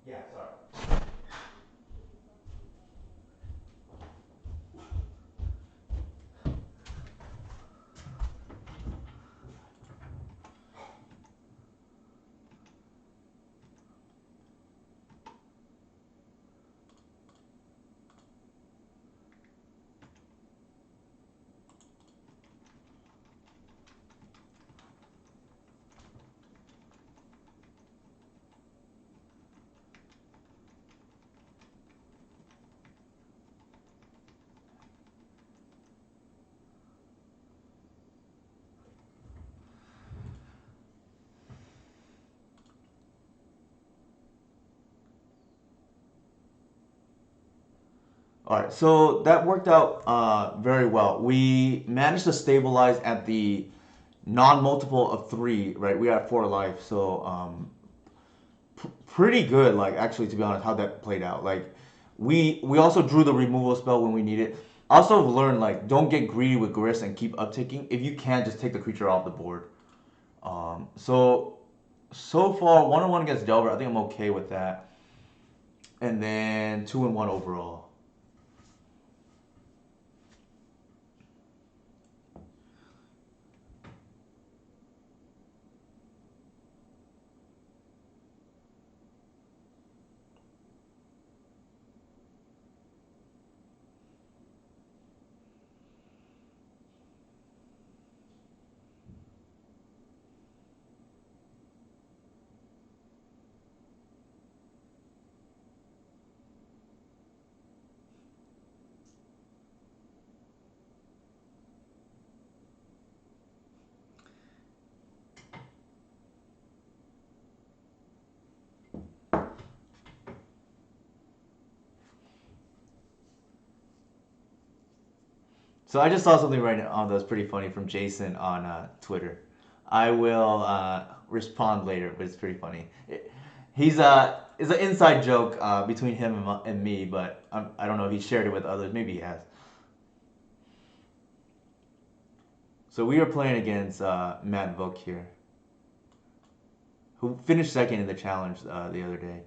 Yeah, sorry. All right, so that worked out very well. We managed to stabilize at the non-multiple of three, right? We had four life, so pretty good. Like actually, to be honest, how that played out. Like we also drew the removal spell when we needed. Also learned like don't get greedy with Grist and keep uptaking. If you can, just take the creature off the board. So far 1-on-1 against Delver, I think I'm okay with that. And then 2-1 overall. So I just saw something right now that's pretty funny from Jason on Twitter. I will respond later, but it's pretty funny. He's it's an inside joke between him and me, but I don't know if he shared it with others. Maybe he has. So we are playing against Matt Vook here, who finished second in the challenge the other day.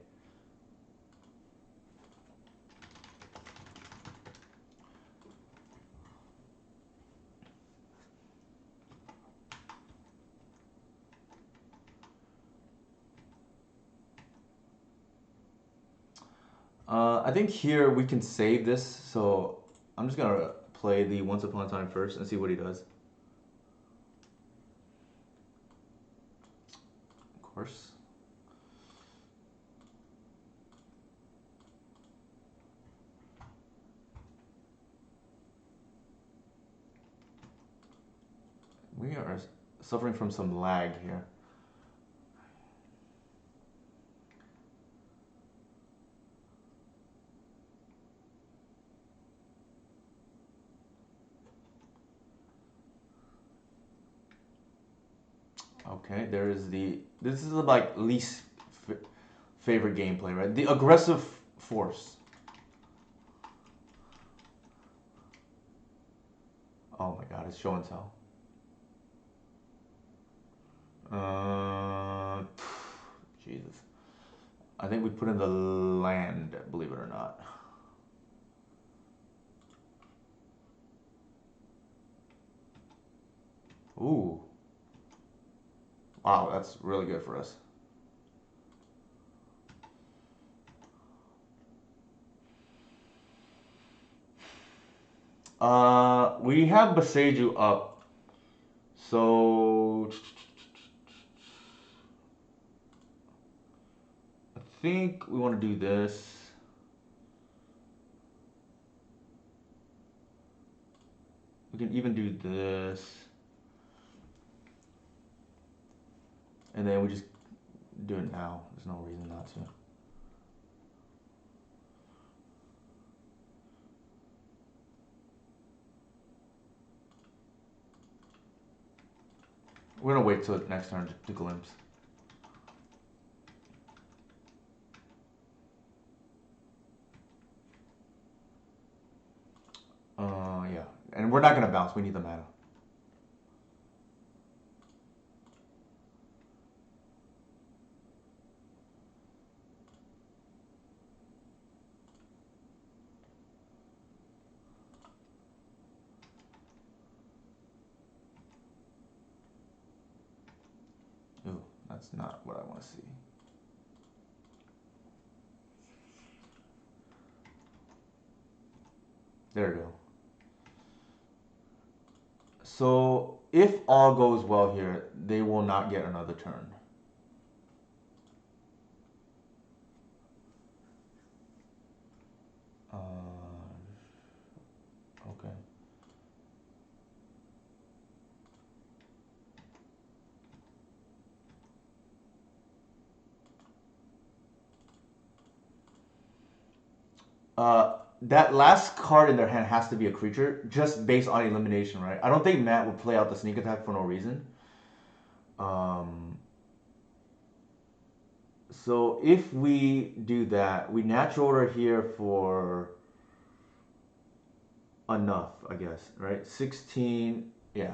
I think here we can save this, so I'm just gonna play the Once Upon a Time first and see what he does. Of course. We are suffering from some lag here. Okay, there is the. This is like least f- favorite gameplay, right? The aggressive force. Oh my god, it's show and tell. Uh, Jesus. I think we put in the land, believe it or not. Ooh. Wow, that's really good for us. We have Beseju up. So I think we want to do this. We can even do this. And then we just do it now. There's no reason not to. We're gonna wait till next turn to glimpse. Yeah. And we're not gonna bounce. We need the mana. That's not what I want to see. There we go. So if all goes well here, they will not get another turn. Okay. That last card in their hand has to be a creature, just based on elimination, right? I don't think Matt would play out the sneak attack for no reason. So if we do that, we natural order here for enough, I guess, right? 16, yeah.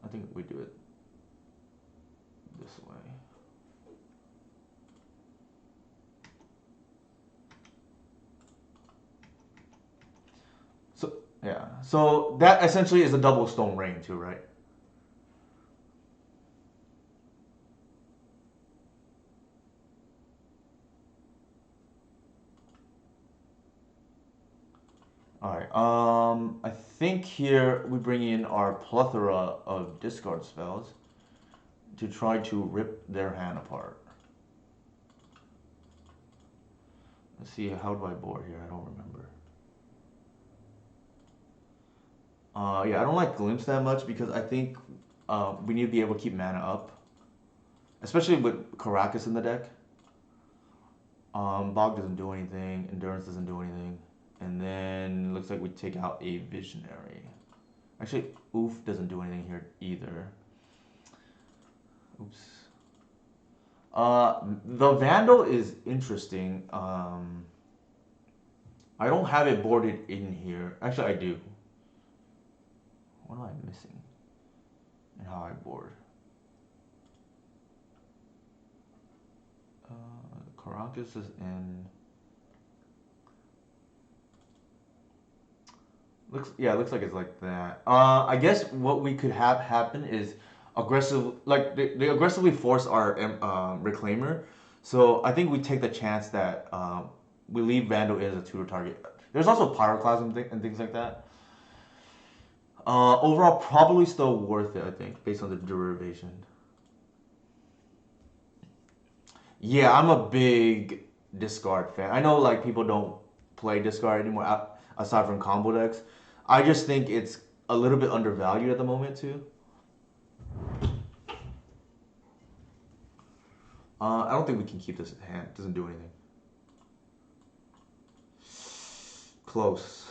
I think we do it this way. So yeah, so that essentially is a double stone rain too, right? All right. I think here we bring in our plethora of discard spells to try to rip their hand apart. Let's see, how do I board here? I don't remember. Yeah, I don't like Glimpse that much because I think we need to be able to keep mana up, especially with Caracas in the deck. Bog doesn't do anything. Endurance doesn't do anything. And then looks like we take out a Visionary. Actually, Oof doesn't do anything here either. Oops. The Vandal is interesting. I don't have it boarded in here. Actually, I do. What am I missing in how I board? Caracas is in. Looks like it's like that. I guess what we could have happen is aggressive, like they aggressively force our reclaimer. So I think we take the chance that we leave Vandal as a tutor target. There's also Pyroclasm and things like that. Overall, probably still worth it, I think, based on the derivation. Yeah, I'm a big discard fan. I know like people don't play discard anymore aside from combo decks. I just think it's a little bit undervalued at the moment too. I don't think we can keep this at hand. It doesn't do anything. Close.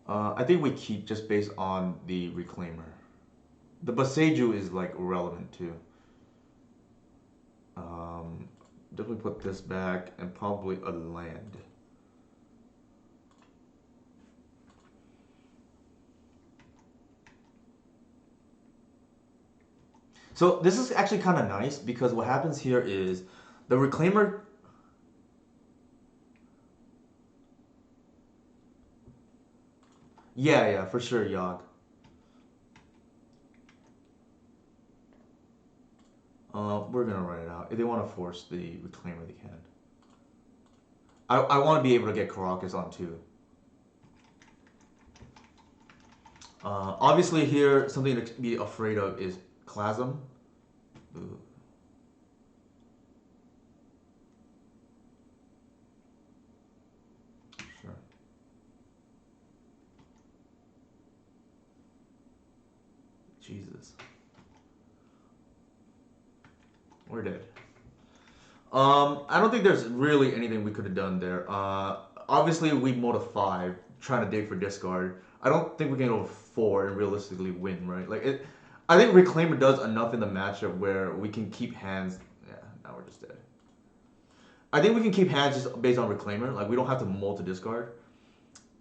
I think we keep just based on the reclaimer. The Boseiju is like relevant too. Definitely put this back and probably a land. So this is actually kind of nice because what happens here is the reclaimer. Yeah, for sure, Yogg. We're gonna run it out. If they want to force the reclaimer, they can. I want to be able to get Caracas on too. Obviously here, something to be afraid of is Clasm. Ooh. Sure. Jesus. We're dead. I don't think there's really anything we could have done there. Obviously we mode a 5, trying to dig for discard. I don't think we can go 4 and realistically win, right? Like it. I think Reclaimer does enough in the matchup where we can keep hands. Yeah, now we're just dead. I think we can keep hands just based on Reclaimer. Like we don't have to mold to discard,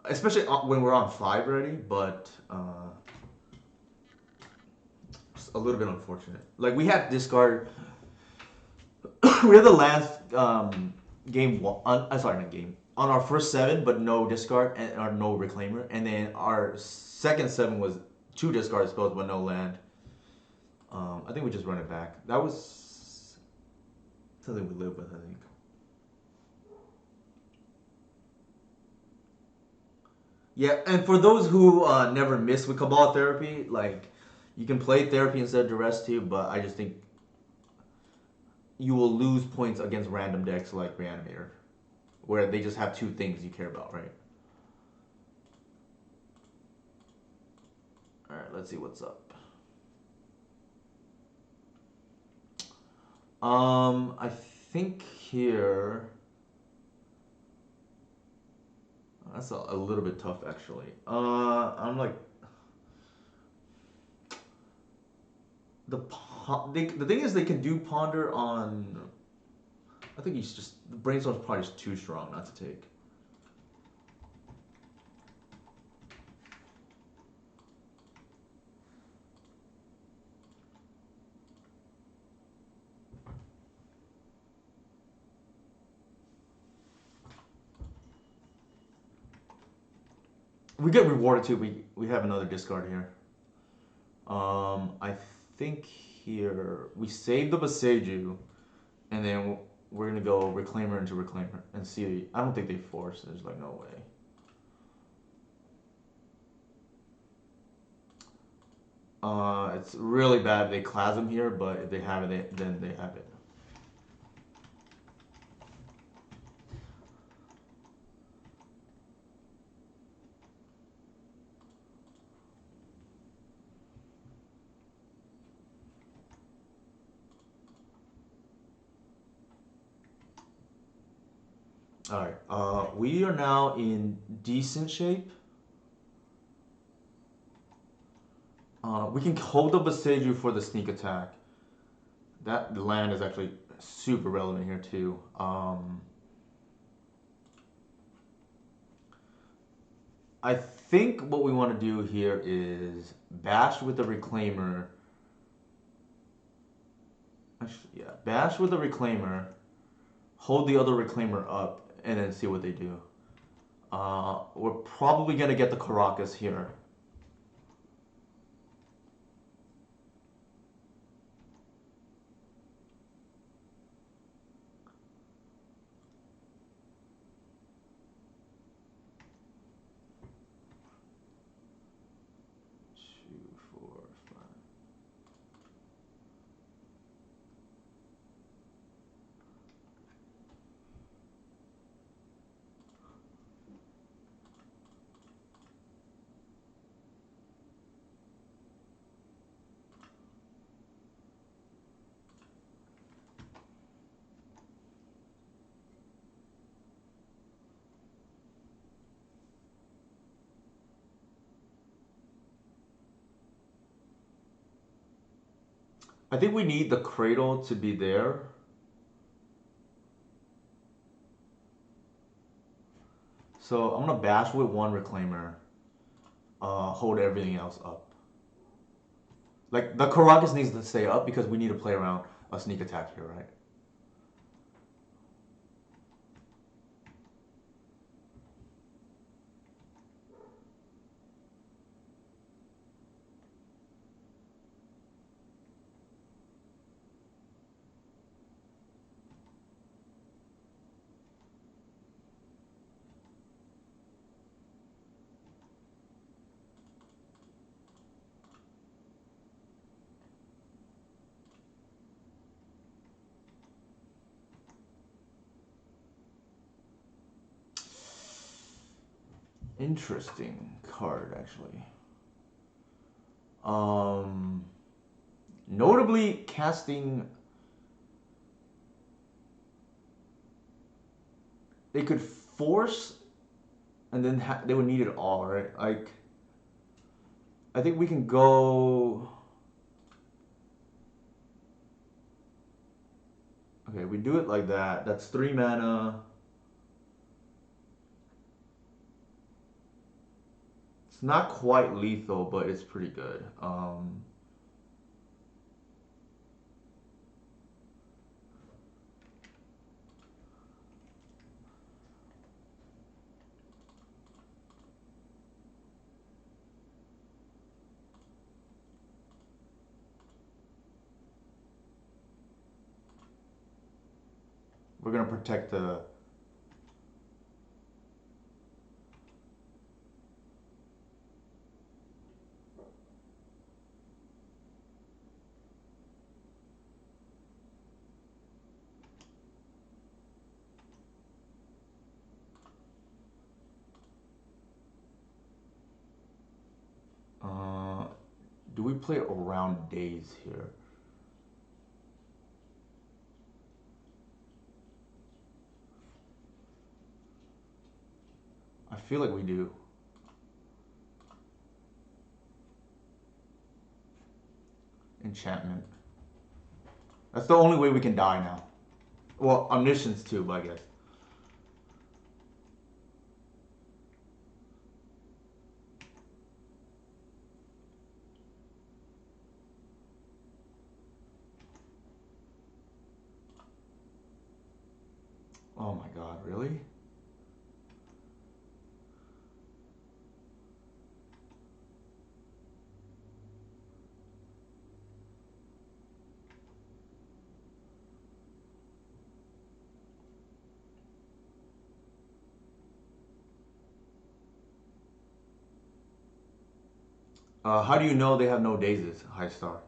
especially when we're on 5 already. But a little bit unfortunate. Like we had discard. We had the last game one. Sorry, not game. On our first seven, but no discard and or no reclaimer, and then our second seven was two discard spells but no land. I think we just run it back. That was something we live with, I think. Yeah, and for those who never miss with Cabal Therapy, like you can play Therapy instead of Duress too, but I just think you will lose points against random decks like Reanimator, where they just have two things you care about, right? All right, let's see what's up. I think here that's a little bit tough actually. I'm like the thing is they can do ponder on. I think he's just the brainstorm's probably just too strong not to take. We get rewarded too. We have another discard here. I think here we save the Boseiju, and then we're gonna go Reclaimer into Reclaimer and see. I don't think they force. There's like no way. It's really bad they Clasm here, but if they have it, then they have it. All right. We are now in decent shape. We can hold the Boseiju for the sneak attack. That land is actually super relevant here too. I think what we want to do here is bash with the Reclaimer. Actually, yeah, bash with the Reclaimer, hold the other Reclaimer up, and then see what they do. We're probably gonna get the Caracas here. Two, four, five. I think we need the Cradle to be there. So I'm gonna bash with one Reclaimer, hold everything else up. Like the Caracas needs to stay up because we need to play around a sneak attack here, right? Interesting card, actually. Um, Notably casting. They could force, and then they would need it all, right? Like, I think we can go. Okay, we do it like that. That's 3 mana. It's not quite lethal, but it's pretty good. We're gonna protect the. Uh, do we play around days here? I feel like we do. Enchantment. That's the only way we can die now. Well, omniscience too, but I guess. Oh my god, really? How do you know they have no dazes, High Star?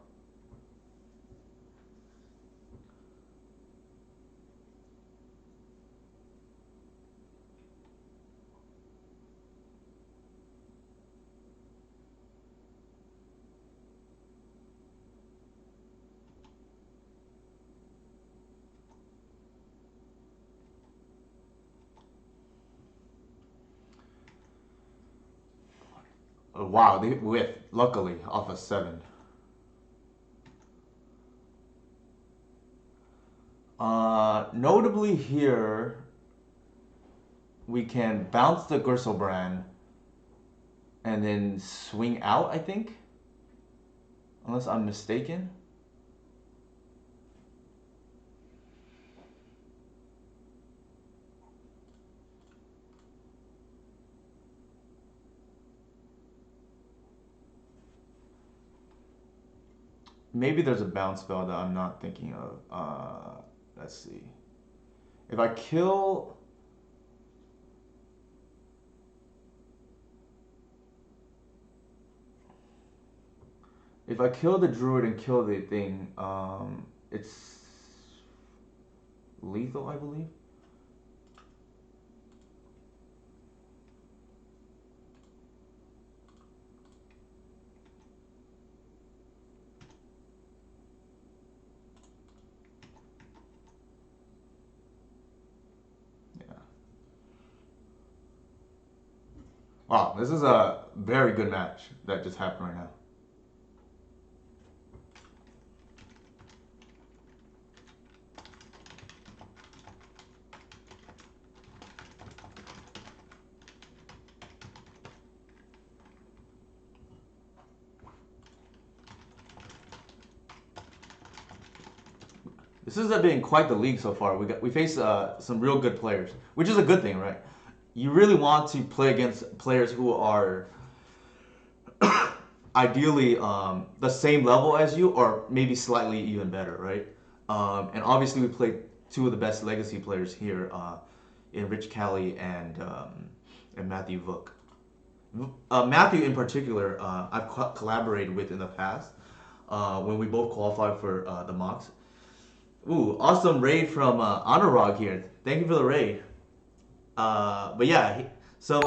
Wow, they whiff, luckily, off a 7. Notably here, we can bounce the Griselbrand and then swing out, I think? Unless I'm mistaken. Maybe there's a bounce spell that I'm not thinking of. Let's see. If I kill. If I kill the druid and kill the thing, it's lethal, I believe. Yeah. Wow, this is a very good match that just happened right now. This has been quite the league so far. We face some real good players, which is a good thing, right? You really want to play against players who are ideally the same level as you, or maybe slightly even better, right? And obviously, we played two of the best legacy players here in Rich Kelly and Matthew Vook. Matthew, in particular, I've collaborated with in the past when we both qualified for the mocks. Ooh, awesome raid from Anurag here. Thank you for the raid. But yeah, some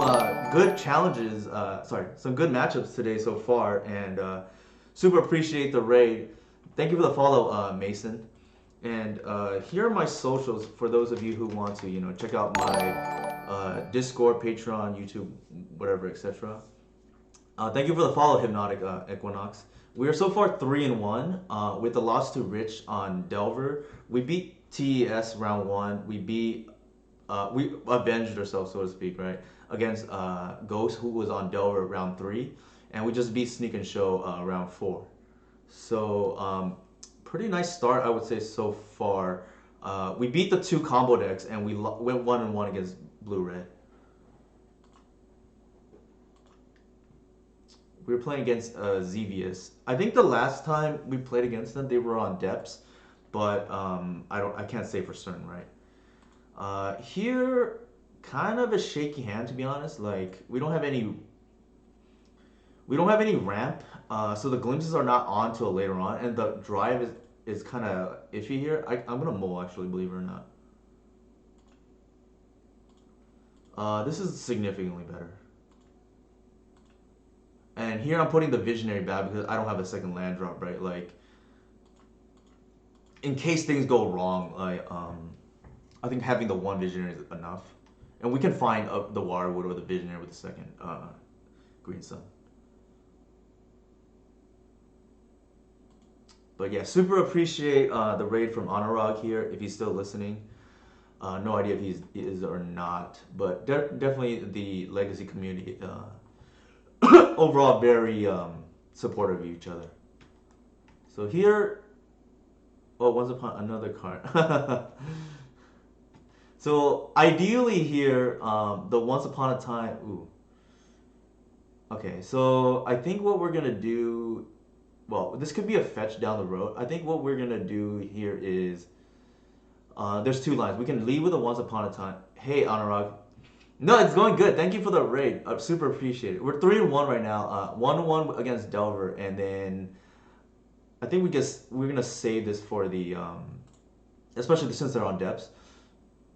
good challenges. Sorry, some good matchups today so far, and super appreciate the raid. Thank you for the follow, Mason. And here are my socials for those of you who want to, check out my Discord, Patreon, YouTube, whatever, etc. Thank you for the follow, Hypnotic Equinox. We are so far 3-1 with the loss to Rich on Delver. We beat TES round 1. We avenged ourselves, so to speak, right, against Ghost, who was on Delver round 3, and we just beat Sneak and Show round 4. So pretty nice start, I would say, so far. We beat the two combo decks, and we went 1-1 against Blue Red. We were playing against Xevious. I think the last time we played against them, they were on Depths, but I can't say for certain, right? Here, kind of a shaky hand to be honest. Like we don't have any ramp, so the glimpses are not on till later on, and the drive is kind of iffy here. I'm gonna mull actually, believe it or not. This is significantly better. And here I'm putting the visionary back because I don't have a second land drop, right? Like in case things go wrong, I think having the one visionary is enough, and we can find the Wirewood or the visionary with the second green sun. But yeah, super appreciate the raid from Anurag here if he's still listening. No idea if he is or not, but definitely the legacy community overall very supportive of each other. So here, oh, once upon another card. So ideally here, the once upon a time. Ooh. Okay, so I think what we're gonna do. Well, this could be a fetch down the road. I think what we're gonna do here is there's two lines. We can lead with a once upon a time. Hey, Anurag. No, it's going good. Thank you for the raid. I super appreciate it. We're 3-1 right now. 1-1 against Delver, and then I think we're gonna save this for the especially since they're on depths.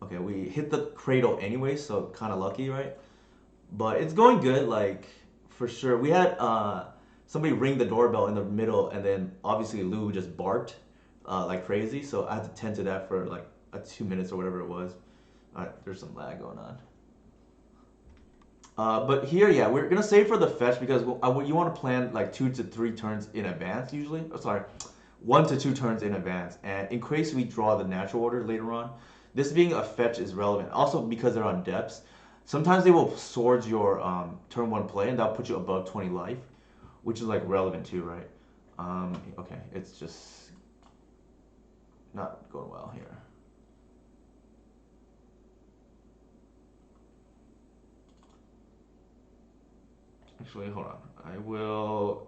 Okay, we hit the cradle anyway, so kind of lucky, right? But it's going good, like for sure. We had somebody ring the doorbell in the middle, and then obviously Lou just barked like crazy, so I had to tend to that for like 2 minutes or whatever it was. All right, there's some lag going on. But here, yeah, we're gonna save for the fetch because you want to plan like 2 to 3 turns in advance usually. Oh, sorry, 1 to 2 turns in advance, and in case we draw the natural order later on, this being a fetch is relevant. Also because they're on depths, sometimes they will swords your turn one play, and that'll put you above 20 life, which is like relevant too, right? Okay, it's just not going well here. Actually, hold on. I will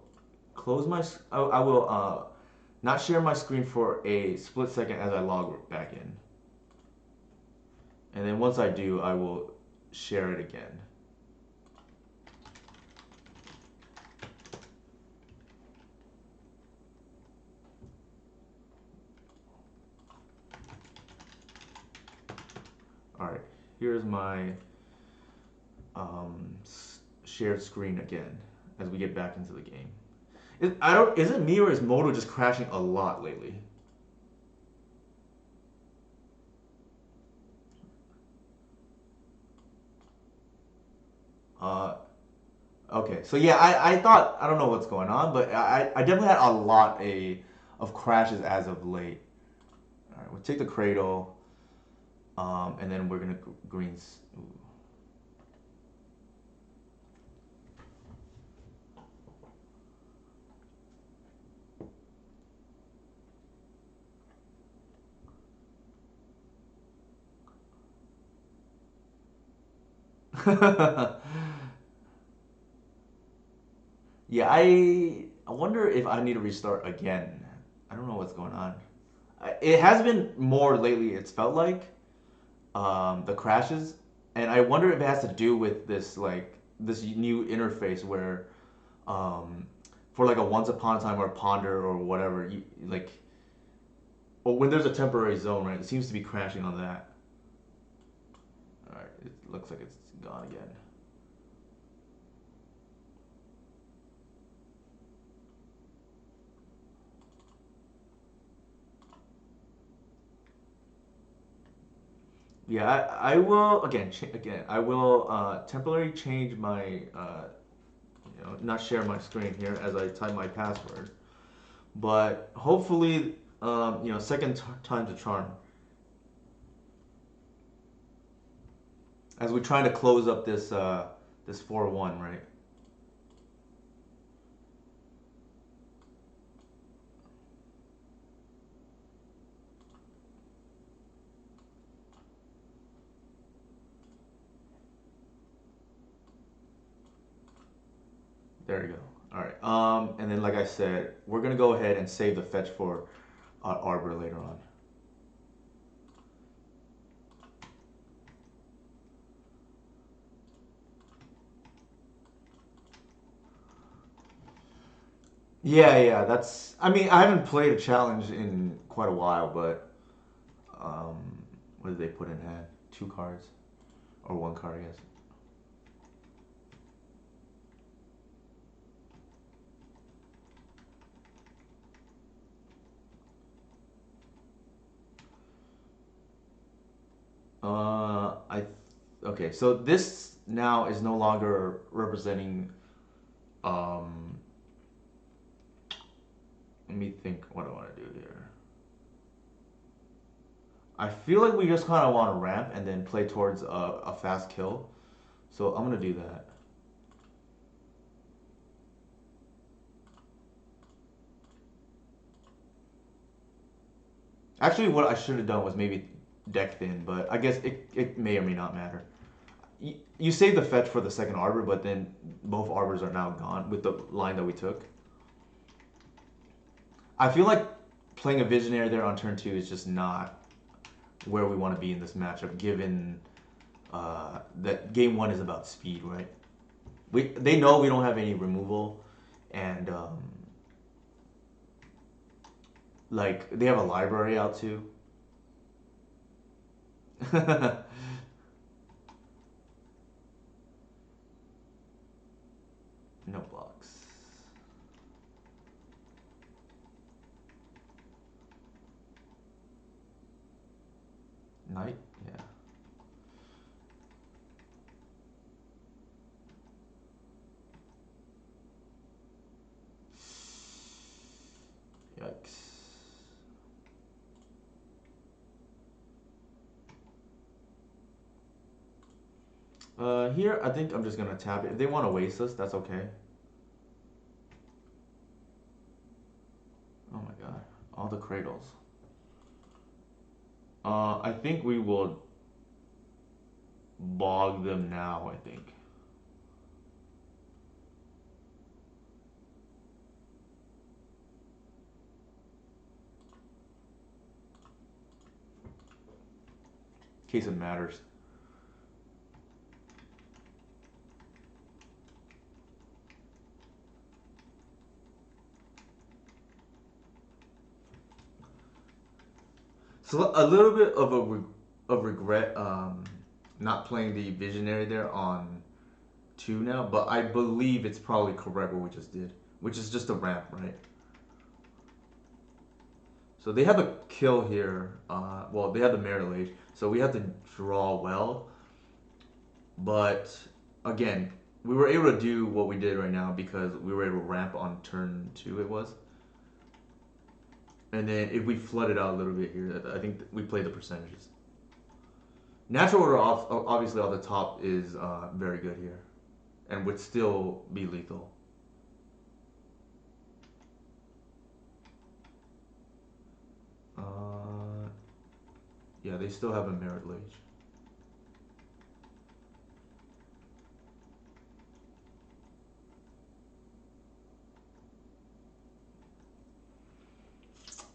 close my. I will not share my screen for a split second as I log back in, and then once I do, I will share it again. All right, here's my shared screen again as we get back into the game. Is it me or is Moto just crashing a lot lately? Uh, okay, so yeah, I thought I don't know what's going on, but I definitely had a lot of crashes as of late. All right, we'll take the cradle, and then we're gonna greens. Ooh. Yeah, I wonder if I need to restart again. I don't know what's going on. It has been more lately. It's felt like the crashes, and I wonder if it has to do with this new interface where for like a once upon a time or ponder or whatever, or when there's a temporary zone, right? It seems to be crashing on that. All right, it looks like it's gone again. Yeah, I will again. I will temporarily change my not share my screen here as I type my password. But hopefully, second time's a charm. As we're trying to close up this 4-1, right? There you go. All right. And then like I said, we're gonna go ahead and save the fetch for Arbor later on. Yeah, yeah. That's. I mean, I haven't played a challenge in quite a while, but what did they put in hand? Two cards or one card, I guess. I. Okay, so this now is no longer representing. Um, Let me think. What I want to do here. I feel like we just kind of want to ramp and then play towards a fast kill. So I'm gonna do that. Actually, what I should have done was maybe deck thin, but I guess it may or may not matter. You save the fetch for the second arbor, but then both arbors are now gone with the line that we took. I feel like playing a visionary there on turn two is just not where we want to be in this matchup, given that game one is about speed, right? They know we don't have any removal, and like they have a library out too. No blocks. Knight, yeah. Yikes. Here I think I'm just gonna tap it. If they want to waste us, that's okay. Oh my god, all the cradles. I think we will bog them now. I think. In case it matters. So a little bit of of regret not playing the visionary there on two now, but I believe it's probably correct what we just did, which is just a ramp, right? So they have a kill here. Well, they have the marital age, so we have to draw well. But again, we were able to do what we did right now because we were able to ramp on turn two. It was, and then if we flooded out a little bit here, I think we played the percentages. Natural order off, obviously off the top is very good here, and would still be lethal. Uh, yeah, they still have a marital age.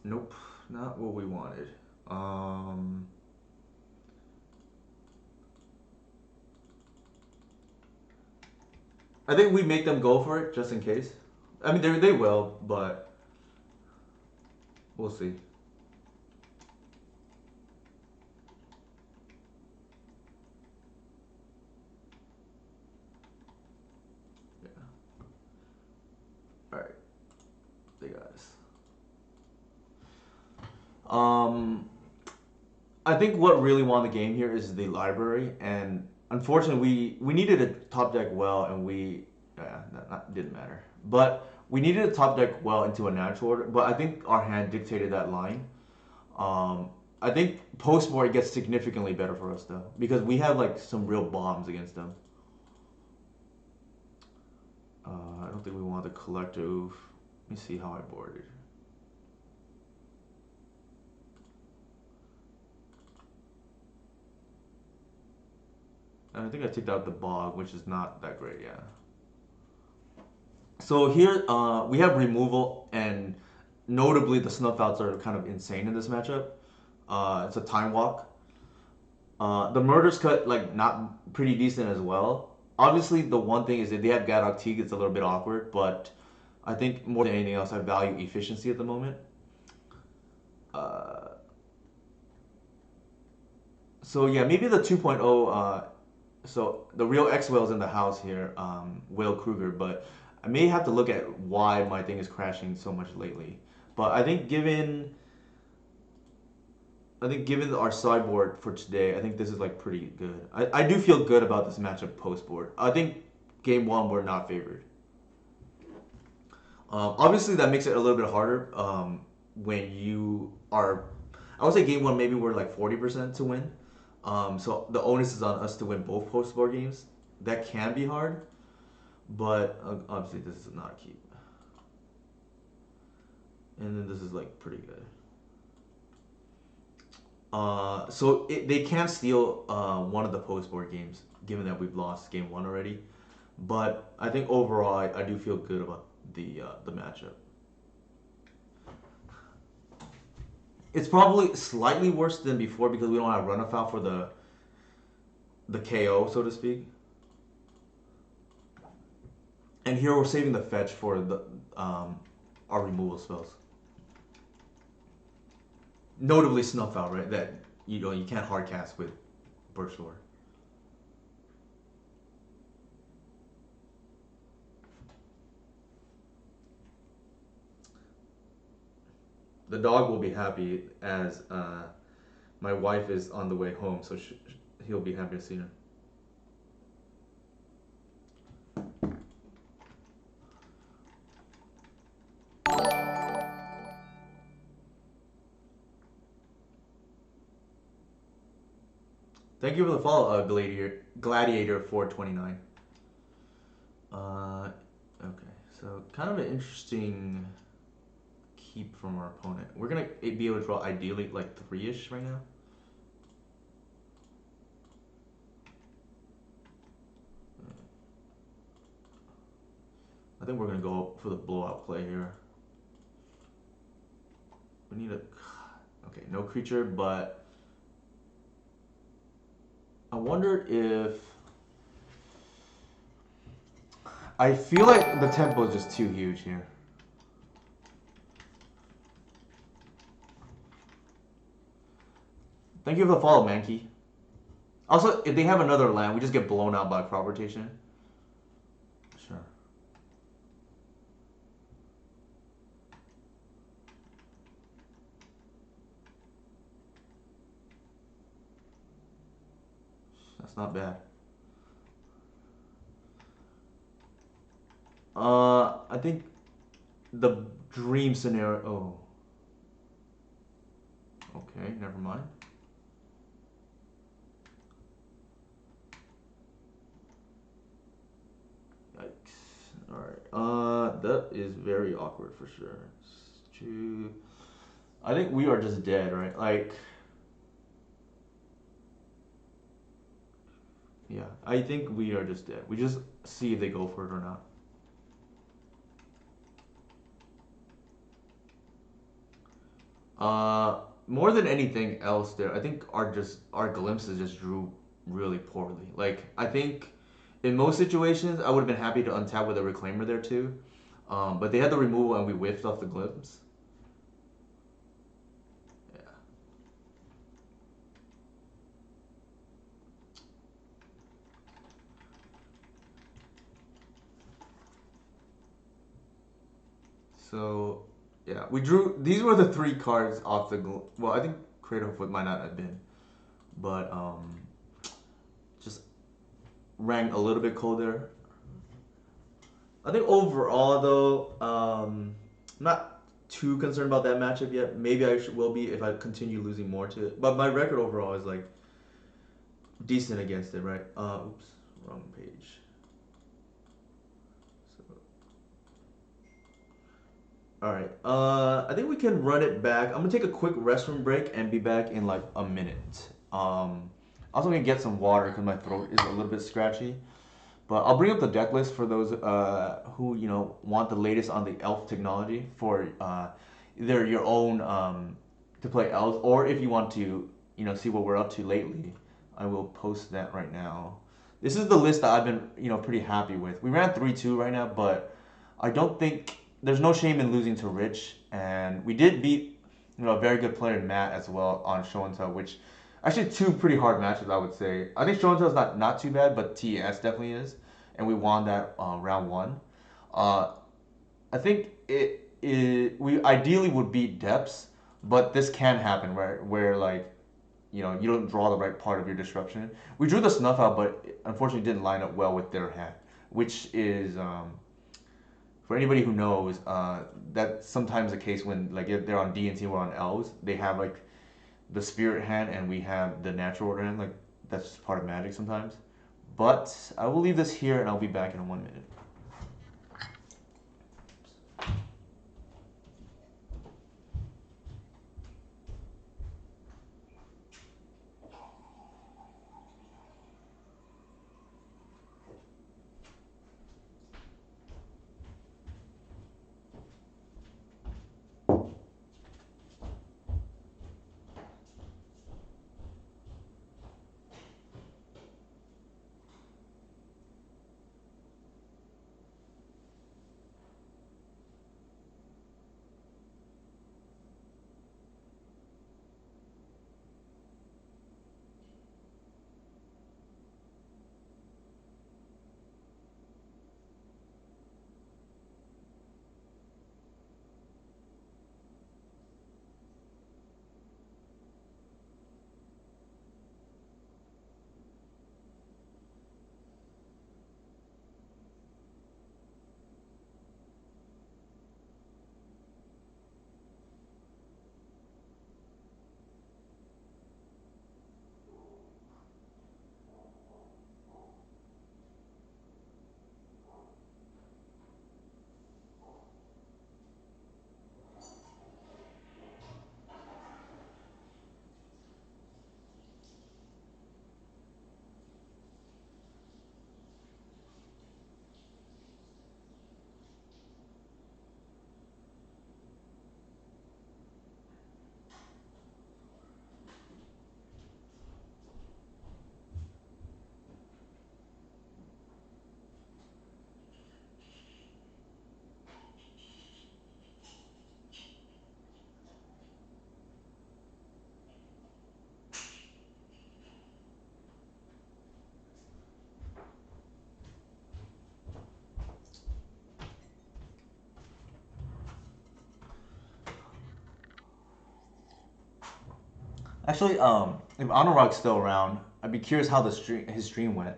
Nope, not what we wanted. Um, I think we make them go for it just in case. I mean, they will, but we'll see. Yeah. All right, they got us. Um, I think what really won the game here is the library, and unfortunately, we needed a top deck well, and we didn't matter. But we needed a top deck well into a natural order. But I think our hand dictated that line. Um, I think post war it gets significantly better for us though because we have like some real bombs against them. I don't think we want the collector. Oof. Let me see how I boarded. And I think I took out the bog, which is not that great. Yeah. So here we have removal, and notably the snuff outs are kind of insane in this matchup. It's a time walk. The murders cut like not pretty decent as well. Obviously, the one thing is that they have Gadok Teague. It's a little bit awkward, but I think more than anything else, I value efficiency at the moment. Uh, so yeah, maybe the 2.0. So the real X whale's in the house here, Will Kruger, but I may have to look at why my thing is crashing so much lately. But I think given our sideboard for today, I think this is like pretty good. I do feel good about this matchup post board. I think game one we're not favored. Obviously, that makes it a little bit harder when you are. I would say game one maybe we're like 40% to win. So the onus is on us to win both post board games. That can be hard, but obviously this is not a keep. And then this is like pretty good. They can steal one of the post board games, given that we've lost game one already. But I think overall, I do feel good about the matchup. It's probably slightly worse than before because we don't have run afoul for the KO, so to speak. And here we're saving the fetch for the our removal spells. Notably snuff out, right? That you can't hard cast with burst sword. The dog will be happy as my wife is on the way home, so he'll be happy to see her. Thank you for the follow, Gladiator 429. Okay, so kind of an interesting keep from our opponent. We're gonna be able to draw ideally like three-ish right now. I think we're gonna go for the blowout play here. We need a okay, no creature, but I wonder if I feel like the tempo is just too huge here. Thank you for the follow, Mankey. Also, if they have another land, we just get blown out by crop rotation. Sure. That's not bad. I think the dream scenario. Oh, okay, never mind. Yikes. All right. That is very awkward for sure. I think we are just dead, right? Like, yeah, I think we are just dead. We just see if they go for it or not. More than anything else, there, I think our glimpses just drew really poorly. Like, I think in most situations, I would have been happy to untap with a reclaimer there too, but they had the removal and we whiffed off the glimpse. Yeah. So, yeah, we drew. These were the three cards off the. Well, I think Cradle might not have been, but just rang a little bit colder. I think overall though, I'm not too concerned about that matchup yet. Maybe will be if I continue losing more to it. But my record overall is like decent against it, right? Oops, wrong page. So, all right. I think we can run it back. I'm gonna take a quick restroom break and be back in like a minute. Also gonna get some water because my throat is a little bit scratchy. But I'll bring up the deck list for those who want the latest on the elf technology for either your own to play elves, or if you want to see what we're up to lately. I will post that right now. This is the list that I've been pretty happy with. We ran 3-2 right now, but I don't think there's no shame in losing to Rich, and we did beat a very good player Matt as well on show and tell, which actually two pretty hard matches I would say. I think show and tell is not too bad, but TES definitely is, and we won that round one. Uh, I think we ideally would beat Depths, but this can happen where like you don't draw the right part of your disruption. We drew the snuff out, but unfortunately didn't line up well with their hand, which is for anybody who knows, that's sometimes the case when like if they're on D and T or on L's, they have like the spirit hand and we have the natural order hand. Like that's just part of Magic sometimes. But I will leave this here and I'll be back in 1 minute. Actually, if Anurag's still around, I'd be curious how his stream went,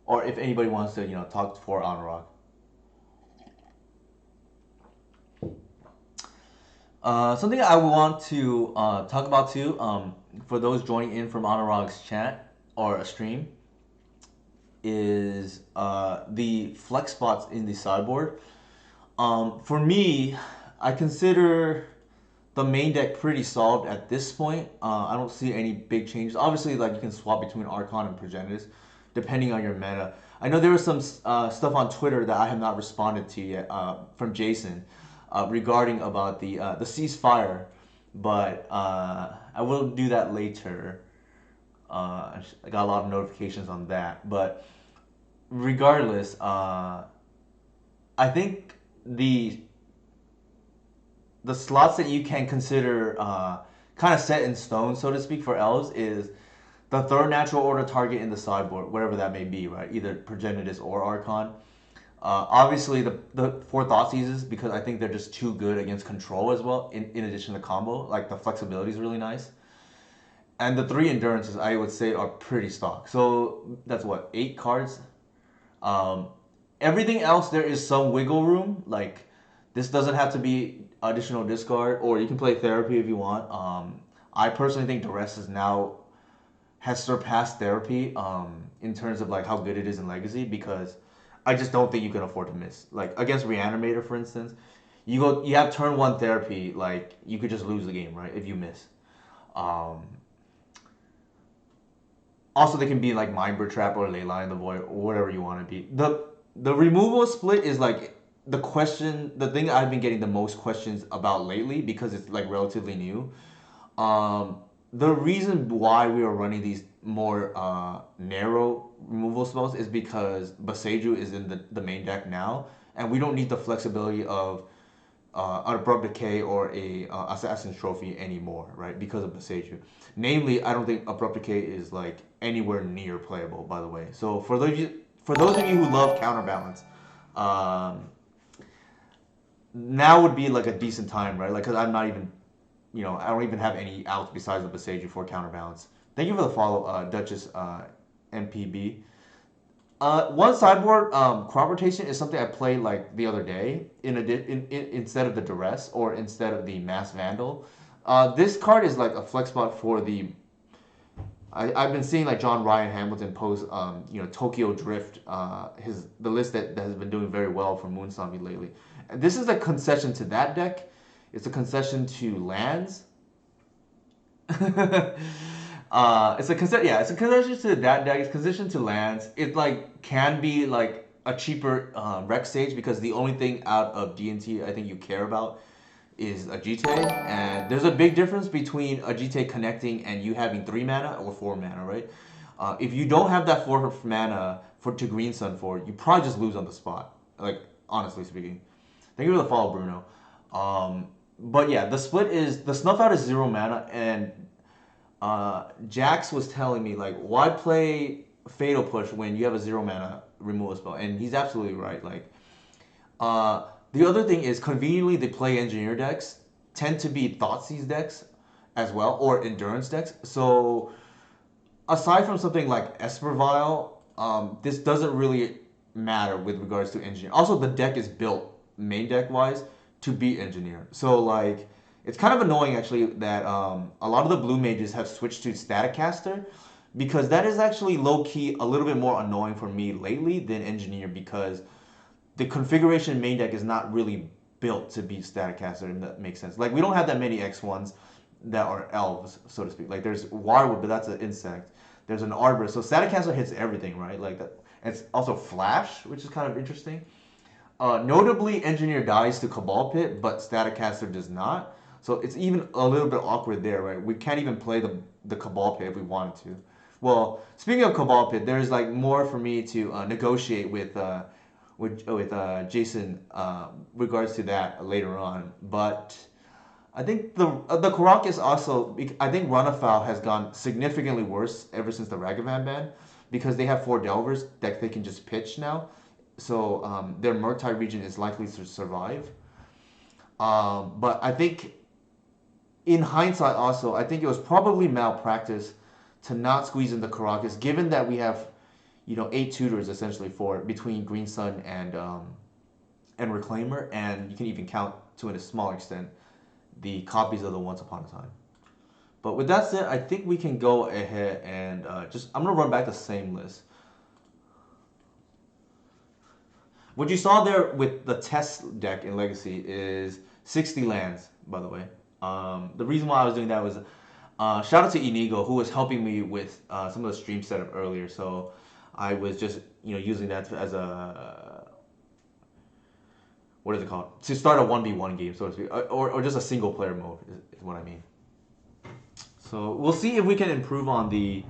or if anybody wants to talk for Anurag. Something I want to talk about too, for those joining in from Anurag's chat or a stream, is the flex spots in the sideboard. For me, I consider the main deck pretty solved at this point. I don't see any big changes. Obviously, like you can swap between Archon and Progenitus, depending on your meta. I know there was some stuff on Twitter that I have not responded to yet from Jason regarding about the ceasefire, but I will do that later. I got a lot of notifications on that, but regardless, I think the slots that you can consider kind of set in stone, so to speak, for elves is the third natural order target in the sideboard, whatever that may be, right? Either Progenitus or Archon. Obviously, the four Thoughtseizes, because I think they're just too good against control as well, in addition to combo. Like, the flexibility is really nice. And the three Endurances, I would say, are pretty stock. So, that's what, 8 cards? Um, Everything else, there is some wiggle room. Like, this doesn't have to be additional discard, or you can play Therapy if you want. I personally think Duress is now has surpassed Therapy in terms of like how good it is in Legacy, because I just don't think you can afford to miss. Like against Reanimator, for instance, you have turn one Therapy, like you could just lose the game, right, if you miss. Um, Also, they can be like Mindbird Trap or Leyline in the Void or whatever you want to be. The removal split is like the thing I've been getting the most questions about lately, because it's like relatively new. Um, the reason why we are running these more narrow removal spells is because Boseiju is in the main deck now, and we don't need the flexibility of an Abrupt Decay or a Assassin's Trophy anymore, right? Because of Boseiju. Namely, I don't think Abrupt Decay is like anywhere near playable, by the way. So for those of you who love Counterbalance, um, now would be like a decent time, right? Like, because I'm not even, I don't even have any outs besides the Boseiju for Counterbalance. Thank you for the follow, Duchess MPB. One sideboard crop rotation is something I played like the other day instead of the duress or instead of the mass vandal. This card is like a flex spot for the. I've been seeing like John Ryan Hamilton post Tokyo Drift, the list that has been doing very well for Moonsambi lately. And this is a concession to that deck. It's a concession to lands. It's a concession to that deck. It's concession to lands. It like can be like a cheaper rec stage because the only thing out of DNT I think you care about is Agite, and there's a big difference between Agite connecting and you having 3 mana or 4 mana, right? If you don't have that 4 mana to Green Sun for, you probably just lose on the spot. Like honestly speaking. Thank you for the follow, Bruno. But yeah, the split is the snuff out is 0 mana, and Jax was telling me like, why play Fatal Push when you have a 0 mana removal spell? And he's absolutely right. Like, the other thing is conveniently they play engineer decks tend to be Thoughtseize decks as well or endurance decks. So aside from something like Espervile, this doesn't really matter with regards to engineer. Also, the deck is built main deck wise to beat engineer. So like it's kind of annoying actually that a lot of the blue mages have switched to Static Caster because that is actually low key a little bit more annoying for me lately than engineer because the configuration main deck is not really built to beat Static Caster, if that makes sense. Like we don't have that many X1s that are elves, so to speak. Like there's Warwood, but that's an insect. There's an Arbor, so Static Caster hits everything, right? Like that. It's also Flash, which is kind of interesting. Notably, Engineer dies to Cabal Pit, but Static Caster does not. So it's even a little bit awkward there, right? We can't even play the Cabal Pit if we wanted to. Well, speaking of Cabal Pit, there's like more for me to negotiate with Jason regards to that later on. But I think the Karak is also. I think Runafowl has gone significantly worse ever since the Ragavan ban because they have 4 Delvers that they can just pitch now. So their Murktide region is likely to survive. But I think in hindsight also, I think it was probably malpractice to not squeeze in the Caracas, given that we have, 8 tutors essentially for between Green Sun and Reclaimer, and you can even count to a small extent the copies of the Once Upon a Time. But with that said, I think we can go ahead and I'm gonna run back the same list. What you saw there with the test deck in Legacy is 60 lands, by the way. The reason why I was doing that was shout out to Inigo, who was helping me with some of the stream setup earlier. So I was just using that as a what is it called, to start a 1v1 game, so to speak, or just a single player mode is what I mean. So we'll see if we can improve on the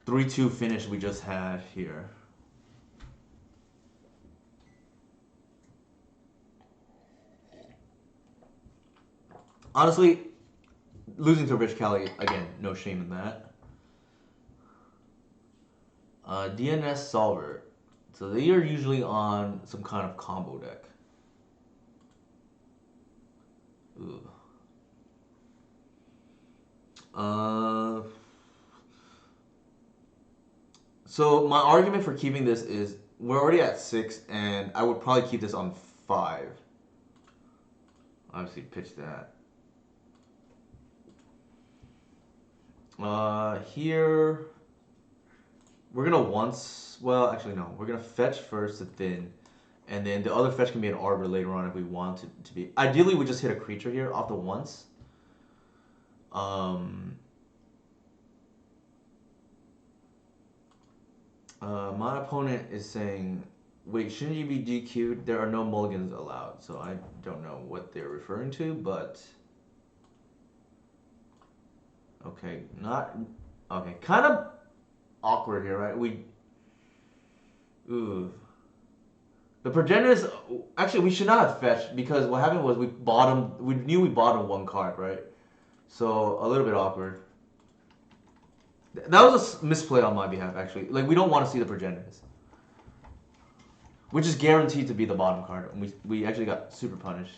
3-2 finish we just had here. Honestly, losing to Rich Kelly, again, no shame in that. DNS Solver. So they are usually on some kind of combo deck. Ooh. So my argument for keeping this is we're already at 6, and I would probably keep this on 5. Obviously, pitch that. Here we're gonna actually no, we're gonna fetch first to thin, and then the other fetch can be an arbor later on if we want it to be. Ideally, we just hit a creature here off the once. My opponent is saying, wait, shouldn't you be DQ'd? There are no mulligans allowed. So I don't know what they're referring to, but okay, kind of awkward here, right? Ooh. The progenitors Actually, we should not have fetched because what happened was we bottomed. We knew we bottomed one card, right? So a little bit awkward. That was a misplay on my behalf, actually. Like we don't want to see the progenitors, which is guaranteed to be the bottom card. And we actually got super punished.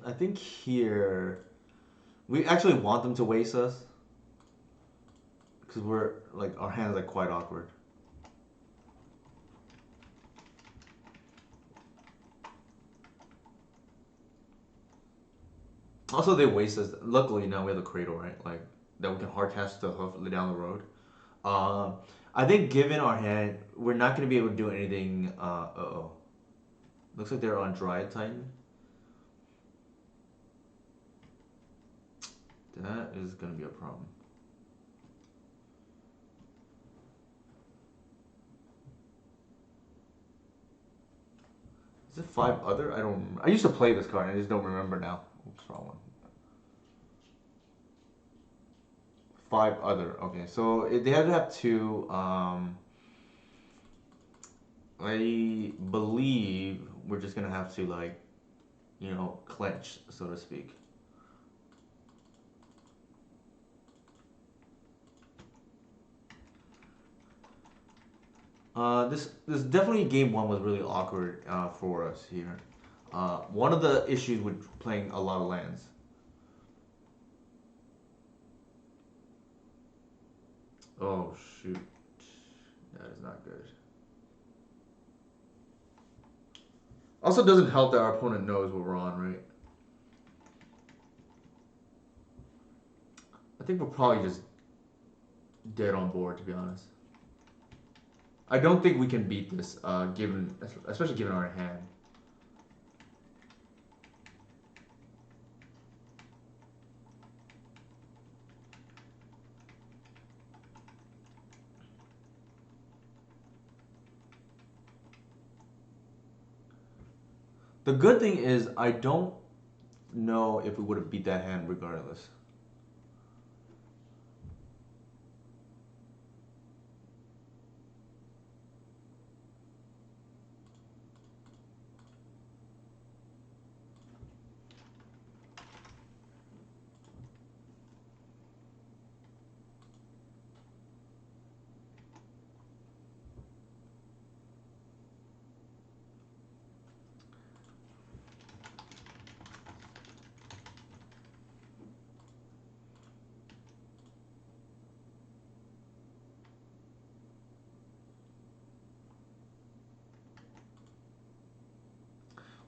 I think here we actually want them to waste us because we're like our hands are quite awkward. Also, they waste us. Luckily, now we have the cradle, right? Like that we can hard cast the hoof down the road. Um, I think given our hand, we're not gonna be able to do anything. Oh, looks like they're on Dryad Titan. That is gonna be a problem. Is it five other? I don't remember. I used to play this card. I just don't remember now. Oops, wrong one. Five other. Okay, so they have to have two. I believe we're just gonna have to like, clench, so to speak. This definitely game one was really awkward for us here. One of the issues with playing a lot of lands. Oh shoot, that is not good. Also, doesn't help that our opponent knows what we're on, right? I think we're probably just dead on board, to be honest. I don't think we can beat this, especially given our hand. The good thing is I don't know if we would have beat that hand regardless.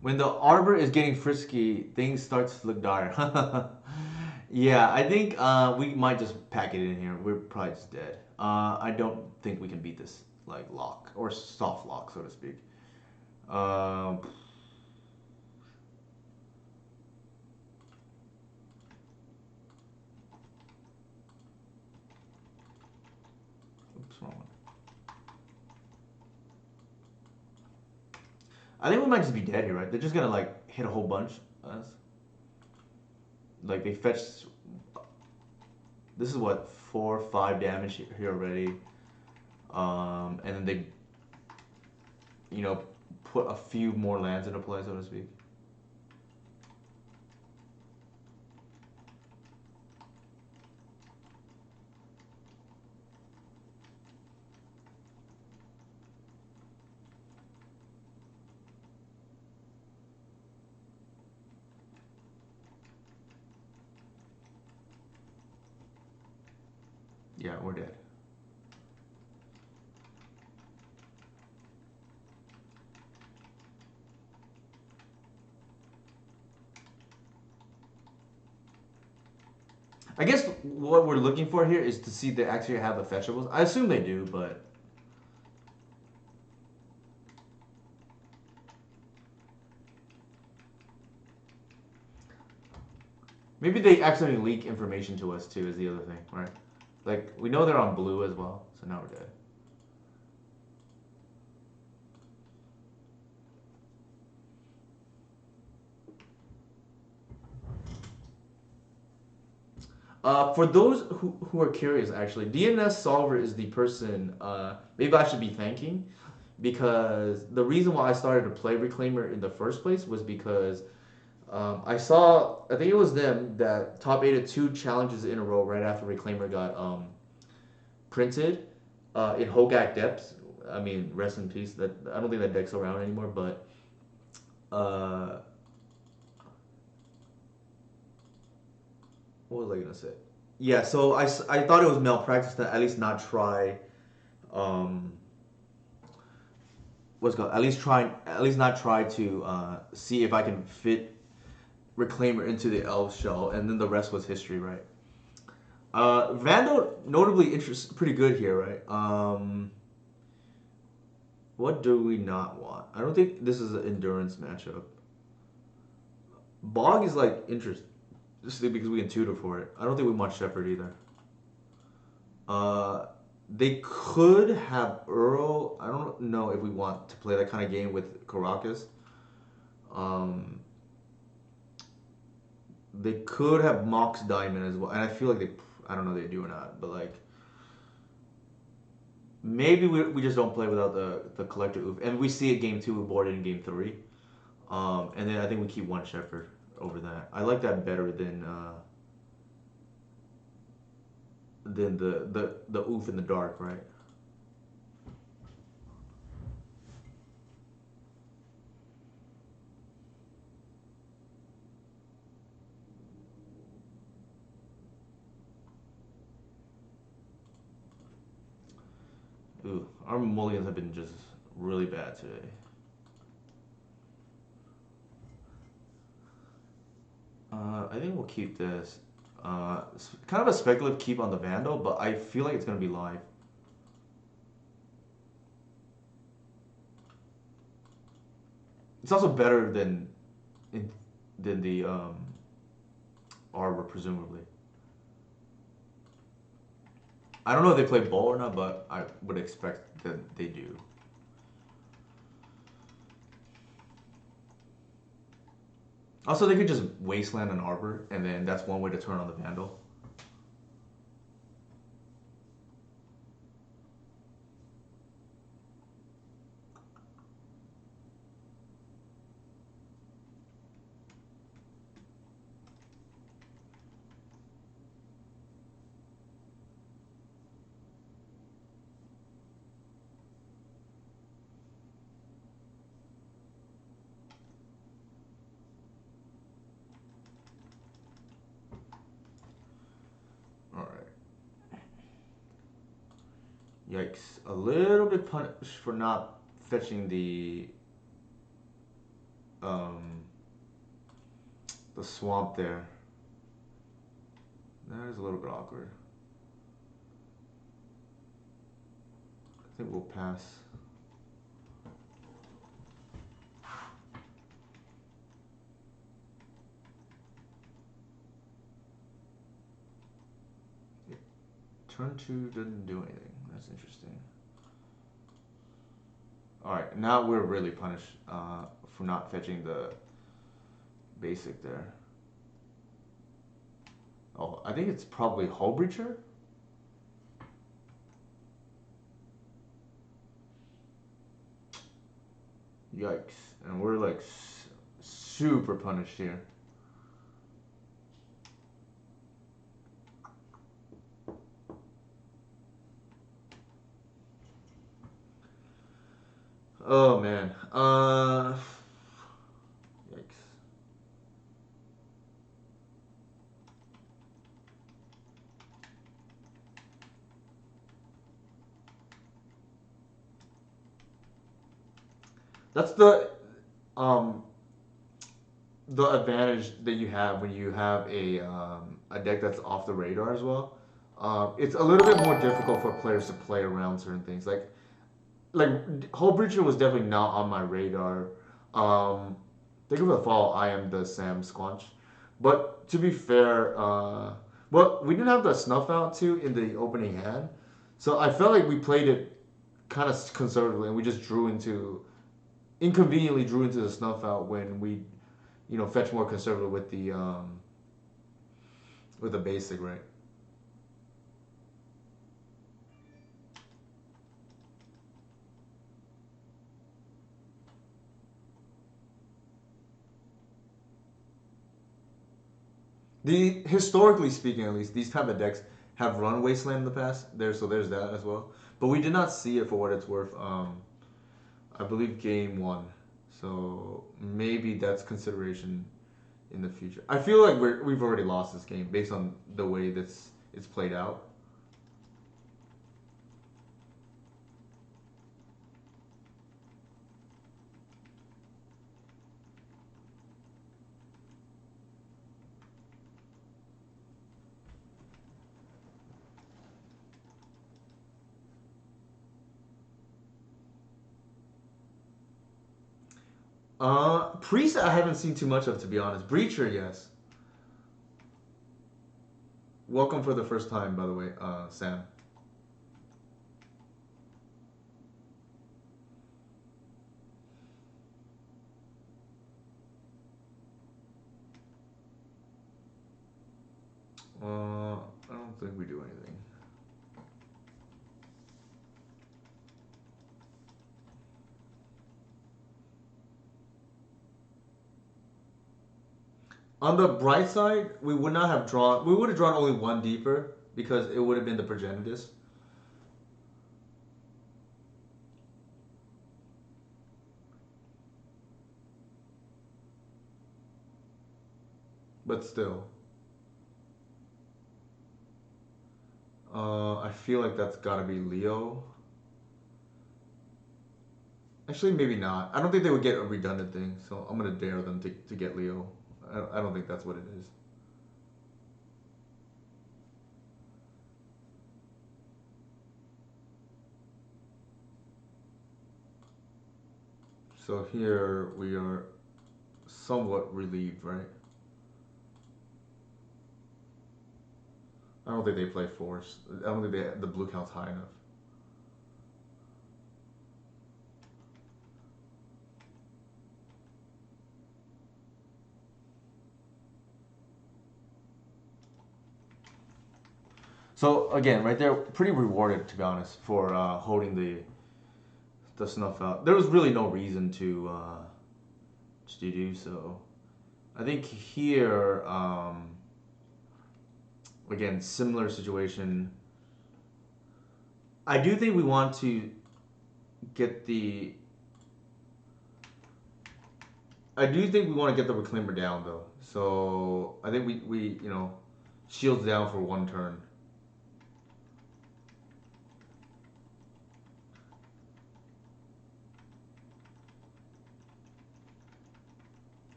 When the arbor is getting frisky, things start to look dire. Yeah, I think we might just pack it in here. We're probably just dead. I don't think we can beat this like lock or soft lock, so to speak. Um, oops, wrong one. I think we might just be dead here, right? They're just gonna like hit a whole bunch us. Like they fetched. This is what 4, 5 damage here already. And then they, put a few more lands into play, so to speak. Yeah, we're dead. I guess what we're looking for here is to see if they actually have the fetchables. I assume they do, but Maybe they accidentally leak information to us too. Is the other thing, right? Like we know they're on blue as well, so now we're dead. For those who are curious, actually, DNS Solver is the person maybe I should be thanking because the reason why I started to play Reclaimer in the first place was because I saw, I think it was them that top 8 at 2 challenges in a row right after Reclaimer got printed in Hogak Depths. I mean, rest in peace. That I don't think that deck's around anymore, but uh, what was I gonna say? Yeah, so I thought it was malpractice to at least not try um, what's it called at least not try to see if I can fit Reclaimer into the elf shell, and then the rest was history, right? Vandal notably pretty good here, right? What do we not want? I don't think this is an endurance matchup. Bog is like interesting because we can tutor for it. I don't think we want Shepherd either. Uh, they could have Earl. I don't know if we want to play that kind of game with Caracas. Um, they could have Mox Diamond as well, and I feel like they. I don't know if they do or not, but like maybe we just don't play without the collector oof, and we see it game 2 we boarded in game 3, and then I think we keep one Shepherd over that. I like that better than the oof in the dark, right? Ooh, our mulligans have been just really bad today. I think we'll keep this. It's kind of a speculative keep on the Vandal, but I feel like it's going to be live. It's also better than the Arbor, presumably. I don't know if they play Bull or not, but I would expect that they do. Also, they could just Wasteland an Arbor, and then that's one way to turn on the Vandal. Alright. Yikes. A little bit punished for not fetching um, the swamp there. That is a little bit awkward. I think we'll pass. Turn 2 didn't do anything. That's interesting. Alright, now we're really punished for not fetching the basic there. Oh, I think it's probably Hull Breacher? Yikes. And we're like super punished here. Oh man. Yikes. That's um the advantage that you have when you have a deck that's off the radar as well. It's a little bit more difficult for players to play around certain things. Like Hull Breacher was definitely not on my radar. Thank you for the follow. I am the Sam Squanch, But to be fair, well, we didn't have the snuff out too in the opening hand, so I felt like we played it kind of conservatively, and we just drew into inconveniently drew into the snuff out when we, fetch more conservative with the basic, right? The historically speaking, at least these type of decks have run Wasteland in the past. So there's that as well. But we did not see it for what it's worth. I believe game one, so maybe that's consideration in the future. I feel like we've already lost this game based on the way that's it's played out. Priest I haven't seen too much of, to be honest. Breacher, yes. Welcome for the first time, by the way, Sam. I don't think we do anything. On the bright side, we would not have drawn. We would have drawn only one deeper because it would have been the Progenitus. But still, I feel like that's got to be Leo. Actually, maybe not. I don't think they would get a redundant thing, so I'm gonna dare them to get Leo. I don't think that's what it is. So here we are somewhat relieved, right? I don't think they play force. I don't think the blue count's high enough. So again, right there, pretty rewarded to be honest for holding the snuff out. There was really no reason to do so. I think here, again, similar situation. I do think we want to get the. I do think we want to get the reclaimer down though. So I think we shields down for one turn.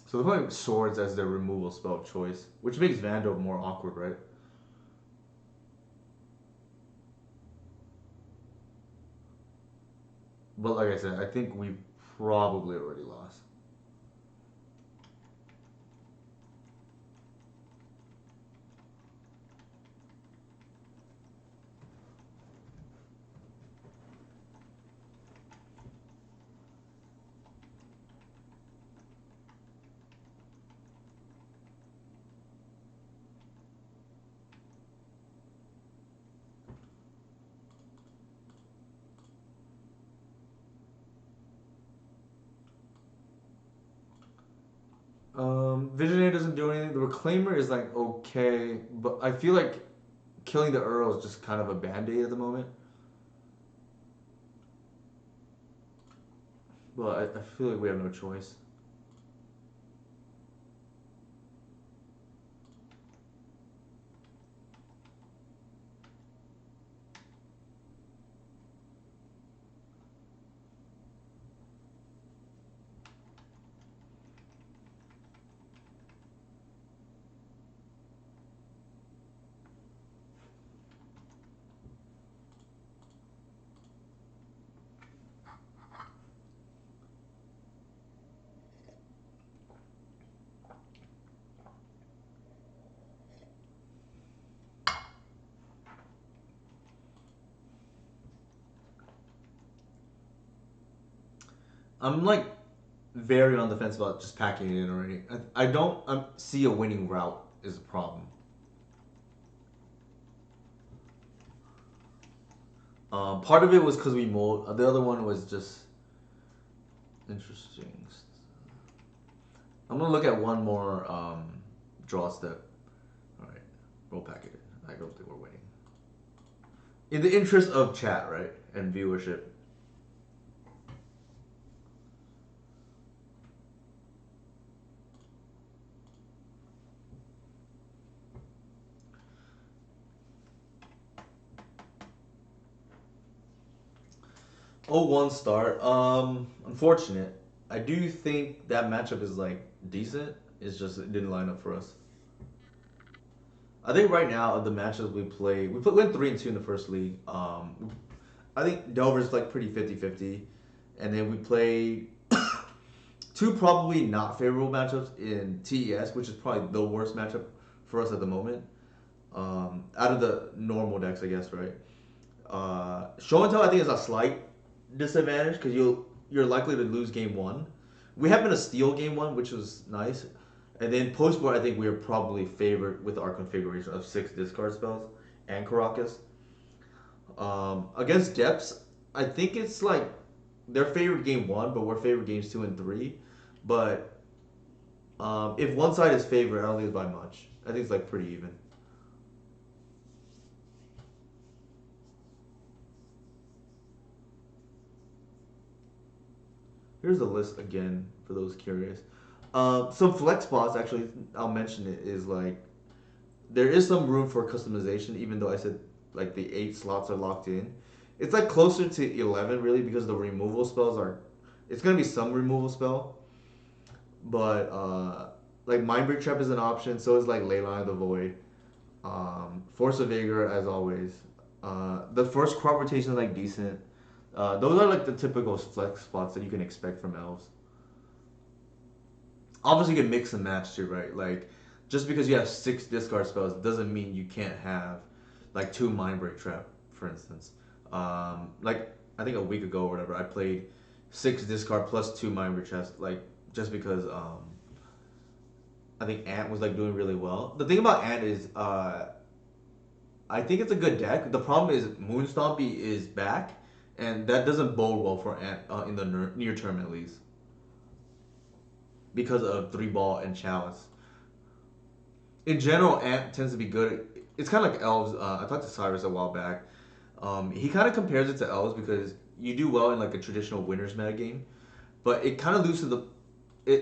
So they're playing swords as their removal spell of choice, which makes Vandal more awkward, right? But like I said, I think we probably already lost. Visionary doesn't do anything. The Reclaimer is like okay, but I feel like killing the Earl is just kind of a band aid at the moment. But I feel like we have no choice. I'm like very on the fence about just packing it in already. I don't see a winning route is a problem. Part of it was because we mold. The other one was just interesting. I'm gonna look at one more draw step. All right, roll pack it in. I don't think we're winning. In the interest of chat, right, and viewership. Oh, one start. Unfortunate. I do think that matchup is like decent. It's just it didn't line up for us. I think right now of the matches went 3-2 in the first league. I think Delver's like pretty 50-50. And then we played two probably not favorable matchups in TES, which is probably the worst matchup for us at the moment. Out of the normal decks, I guess, right? Show and tell, I think, is a slight disadvantage because you're likely to lose game one. We happened to steal game one, which was nice. And then post board, I think we are probably favored with our configuration of 6 discard spells and Caracas. Against Depths, I think it's like they're favored game one, but we're favored games 2 and 3. But if one side is favored, I don't think it's by much. I think it's like pretty even. Here's the list again for those curious. Some flex spots, actually, I'll mention it, is like there is some room for customization, even though I said like the 8 slots are locked in. It's like closer to 11, really, because the removal spells are. It's going to be some removal spell, but like Mindbreak Trap is an option, so is like Leyline of the Void. Force of Vigor, as always. The first crop rotation is like decent. Those are like the typical flex spots that you can expect from elves. Obviously, you can mix and match too, right? Like, just because you have 6 discard spells doesn't mean you can't have like 2 Mindbreak Trap, for instance. Like I think a week ago or whatever, I played 6 discard plus 2 Mindbreak Traps, like just because I think Ant was like doing really well. The thing about Ant is I think it's a good deck. The problem is Moonstompy is back, and that doesn't bode well for Ant in the near term at least, because of 3 ball and Chalice. In general, Ant tends to be good. It's kind of like Elves. I talked to Cyrus a while back. He kind of compares it to Elves because you do well in like a traditional winners meta game, but it kind of loses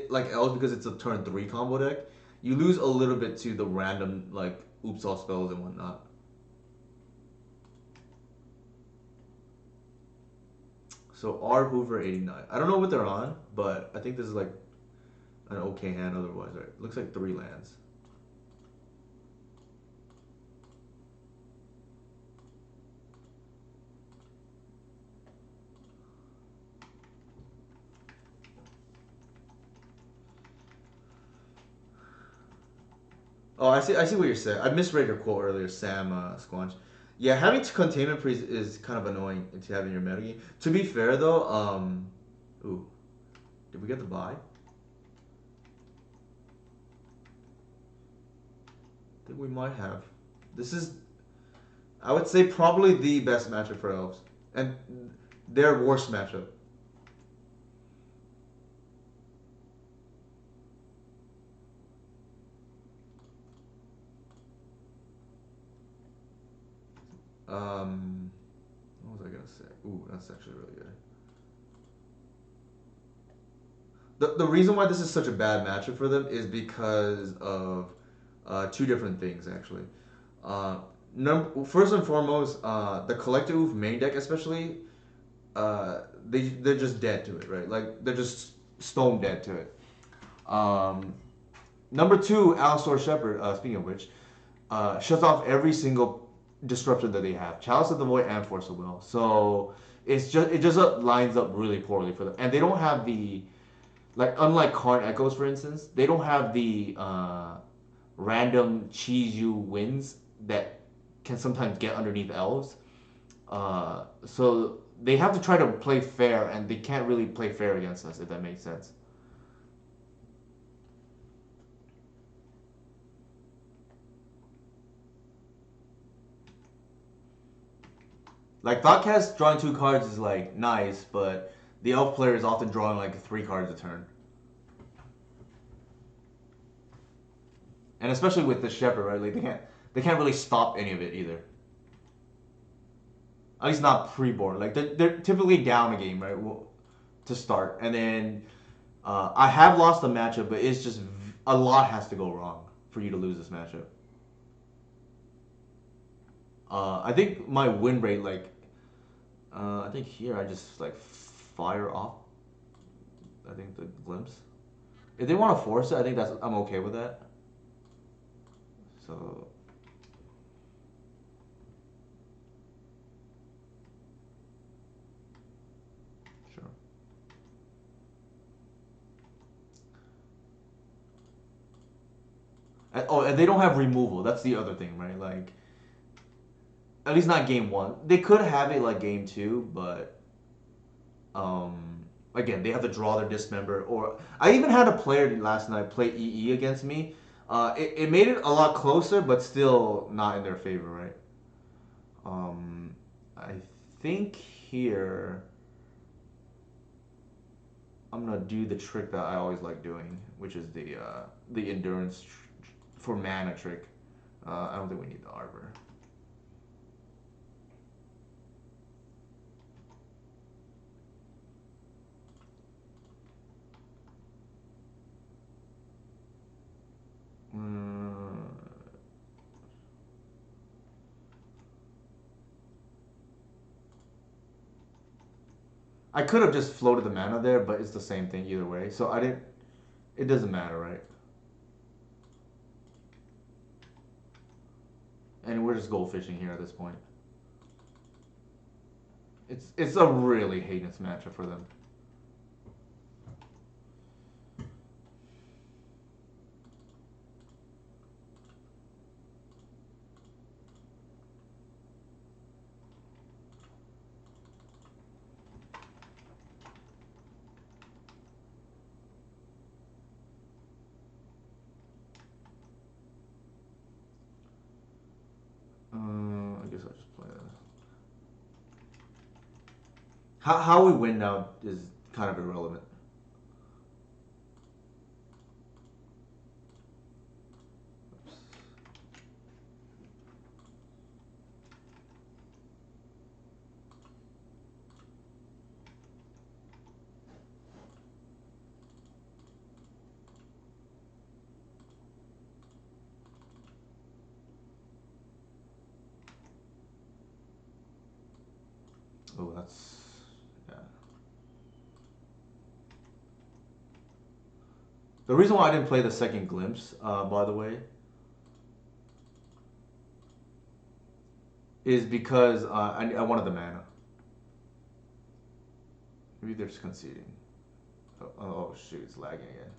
like Elves because it's a turn 3 combo deck. You lose a little bit to the random like oops all spells and whatnot. So R Hoover 89. I don't know what they're on, but I think this is like an okay hand otherwise. Right? Looks like 3 lands. Oh, I see. I see what you're saying. I misread your quote earlier, Sam Squanch. Yeah, having containment priest is kind of annoying to have in your metagame. To be fair though, ooh, did we get the buy? I think we might have. This is, I would say, probably the best matchup for elves, and their worst matchup. What was I gonna say? Ooh, that's actually really good. The reason why this is such a bad matchup for them is because of 2 different things actually. Uh, First and foremost, the collective main deck especially, they're just dead to it, right? Like they're just stone dead to it. Um, Number 2, Alistair Shepard. Speaking of which, shuts off every single disruptor that they have. Chalice of the Void and Force of Will. So it just lines up really poorly for them, and they don't have the like unlike Karn Echoes for instance, they don't have the random cheese you wins that can sometimes get underneath elves. So they have to try to play fair, and they can't really play fair against us, if that makes sense. Like Thoughtcast drawing two cards is like nice, but the elf player is often drawing like three cards a turn, and especially with the shepherd, right? Like they can't really stop any of it either. At least not pre-board. Like they're typically down a game, right? To start, and then I have lost a matchup, but it's just a lot has to go wrong for you to lose this matchup. I think my win rate, like, I think here I just like fire off. I think the glimpse. If they want to force it, I think I'm okay with that. So sure. And they don't have removal. That's the other thing, right? Like, at least not game one. They could have it like game two, but again, they have to draw their dismember. Or I even had a player last night play EE against me. It made it a lot closer, but still not in their favor, right? I think here I'm gonna do the trick that I always like doing, which is the endurance for mana trick. I don't think we need the arbor. Mm, I could have just floated the mana there, but it's the same thing either way. So I didn't. It doesn't matter, right? And we're just goldfishing here at this point. It's a really heinous matchup for them. I guess I'll just play that. How we win now is kind of irrelevant. Oh, that's yeah. The reason why I didn't play the second glimpse, by the way, is because I wanted the mana. Maybe they're just conceding. Oh shoot, it's lagging again.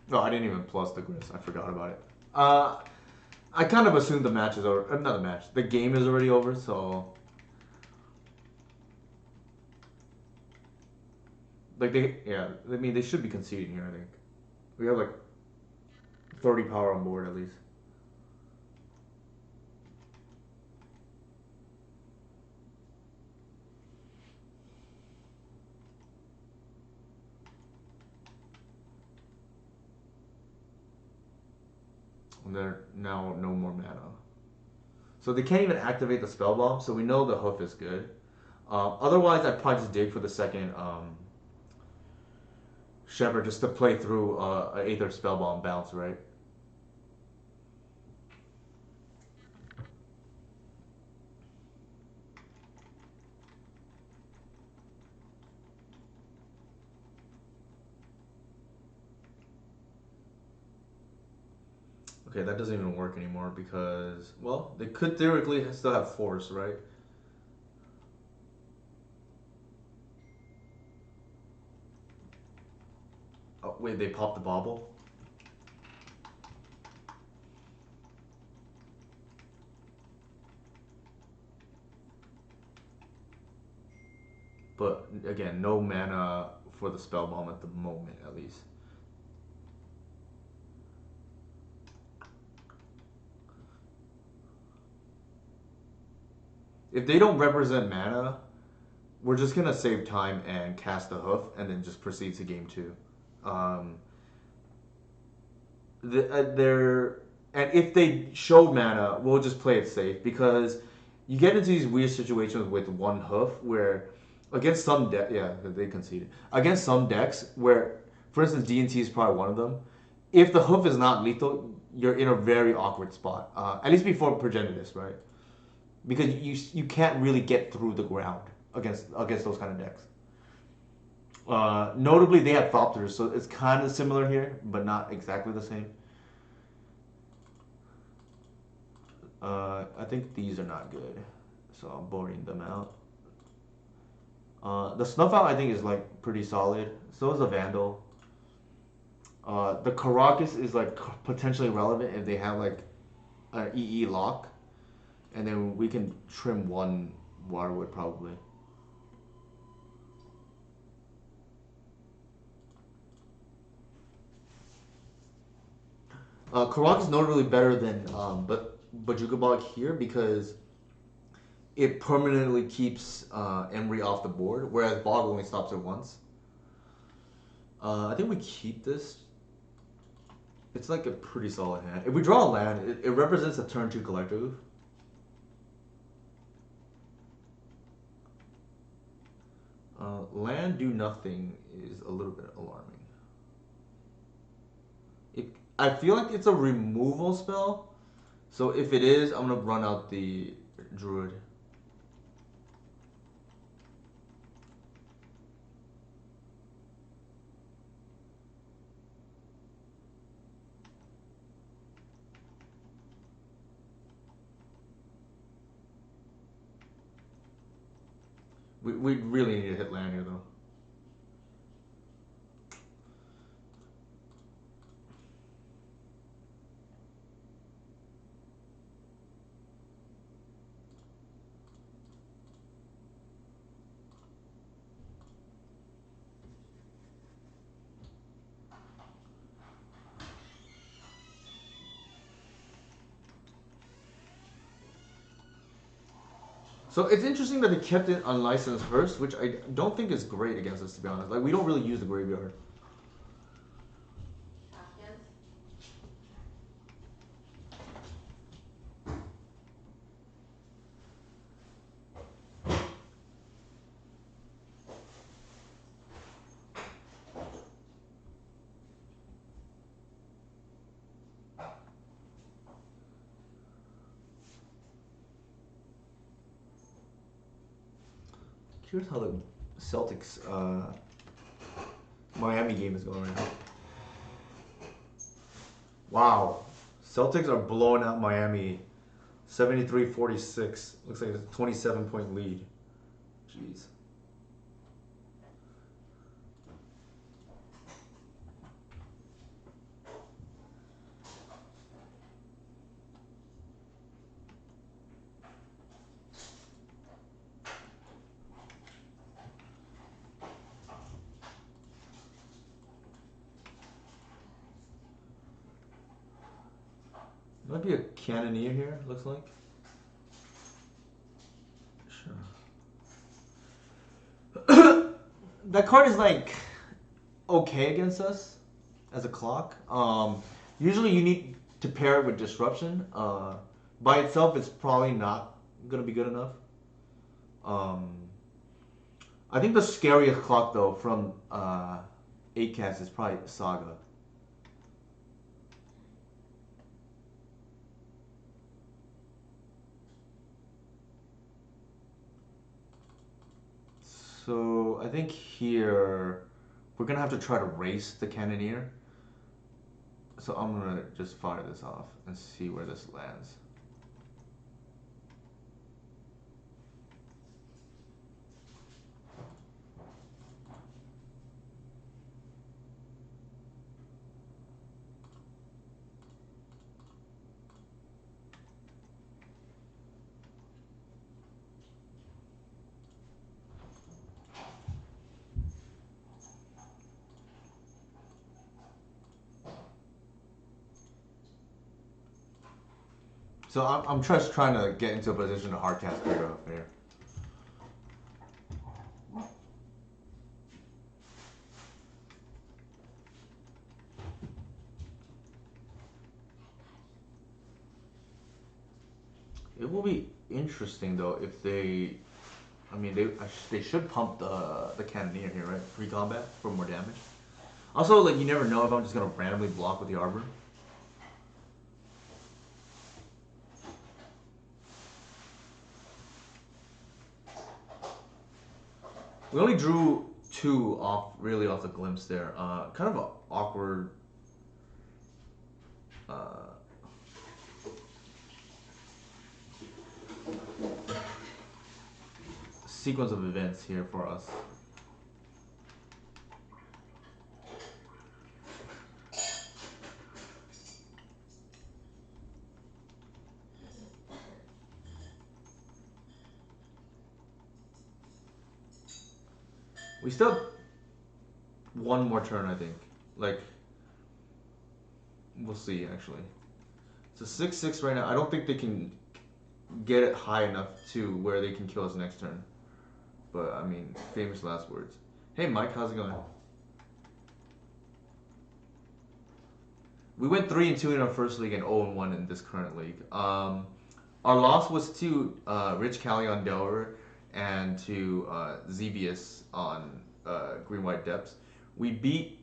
No, I didn't even plus the glimpse. I forgot about it. I kind of assumed the match is over. Not the match. The game is already over. So like yeah. I mean, they should be conceding here. I think we have like 30 power on board at least. And they're now no more mana. So they can't even activate the spell bomb. So we know the hoof is good. Otherwise, I'd probably just dig for the second Shepherd just to play through an Aether Spellbomb bounce, right? Okay, that doesn't even work anymore because, well, they could theoretically still have force, right? Oh, wait, they popped the bobble? But again, no mana for the spell bomb at the moment, at least. If they don't represent mana, we're just gonna save time and cast the hoof, and then just proceed to game two. Um, they're and if they show mana, we'll just play it safe because you get into these weird situations with one hoof where against some deck, yeah, they conceded against some decks where, for instance, D&T is probably one of them. If the hoof is not lethal, you're in a very awkward spot. At least before Progenitus, right? Because you can't really get through the ground against those kind of decks. Notably, they have Thopters, so it's kind of similar here, but not exactly the same. I think these are not good, so I'm boring them out. The Snuff Out I think is like pretty solid. So is the Vandal. The Caracas is like potentially relevant if they have like an EE lock, and then we can trim one Waterwood probably. Karak is notably better than but Bajukabog here because it permanently keeps Emery off the board, whereas Bog only stops it once. I think we keep this. It's like a pretty solid hand. If we draw a land, it represents a turn 2 collective. Land do nothing is a little bit alarming. It, I feel like it's a removal spell, so if it is, I'm gonna run out the Druid. We really need to hit land here though. So it's interesting that they kept it unlicensed first, which I don't think is great against us, to be honest. Like, we don't really use the graveyard. Curious how the Celtics Miami game is going right now. Wow. Celtics are blowing out Miami 73-46. Looks like it's a 27-point lead. Jeez. Might be a Cannoneer here, looks like. Sure. That card is like okay against us as a clock. Usually you need to pair it with disruption. By itself, it's probably not gonna be good enough. Um, I think the scariest clock though from 8cast is probably Saga. So I think here we're gonna have to try to race the Cannoneer. So I'm gonna just fire this off and see where this lands. So I'm just trying to get into a position to hardcast Cradle up here. It will be interesting though if they, I mean they should pump the Cannoneer here, right? Pre-combat for more damage. Also, like you never know if I'm just gonna randomly block with the Arbor. We only drew two off, really off the glimpse there. Kind of an awkward. Uh, Sequence of events here for us. We still have one more turn, I think. Like, we'll see, actually. It's a 6/6 right now. I don't think they can get it high enough to where they can kill us next turn. But, I mean, famous last words. Hey, Mike, how's it going? We went 3-2 in our first league and 0-1 in this current league. Our loss was to Rich Callie on Delver and to Xevious on Green-White Depths. We beat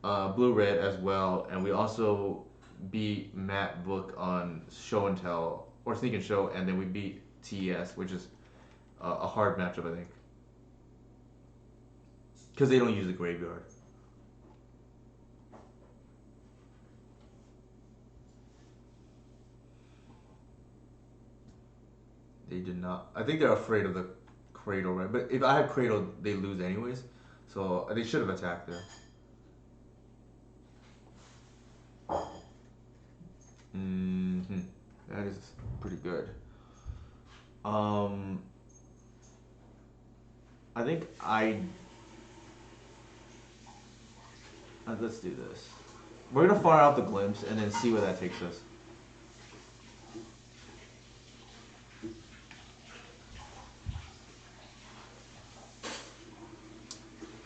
Blue-Red as well, and we also beat Matt Book on Show and Tell, or Sneak and Show, and then we beat TES, which is a hard matchup, I think. Because they don't use the graveyard. They did not. I think they're afraid of the Cradle, right? But if I had Cradle, they lose anyways. So they should have attacked there. That is pretty good. I think let's do this. We're gonna fire out the glimpse and then see where that takes us.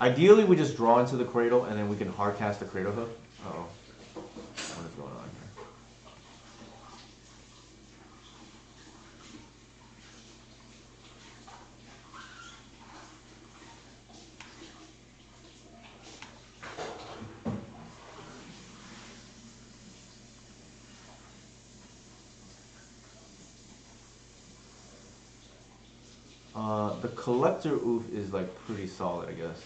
Ideally, we just draw into the Cradle and then we can hardcast the Cradle Hook. Uh oh. What is going on here? The Collector Oof is like pretty solid, I guess.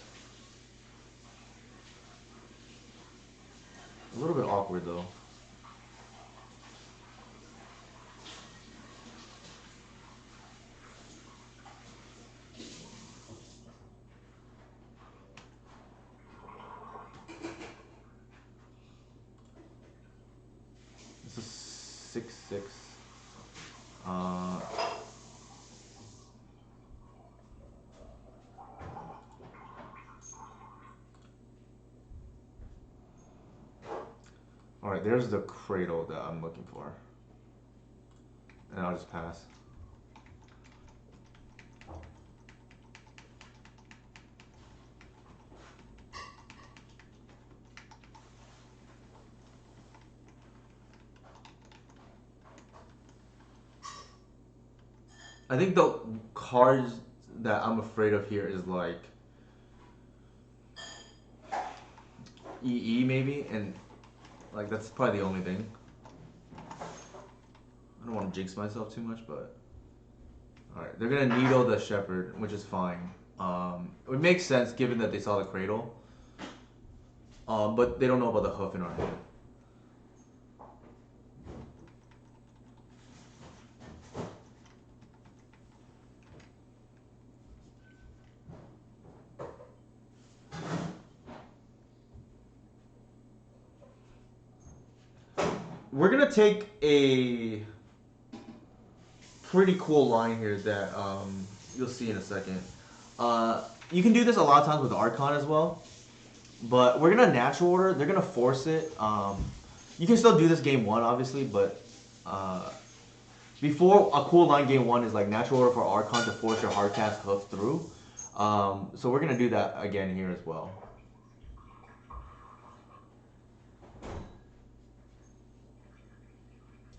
A little bit awkward though. It's a 6/6. Uh, Alright, there's the Cradle that I'm looking for. And I'll just pass. I think the cards that I'm afraid of here is like EE maybe, and like that's probably the only thing. I don't want to jinx myself too much, but alright, they're gonna needle the Shepherd, which is fine. It makes sense given that they saw the Cradle. But they don't know about the hoof in our hand. we're gonna take a pretty cool line here that you'll see in a second. You can do this a lot of times with Archon as well, but we're gonna natural order. They're gonna force it. You can still do this game one, obviously, but before a cool line game one is like natural order for Archon to force your hardcast hoof through. So we're gonna do that again here as well.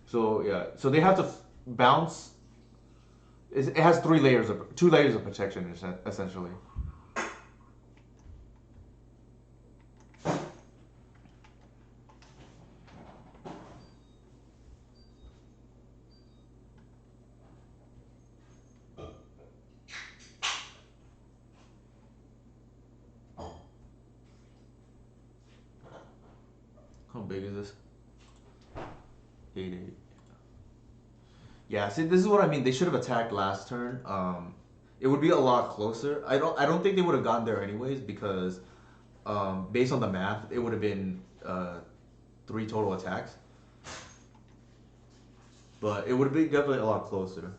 So yeah, so they have to bounce. It has 2 layers of protection essentially. How big is this? 8-8. Yeah, see, this is what I mean. They should have attacked last turn. It would be a lot closer. I don't think they would have gotten there anyways because, based on the math, it would have been 3 total attacks. But it would have been definitely a lot closer.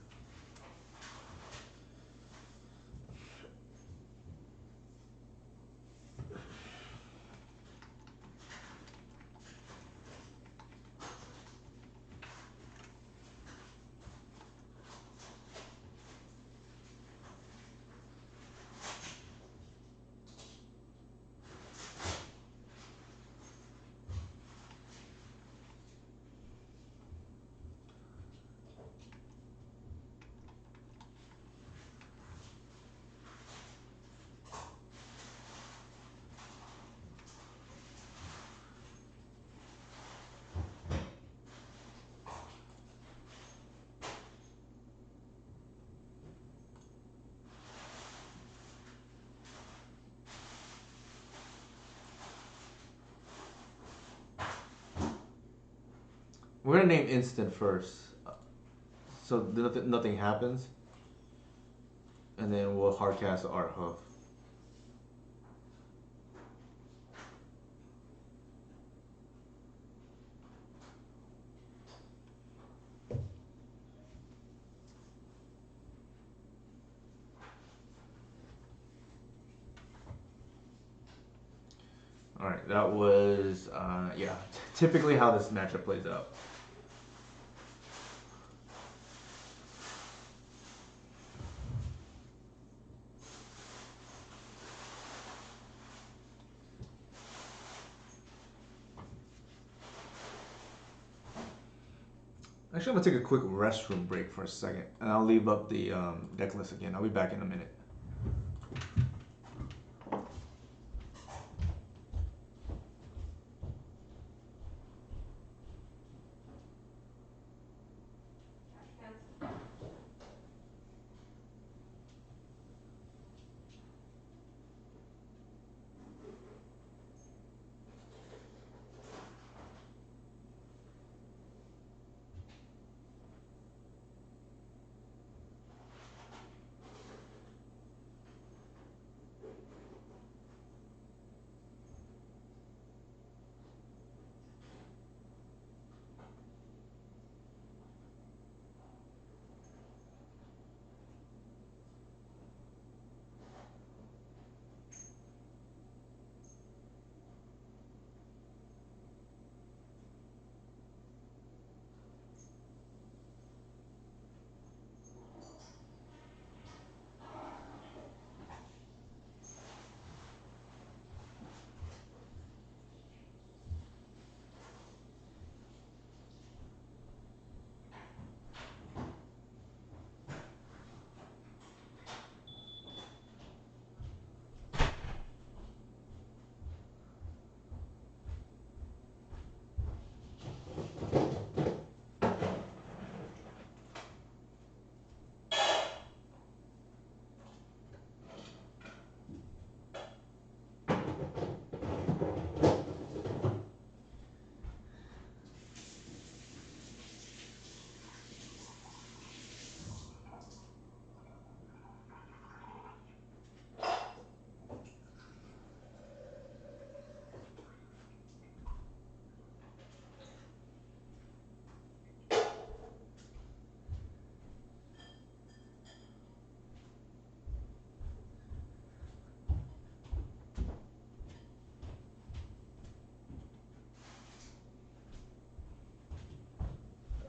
We're gonna name instant first, so nothing happens, and then we'll hardcast our hoof. All right, that was yeah, typically how this matchup plays out. Actually, I'm gonna take a quick restroom break for a second, and I'll leave up the deck list again. I'll be back in a minute.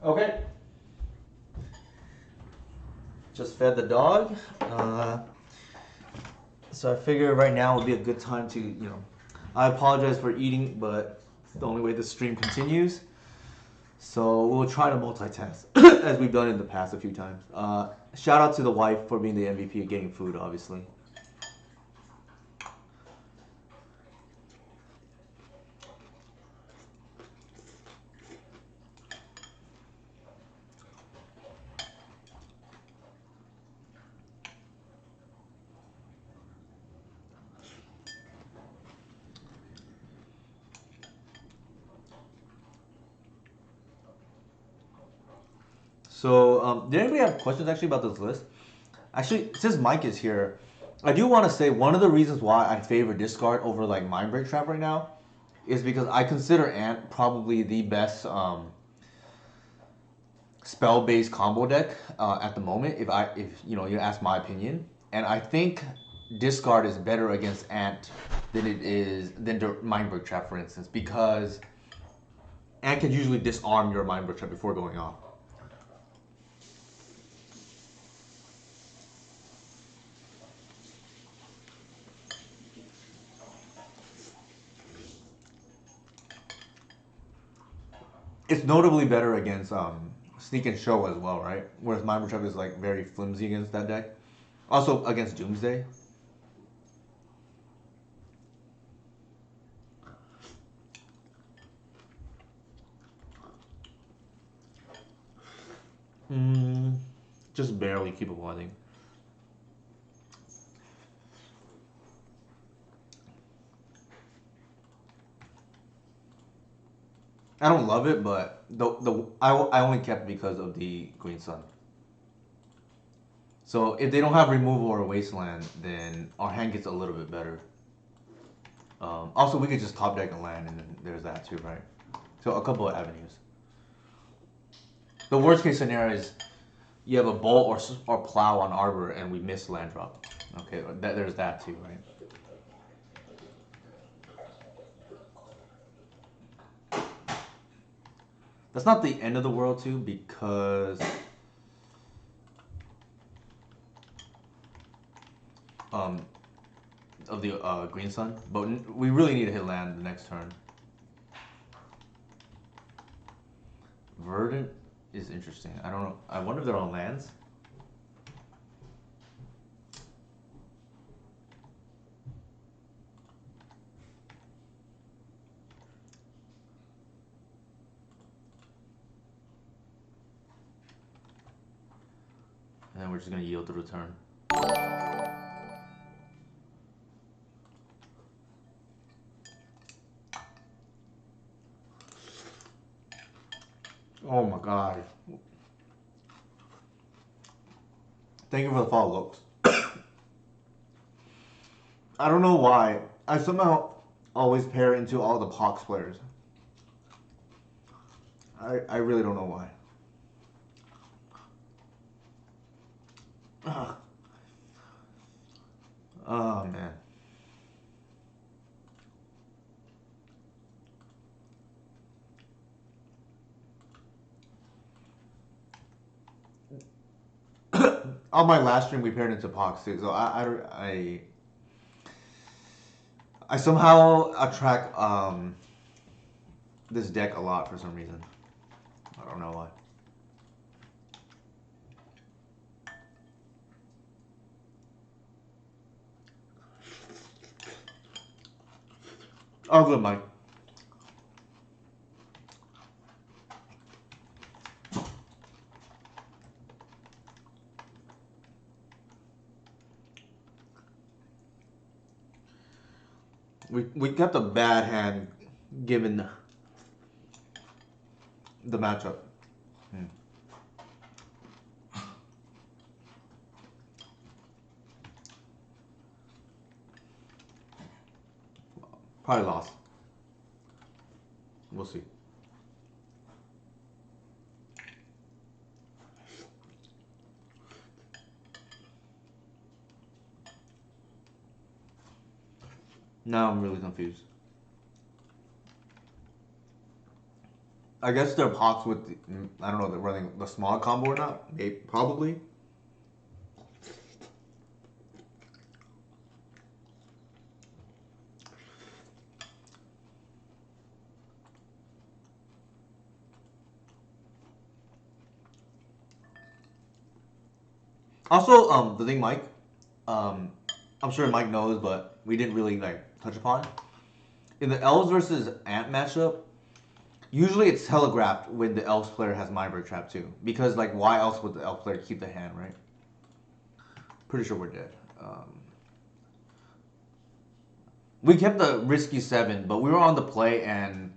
Okay. Just fed the dog. So I figure right now would be a good time to, I apologize for eating, but it's the only way the stream continues. So we'll try to multitask as we've done in the past a few times. Shout out to the wife for being the MVP of getting food, obviously. So, did anybody have questions actually about this list? Actually, since Mike is here, I do want to say one of the reasons why I favor discard over like Mind Break Trap right now is because I consider Ant probably the best spell-based combo deck at the moment. If you ask my opinion, and I think discard is better against Ant than Mind Break Trap, for instance, because Ant can usually disarm your Mind Break Trap before going off. It's notably better against Sneak and Show as well, right? Whereas Mind Trap is like very flimsy against that deck. Also against Doomsday. Just barely keepable, I think. I don't love it, but I only kept it because of the Green Sun. So if they don't have removal or wasteland, then our hand gets a little bit better. Also, we could just top deck a land, and then there's that too, right? So a couple of avenues. The worst case scenario is you have a bolt or plow on Arbor, and we miss land drop. Okay, there's that too, right? That's not the end of the world too, because of the Green Sun, but we really need to hit land the next turn. Verdant is interesting. I don't know. I wonder if they're on lands. And then we're just gonna yield through the turn. Oh my god. Thank you for the follow looks. I don't know why. I somehow always pair into all the Pox players. I really don't know why. Ugh. Oh man. On my last stream, we paired into Pox too, so I somehow attract this deck a lot for some reason. I don't know why. Oh, good, Mike. We kept a bad hand given the matchup. Probably lost. We'll see. Now I'm really confused. I guess they're Hawks with I don't know, they're running the small combo or not. Maybe, probably. Also, the thing, Mike, um, I'm sure Mike knows, but we didn't really like touch upon in the elves versus ant matchup. Usually, it's telegraphed when the elves player has Mindbreak Trap too, because like, why else would the elf player keep the hand, right? Pretty sure we're dead. We kept the risky 7, but we were on the play, and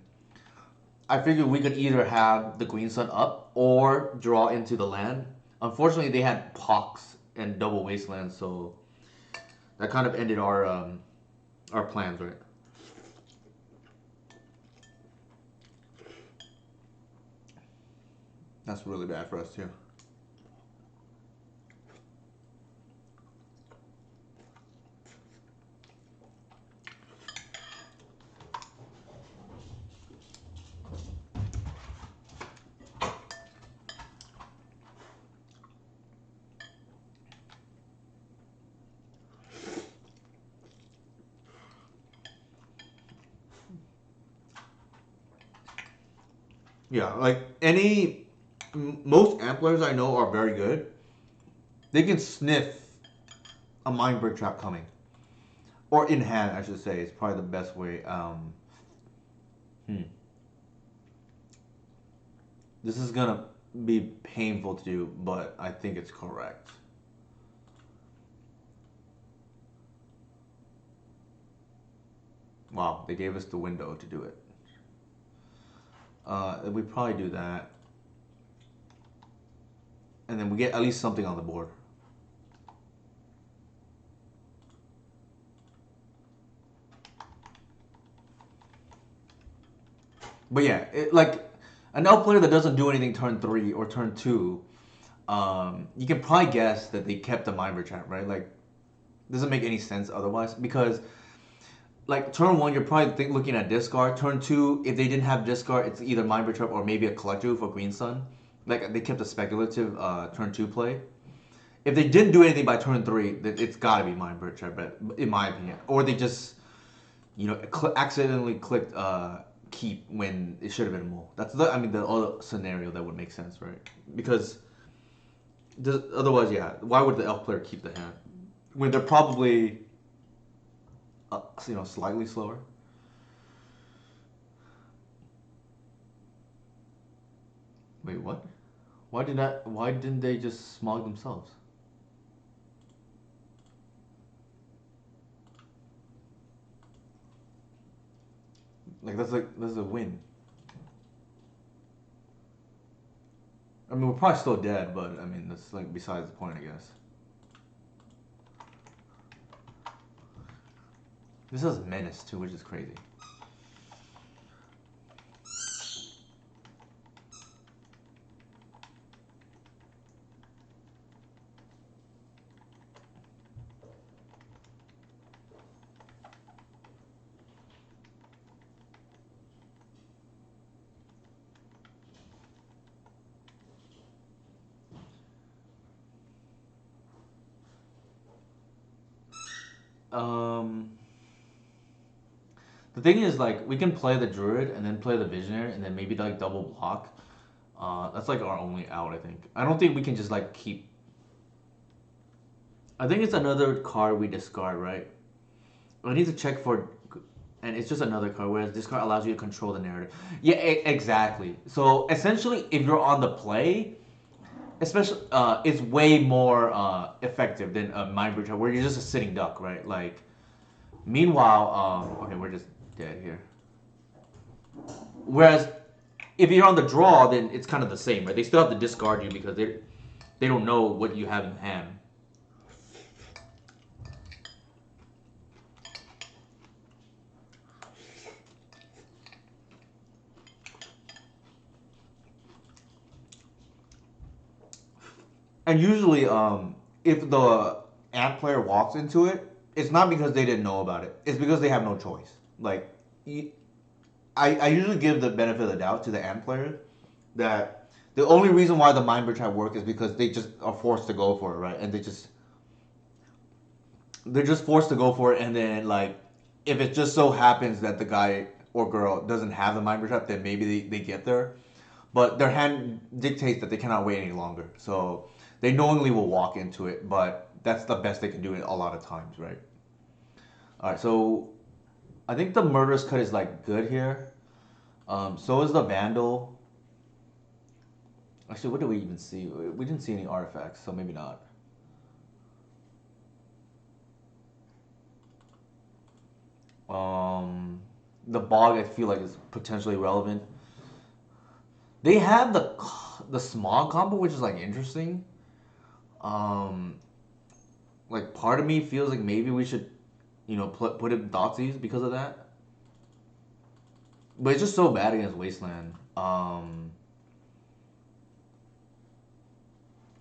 I figured we could either have the Green Sun up or draw into the land. Unfortunately, they had Pox and Double Wasteland, so that kind of ended our plans, right? That's really bad for us too. Yeah, like most amp I know are very good. They can sniff a mind break trap coming, or in hand, I should say. It's probably the best way. Hmm. This is gonna be painful to do, but I think it's correct. Wow, they gave us the window to do it. We probably do that, and then we get at least something on the board. But yeah, like an L player that doesn't do anything turn 3 or turn 2, you can probably guess that they kept the mind trap, right? Like, doesn't make any sense otherwise because like turn 1 you're probably looking at discard. Turn 2, if they didn't have discard, it's either mind trap or maybe a collector for Green Sun. Like they kept a speculative turn 2 play. If they didn't do anything by turn 3, then it's got to be mind trap, in my opinion. Or they just accidentally clicked keep when it should have been mole. That's the other scenario that would make sense, right? Because otherwise, yeah, why would the elf player keep the hand when they're probably slightly slower? Wait, what? Why didn't they just smog themselves? That's a win. I mean, we're probably still dead, but I mean, that's like besides the point, I guess. This has menace too, which is crazy. Um, the thing is, like, we can play the druid and then play the visionary and then maybe like double block. That's like our only out, I think. I don't think we can just like keep. I think it's another card we discard, right? I need to check for, and it's just another card. Whereas this card allows you to control the narrative. Yeah, exactly. So essentially, if you're on the play, especially, it's way more effective than a mind breach where you're just a sitting duck, right? Like, meanwhile, okay, we're just dead here. Whereas if you're on the draw, then it's kind of the same, right? They still have to discard you because they don't know what you have in hand. And usually, if the ant player walks into it, it's not because they didn't know about it. It's because they have no choice. Like, I usually give the benefit of the doubt to the ant player that the only reason why the mind bridge work is because they just are forced to go for it, right? And they're just forced to go for it, and then like if it just so happens that the guy or girl doesn't have the mind bridge up, then maybe they get there. But their hand dictates that they cannot wait any longer. So they knowingly will walk into it, but that's the best they can do it a lot of times, right? All right, so I think the murderous cut is like good here. So is the vandal. Actually, what did we even see? We didn't see any artifacts, so maybe not. Um, the bog I feel like is potentially relevant. They have the smog combo, which is like interesting. Um, like part of me feels like maybe we should, put it Dotsies because of that. But it's just so bad against Wasteland. I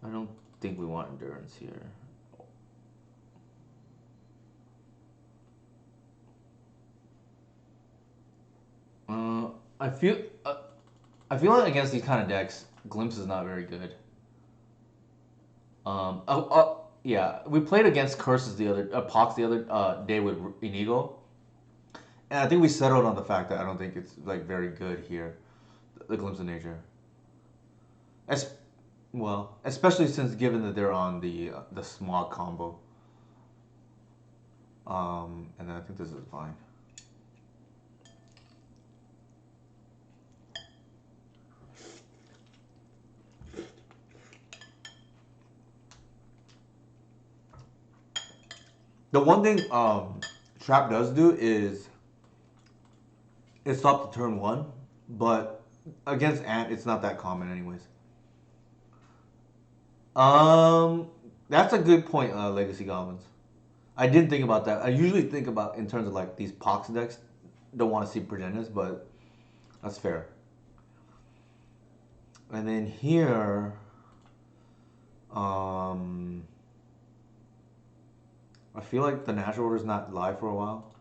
don't think we want endurance here. Uh, I feel uh, I feel like against these kind of decks, Glimpse is not very good. Yeah, we played against Curses the other Pox the other day with Inigo, and I think we settled on the fact that I don't think it's like very good here, the Glimpse of Nature. As well, especially since given that they're on the smog combo. And then I think this is fine. The one thing Trap does do is it stops the turn one, but against Ant it's not that common anyways. Um, that's a good point, Legacy Goblins. I didn't think about that. I usually think about in terms of like these Pox decks. Don't want to see Progenus, but that's fair. And then here, um, I feel like the natural order is not live for a while.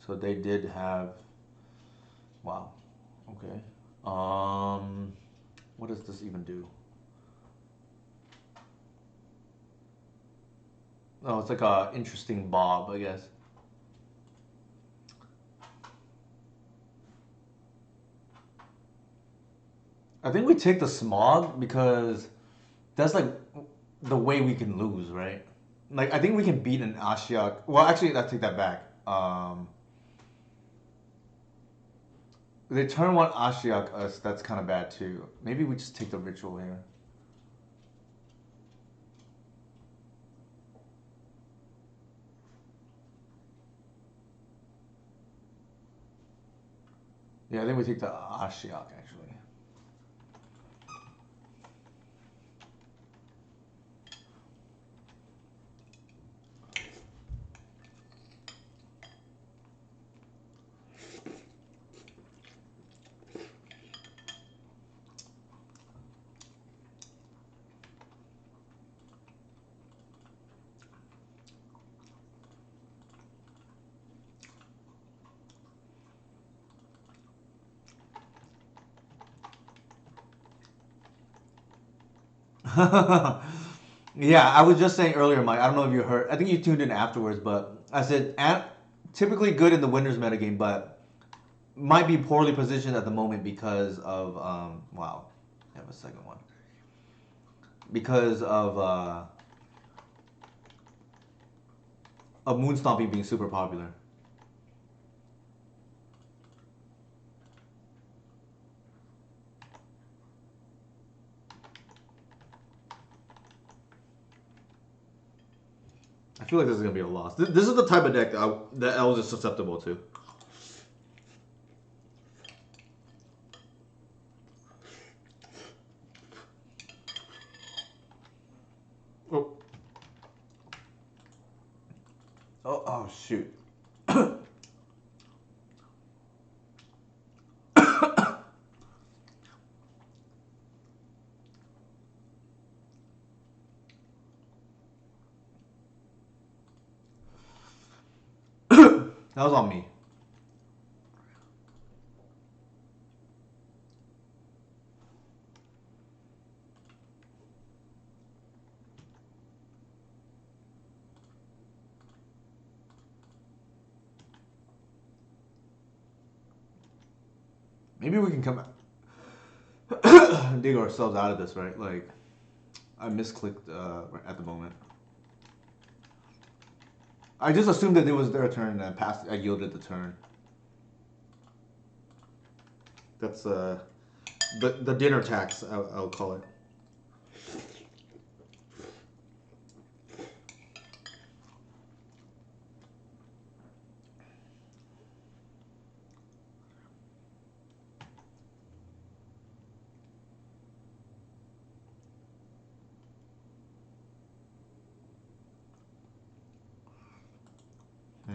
So they did have. Wow. Okay. What does this even do? Oh, it's like a interesting bob, I guess. I think we take the smog because that's like the way we can lose, right? Like I think we can beat an Ashiok. Well, actually, I take that back. They turn one Ashiok us. That's kind of bad too. Maybe we just take the ritual here. Yeah, I think we take the Ashiok actually. Yeah, I was just saying earlier, Mike. I don't know if you heard. I think you tuned in afterwards, but I said Ant typically good in the winners metagame, but might be poorly positioned at the moment because of wow. I have a second one because of moon stomping being super popular. I feel like this is gonna be a loss. This is the type of deck that I was just susceptible to. Oh, oh shoot. That was on me. Maybe we can come dig ourselves out of this, right? Like, I misclicked at the moment. I just assumed that it was their turn and passed. I yielded the turn. That's the dinner tax. I'll call it. Hmm.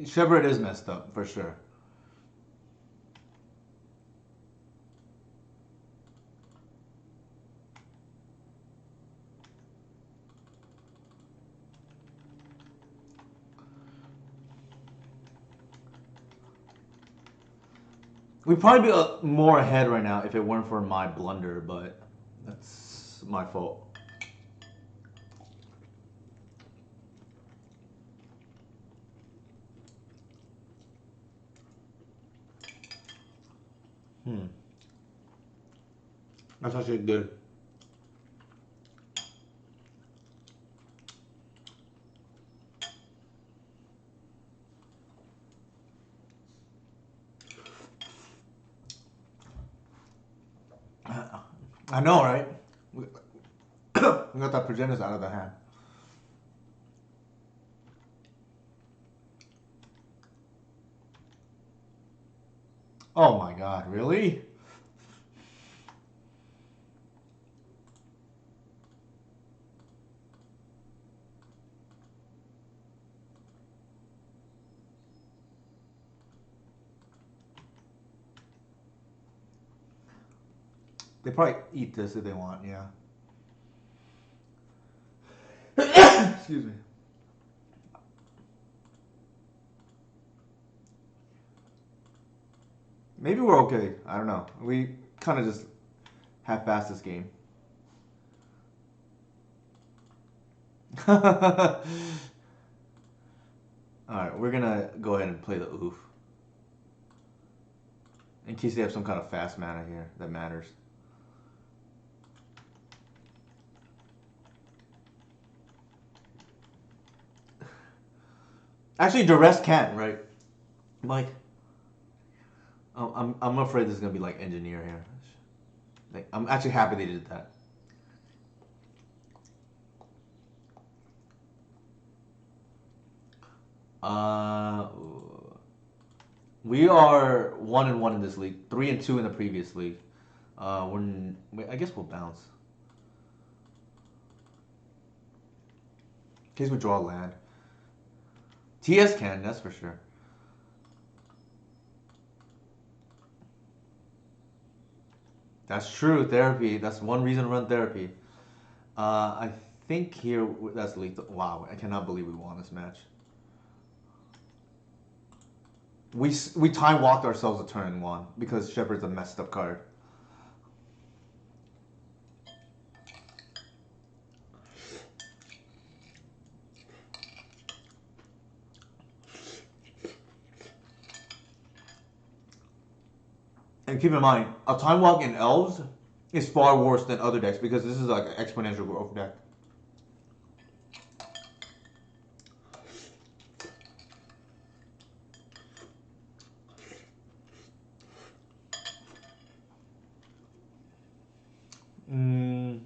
Shepard is messed up for sure. We'd probably be more ahead right now if it weren't for my blunder, but that's my fault. Hmm. That's actually good. I know, right? We got that Progenitus out of the hand. Oh my god, really? They probably eat this if they want, yeah. Excuse me. Maybe we're okay. I don't know. We kind of just half-assed this game. Alright, we're gonna go ahead and play the oof. In case they have some kind of fast mana here that matters. Actually, Duress can't, right? Mike? I'm afraid this is gonna be like engineer here. Like, I'm actually happy they did that. Uh, we are 1-1 in this league, 3-2 in the previous league. I guess we'll bounce. In case we draw land. TS can, that's for sure. That's true, therapy. That's one reason to run therapy. I think here that's lethal. Wow, I cannot believe we won this match. We time walked ourselves a turn one because Shepard's a messed up card. And keep in mind, a time walk in elves is far worse than other decks because this is like an exponential growth deck. Mm,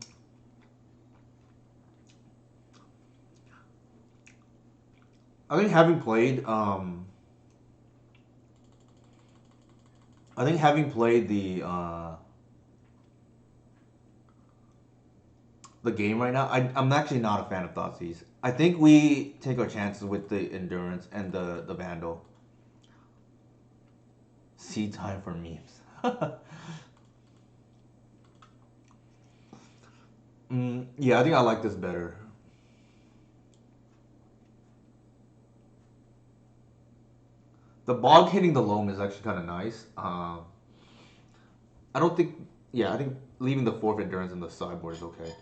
I think having played I think having played the the game right now. I'm actually not a fan of Thoughtseize. I think we take our chances with the endurance and the vandal. See time for memes. Yeah, I think I like this better. The bog hitting the loam is actually kind of nice. I don't think. Yeah, I think leaving the fourth endurance in the sideboard is okay.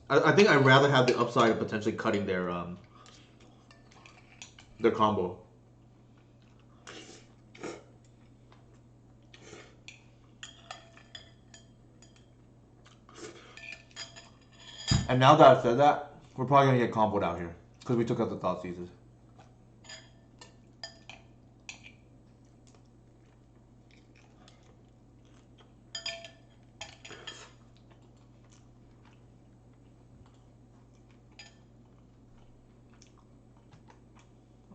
I think I'd rather have the upside of potentially cutting their combo. And now that I've said that, we're probably gonna get comboed out here because we took out the thought seizes.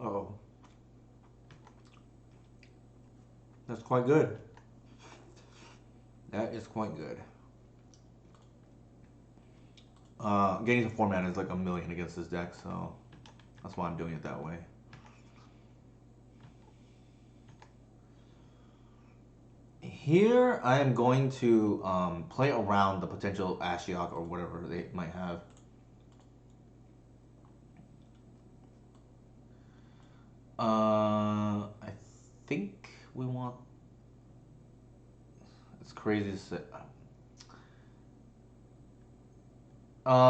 Oh, that's quite good. That is quite good. Getting to 4 mana is like a million against this deck, so that's why I'm doing it that way. Here, I am going to play around the potential Ashiok or whatever they might have. I think we want. It's crazy to say.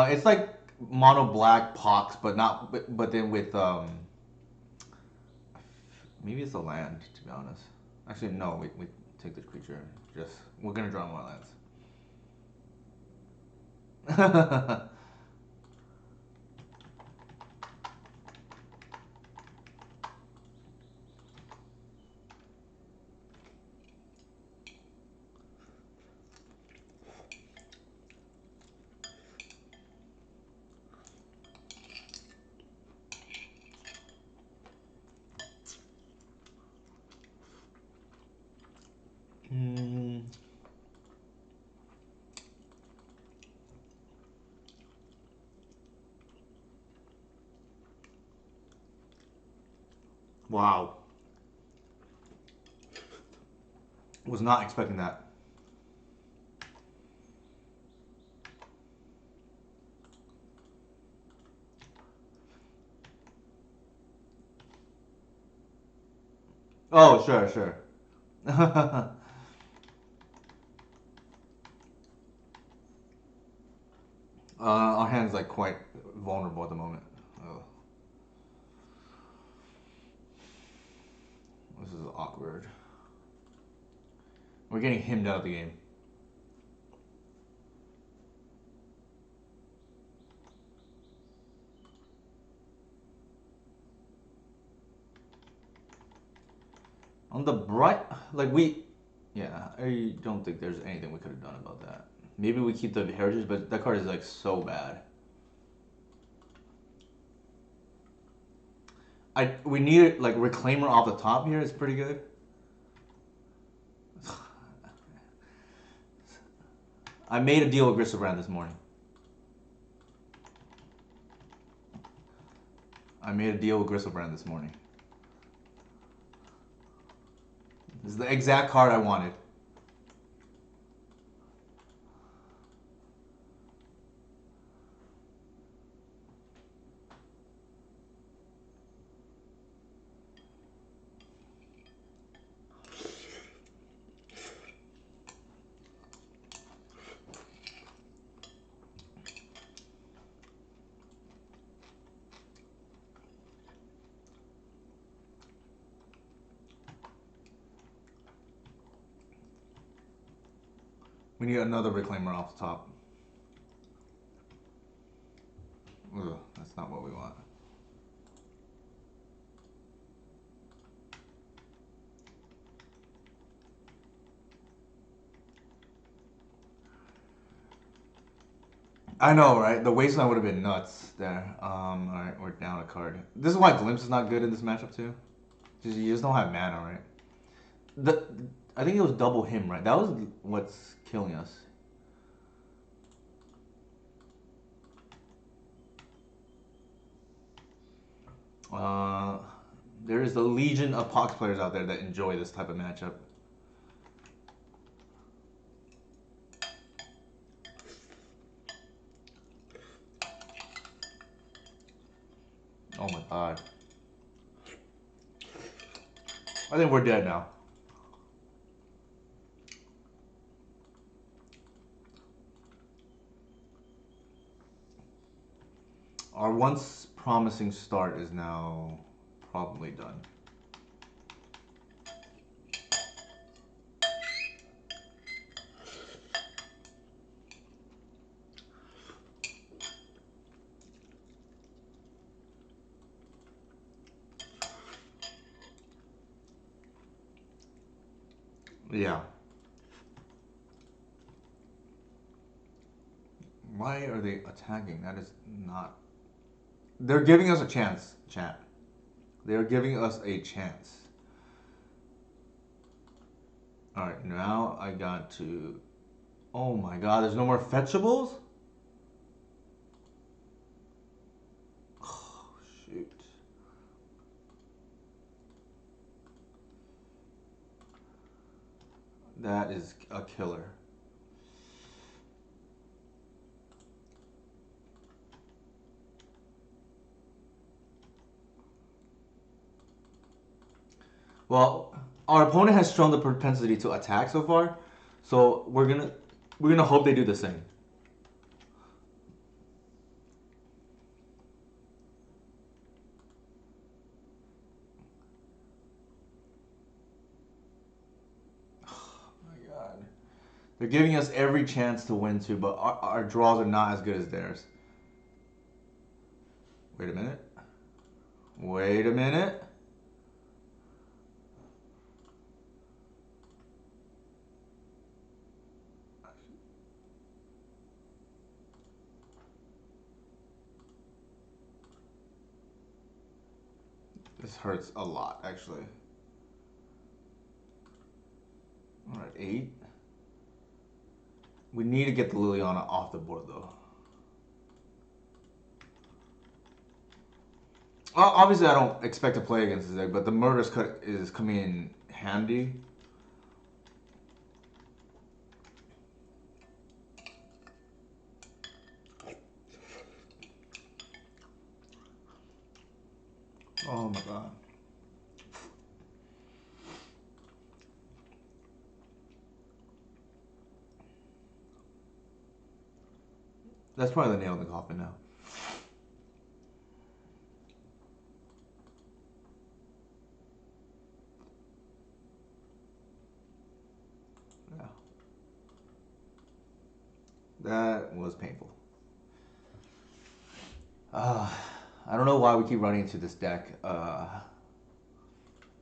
It's like mono black pox, but not. But then with maybe it's a land. To be honest, actually no. We take this creature. Just we're gonna draw more lands. Hmm. Wow. Was not expecting that. Oh, sure, sure. Our hand's like quite vulnerable at the moment. Oh, this is awkward. We're getting himmed out of the game. On the bright, like yeah, I don't think there's anything we could have done about that. Maybe we keep the heritage, but that card is like so bad. We need like reclaimer off the top here is pretty good. I made a deal with Griselbrand this morning. I made a deal with Griselbrand this morning. This is the exact card I wanted. We need another reclaimer off the top. Ugh, that's not what we want. I know, right? The wasteland would have been nuts there. All right, we're down a card. This is why Glimpse is not good in this matchup too. Just you just don't have mana, right? The I think it was double him, right? That was what's killing us. Uh, there is a legion of Pox players out there that enjoy this type of matchup. Oh my god. I think we're dead now. Our once promising start is now probably done. Yeah. Why are they attacking? That is not... They're giving us a chance, chat. They're giving us a chance. Alright, now I got to... Oh my god, there's no more fetchables? Oh, shoot. That is a killer. Well, our opponent has shown the propensity to attack so far, so we're gonna hope they do the same. Oh my god. They're giving us every chance to win too, but our draws are not as good as theirs. Wait a minute. Wait a minute. This hurts a lot, actually. Alright, 8. We need to get the Liliana off the board, though. Obviously, I don't expect to play against this deck, but the Murderous Cut is coming in handy. Oh my god. That's probably the nail in the coffin now. Yeah. That was painful. I don't know why we keep running into this deck.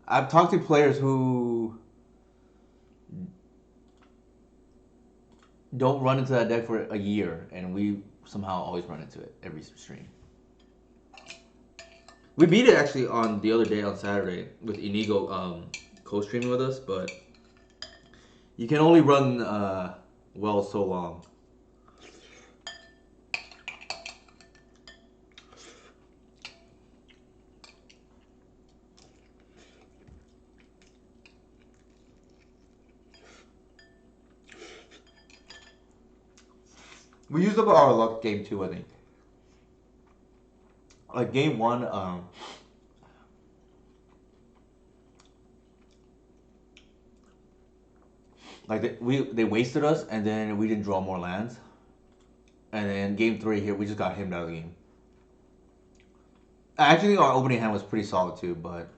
I've talked to players who don't run into that deck for a year, and we somehow always run into it every stream. We beat it actually on the other day on Saturday with Inigo co-streaming with us, but you can only run well so long. We used up our luck game 2, I think. Like game 1, like they wasted us, and then we didn't draw more lands. And then game 3 here, we just got him out of the game. I actually think our opening hand was pretty solid too, but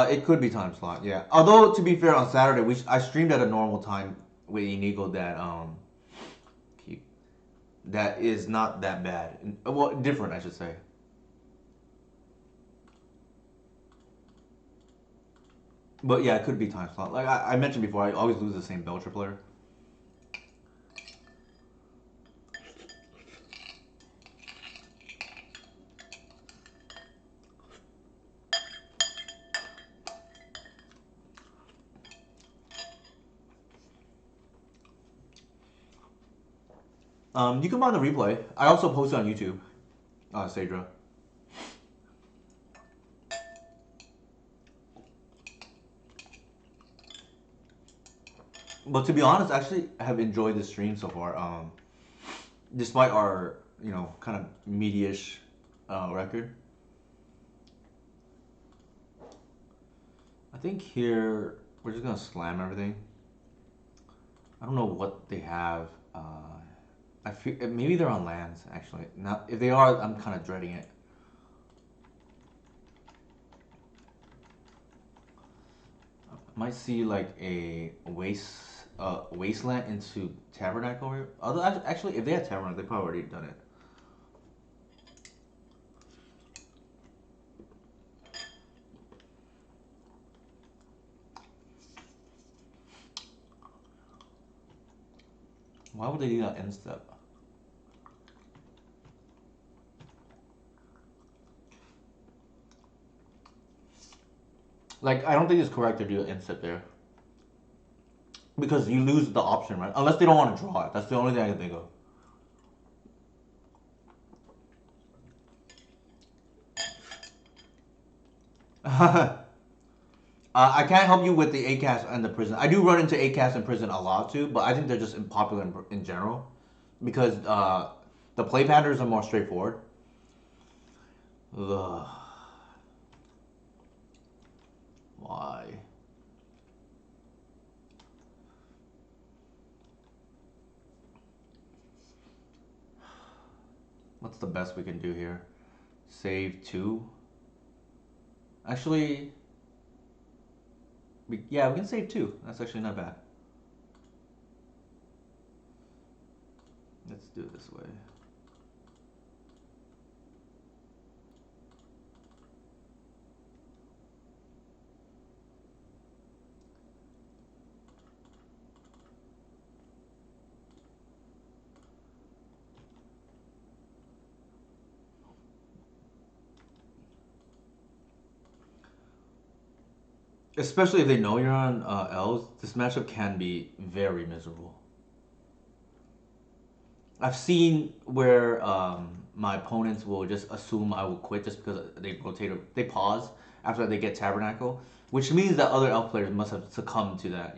it could be time slot, yeah. Although to be fair, on Saturday I streamed at a normal time with Inigo that is not that bad. Well, different, I should say. But yeah, it could be time slot. Like I mentioned before, I always lose the same Belcher player. You can find the replay. I also posted on YouTube, Sadra. But to be honest, I actually have enjoyed the stream so far. Despite our kind of media-ish record, I think here we're just gonna slam everything. I don't know what they have. I feel maybe they're on lands actually. Not if they are, I'm kind of dreading it. I might see like a wasteland into tabernacle here. Although actually, if they had tabernacle, they probably already done it. Why would they do that end step? Like, I don't think it's correct to do an end step there. Because you lose the option, right? Unless they don't want to draw it. That's the only thing I can think of. I can't help you with the ACAS and the prison. I do run into ACAS in prison a lot too, but I think they're just unpopular in general. Because the play patterns are more straightforward. Ugh. Why? What's the best we can do here? Save 2? Actually, yeah, we can save 2. That's actually not bad. Let's do it this way. Especially if they know you're on L's, this matchup can be very miserable. I've seen where my opponents will just assume I will quit just because they pause after they get Tabernacle, which means that other elf players must have succumbed to that.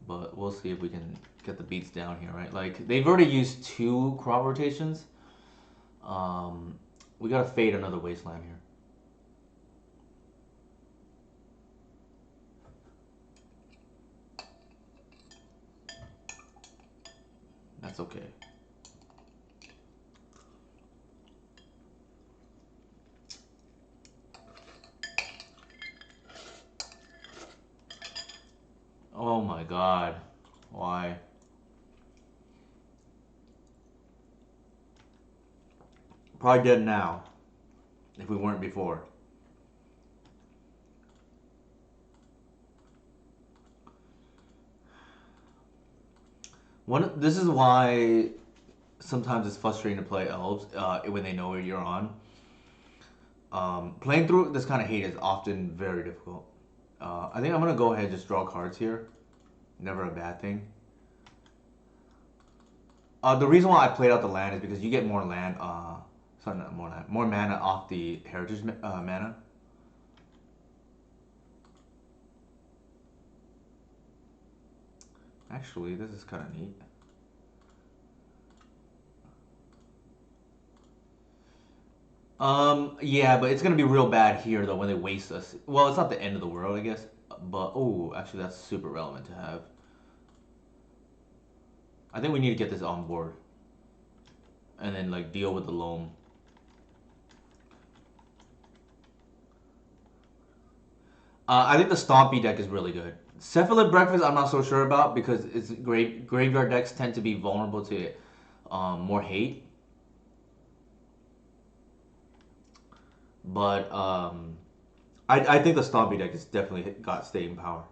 But we'll see if we can get the beats down here, right? Like, they've already used 2 crop rotations. We gotta fade another Wasteland here. That's okay. Oh my god. Why? Probably dead now. If we weren't before. This is why sometimes it's frustrating to play elves when they know where you're on. Playing through this kind of hate is often very difficult. I think I'm gonna go ahead and just draw cards here. Never a bad thing. The reason why I played out the land is because you get more land. Sorry, not more land. More mana off the heritage mana. Actually, this is kind of neat. Yeah, but it's gonna be real bad here though when they waste us. Well, it's not the end of the world, I guess. But oh, actually, that's super relevant to have. I think we need to get this on board, and then like deal with the loam. I think the Stompy deck is really good. Cephalid Breakfast, I'm not so sure about because it's graveyard decks tend to be vulnerable to more hate. But I think the Stompy deck has definitely got staying power.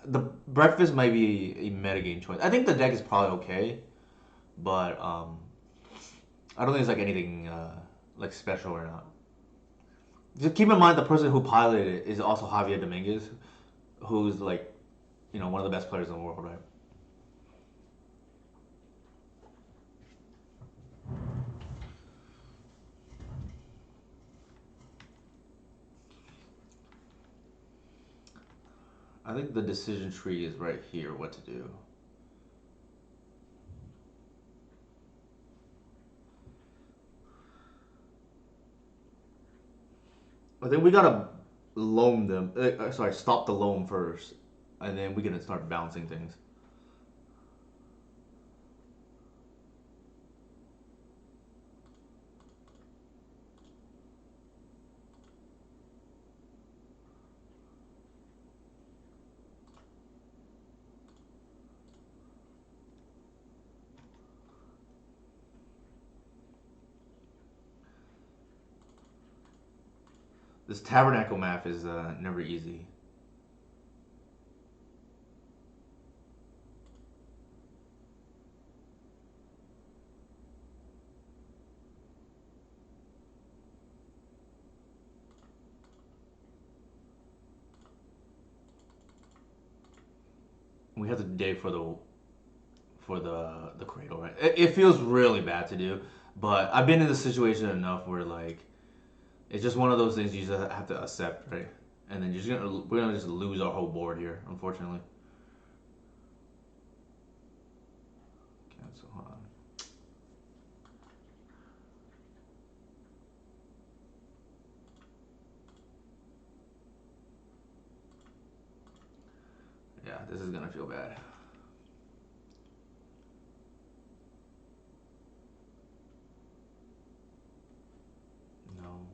The Breakfast might be a metagame choice. I think the deck is probably okay, but I don't think it's like anything like special or not. Just keep in mind the person who piloted it is also Javier Dominguez, who's like, one of the best players in the world, right? I think the decision tree is right here. What to do? I think we gotta loam them. Sorry, stop the loam first, and then we can start bouncing things. This tabernacle map is never easy. We have to dig for the cradle, right? It feels really bad to do, but I've been in this situation enough where like it's just one of those things you just have to accept, right? And then we're gonna just lose our whole board here, unfortunately. Cancel. Hold on. Yeah, this is gonna feel bad. No.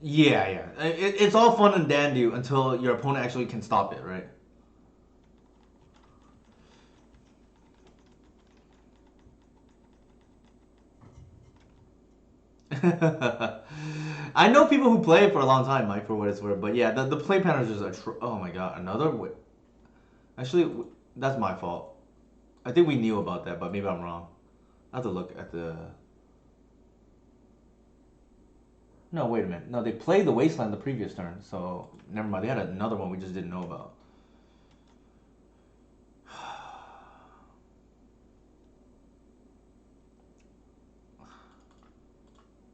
Yeah, yeah. It's all fun and dandy until your opponent actually can stop it, right? I know people who play it for a long time, Mike, for what it's worth. But yeah, the play pattern is just oh my god, another. Actually, that's my fault. I think we knew about that, but maybe I'm wrong. I have to look at the. No, wait a minute. No, they played the Wasteland the previous turn, so never mind. They had another one we just didn't know about.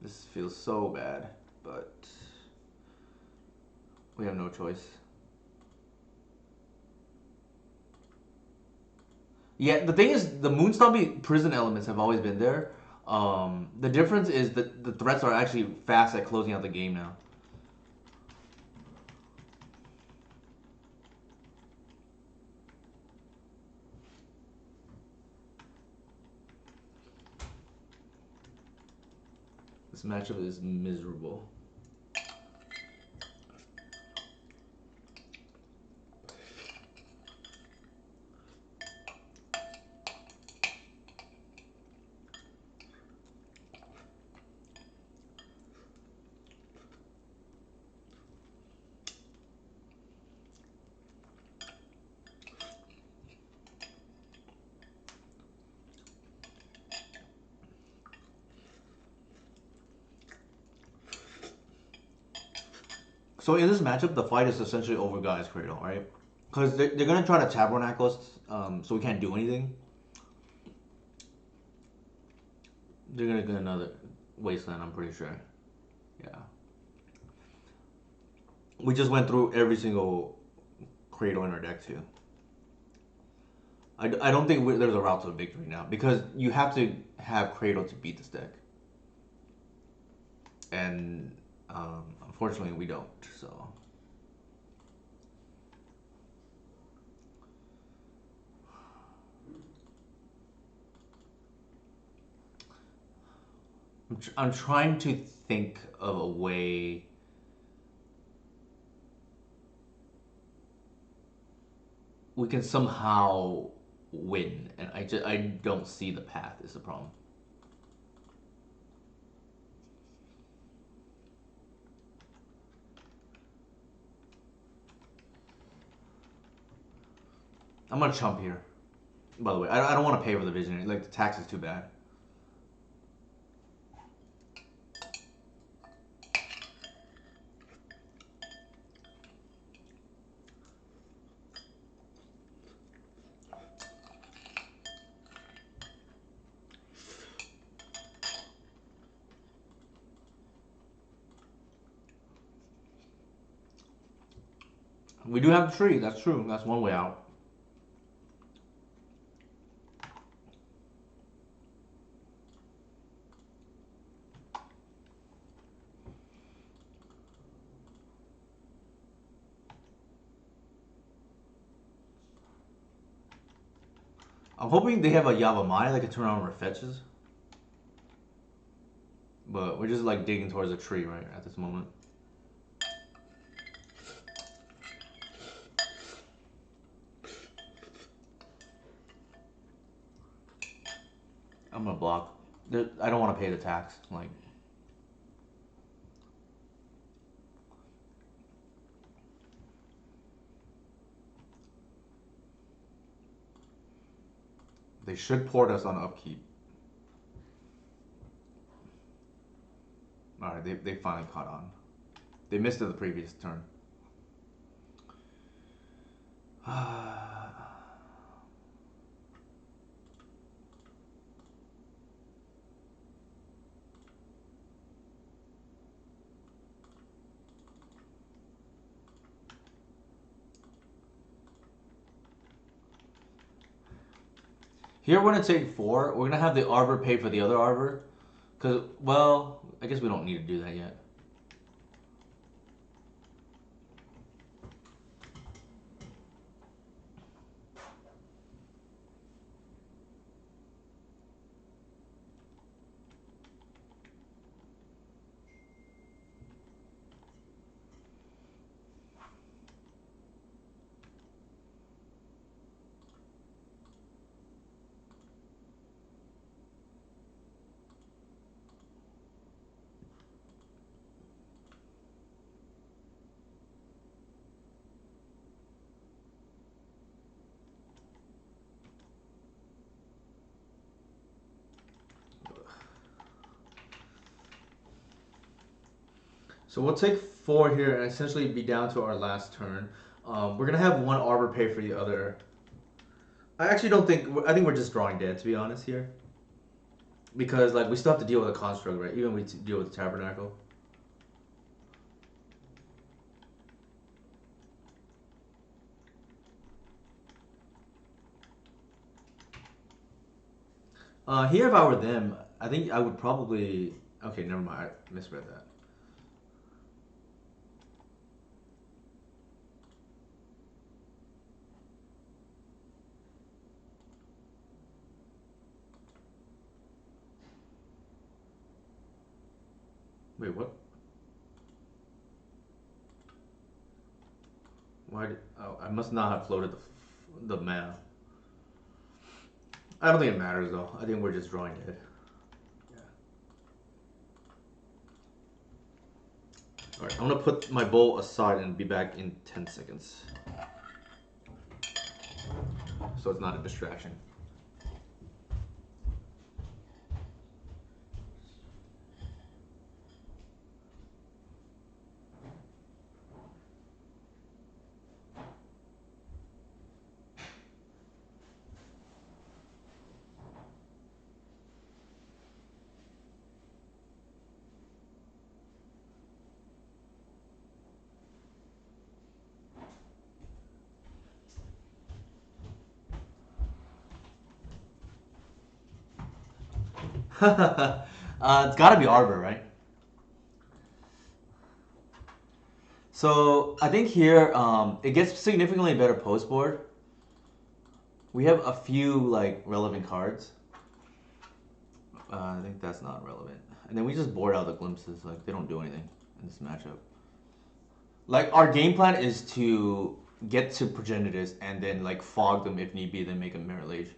This feels so bad, but we have no choice. Yeah, the thing is, the Moonstompy prison elements have always been there. The difference is that the threats are actually fast at closing out the game now. This matchup is miserable. So in this matchup, the fight is essentially over Guy's Cradle, right? Because they're gonna try to tabernacle us, so we can't do anything. They're gonna get another Wasteland, I'm pretty sure. Yeah. We just went through every single Cradle in our deck too. I don't think there's a route to victory now because you have to have Cradle to beat this deck, and unfortunately we don't. So I'm trying to think of a way we can somehow win, and I don't see the path. Is the problem? I'm gonna chump here. By the way, I don't want to pay for the visionary. Like the tax is too bad. We do have the tree. That's true. That's one way out. I'm hoping they have a Yavamai that can turn on our fetches. But we're just like digging towards a tree right at this moment. I'm gonna block. I don't want to pay the tax. Like, they should port us on upkeep. All right, they finally caught on. They missed it the previous turn. Here we're gonna take 4. We're gonna have the arbor pay for the other arbor. Cause well, I guess we don't need to do that yet. So we'll take 4 here and essentially be down to our last turn. We're gonna have one arbor pay for the other. I actually don't think. I think we're just drawing dead, to be honest here, because like we still have to deal with a construct, right? Even we deal with the tabernacle. Here, if I were them, I think I would probably. Okay, never mind. I misread that. Wait, what? Why? Oh, I must not have floated the mana. I don't think it matters though. I think we're just drawing dead. Yeah. All right, I'm gonna put my bowl aside and be back in 10 seconds, so it's not a distraction. It's got to be Arbor, right? So I think here it gets significantly better post board. We have a few like relevant cards. I think that's not relevant. And then we just board out the glimpses. Like they don't do anything in this matchup. Like our game plan is to get to Progenitus and then like fog them if need be, then make a Merit Lage.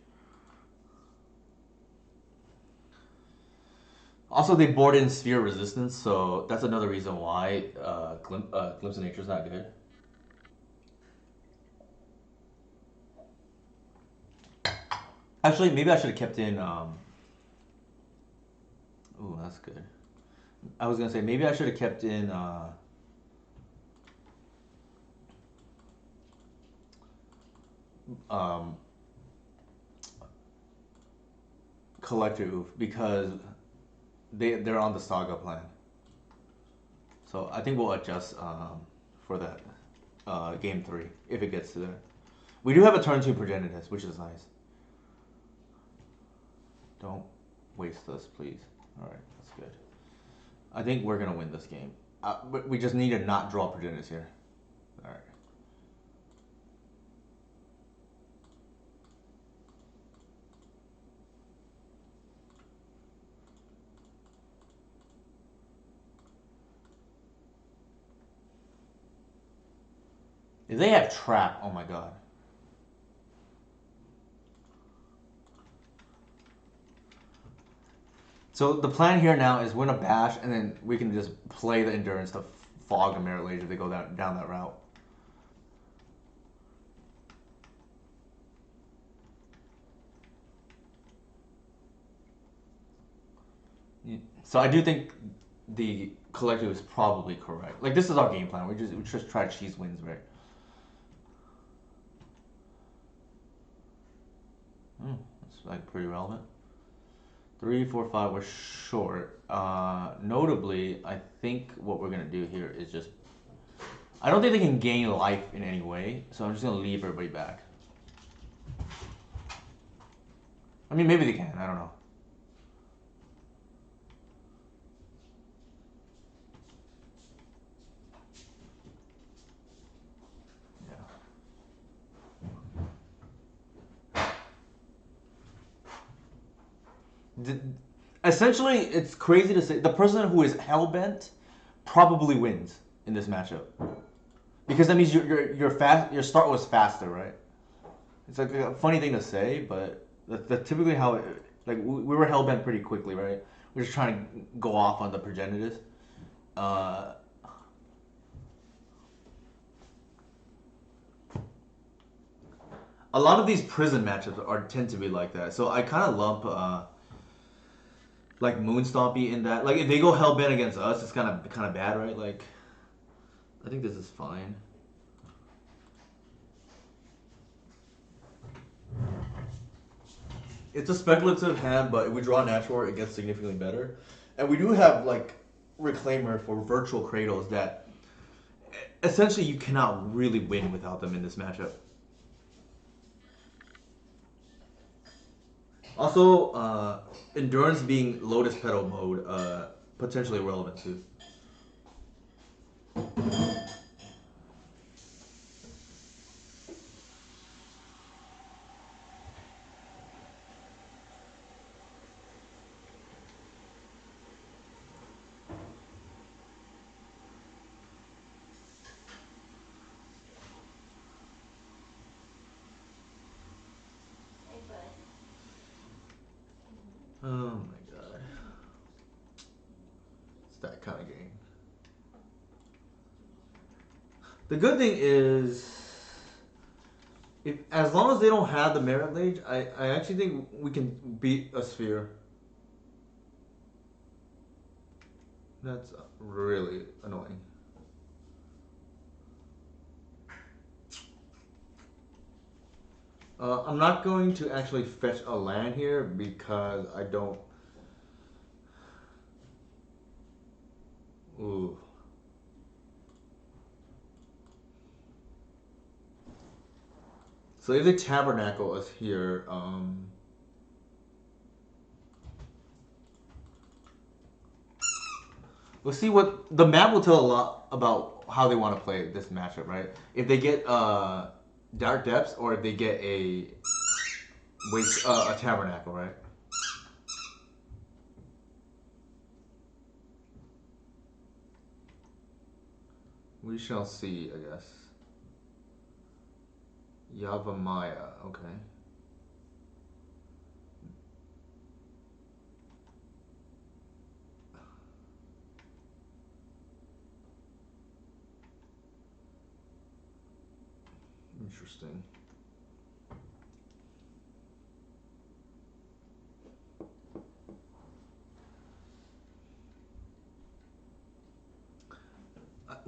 Also, they board in Sphere Resistance, so that's another reason why Glimpse of Nature is not good. Actually, maybe I should have kept in. Ooh, that's good. I was gonna say maybe I should have kept in um, Collector Oof because they're on the Saga plan. So I think we'll adjust for that game three if it gets to there. We do have a turn two Progenitus, which is nice. Don't waste us, please. All right, that's good. I think we're gonna win this game. But we just need to not draw Progenitus here. All right. If they have trap, oh my god. So the plan here now is win a bash, and then we can just play the endurance to fog the Merit Lage if they go down that route. So I do think the collective is probably correct. Like this is our game plan. We just try to cheese wins, right? That's like pretty relevant. 3, 4, 5. We're short. Notably, I think what we're gonna do here is just. I don't think they can gain life in any way, so I'm just gonna leave everybody back. I mean, maybe they can. I don't know. Yeah. Essentially, it's crazy to say the person who is hellbent probably wins in this matchup because that means your fast your start was faster, right? It's like a funny thing to say, but that's typically how it. Like we were hellbent pretty quickly, right? We're just trying to go off on the Progenitus. Uh, a lot of these prison matchups are tend to be like that. So I kind of lump like Moonstompy in that. Like if they go hellbent against us, it's kind of bad, right? Like I think this is fine. It's a speculative hand, but if we draw natural, it gets significantly better. And we do have like Reclaimer for virtual Cradles that essentially you cannot really win without them in this matchup. Also, Endurance being Lotus Petal mode, potentially relevant too. Oh my god. It's that kind of game. The good thing is, if as long as they don't have the Merit Lage, I actually think we can beat a Sphere. That's really annoying. I'm not going to actually fetch a land here because I don't. Ooh. So if the Tabernacle is here, we'll see what the map will tell a lot about how they want to play this matchup, right? If they get Dark Depths or if they get a Tabernacle, right? We shall see, I guess. Yavamaya, okay. Interesting.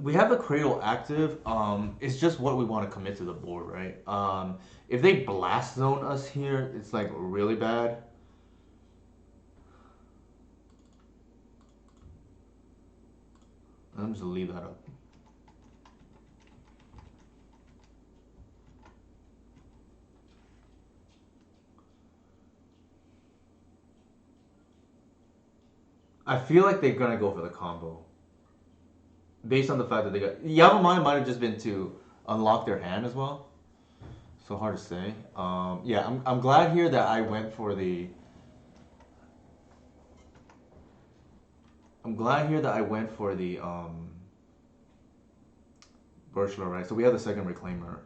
we have the Cradle active. It's just what we want to commit to the board, right? If they blast zone us here, it's like really bad. I'm just leave that up. I feel like they're gonna go for the combo based on the fact that they got Yavimaya might have just been to unlock their hand as well. So hard to say. Yeah, I'm glad here that I went for the. I'm glad here that I went for the Birchler, right? So we have the second reclaimer.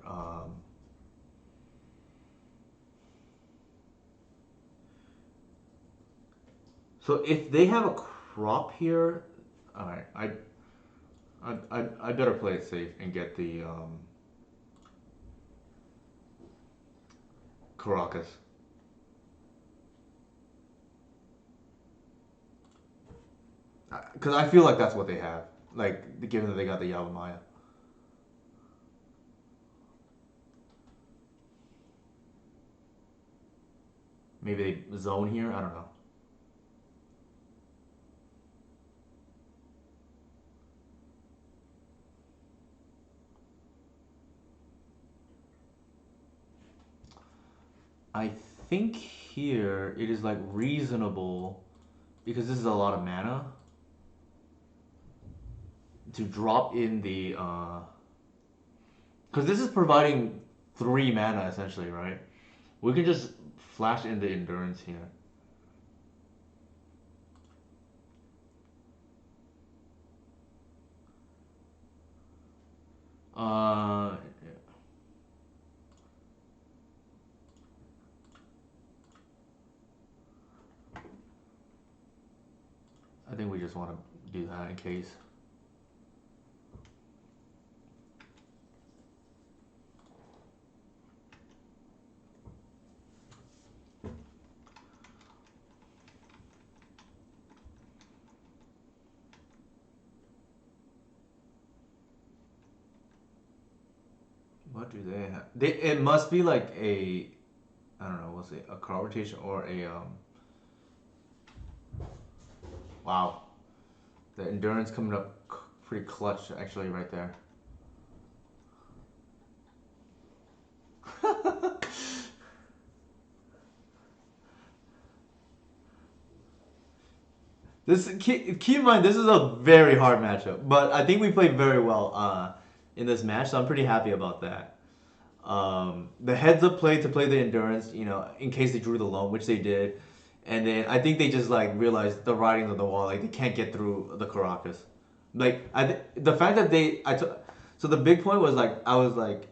So if they have a crop here, all right, I better play it safe and get the Caracas. Because I feel like that's what they have. Like, given that they got the Yavimaya. Maybe they zone here? I don't know. I think here it is like reasonable because this is a lot of mana to drop in the because this is providing 3 mana essentially, right? We can just flash in the endurance here. Uh, I think we just want to do that in case. What do they have? It must be like a I don't know, what's it? A card rotation or a wow. The endurance coming up pretty clutch actually right there. This keep in mind this is a very hard matchup, but I think we played very well in this match, so I'm pretty happy about that. The heads up play to play the endurance, in case they drew the loan, which they did, and then I think they just like realized the writing on the wall, like they can't get through the Caracas. Like the fact that so the big point was like I was like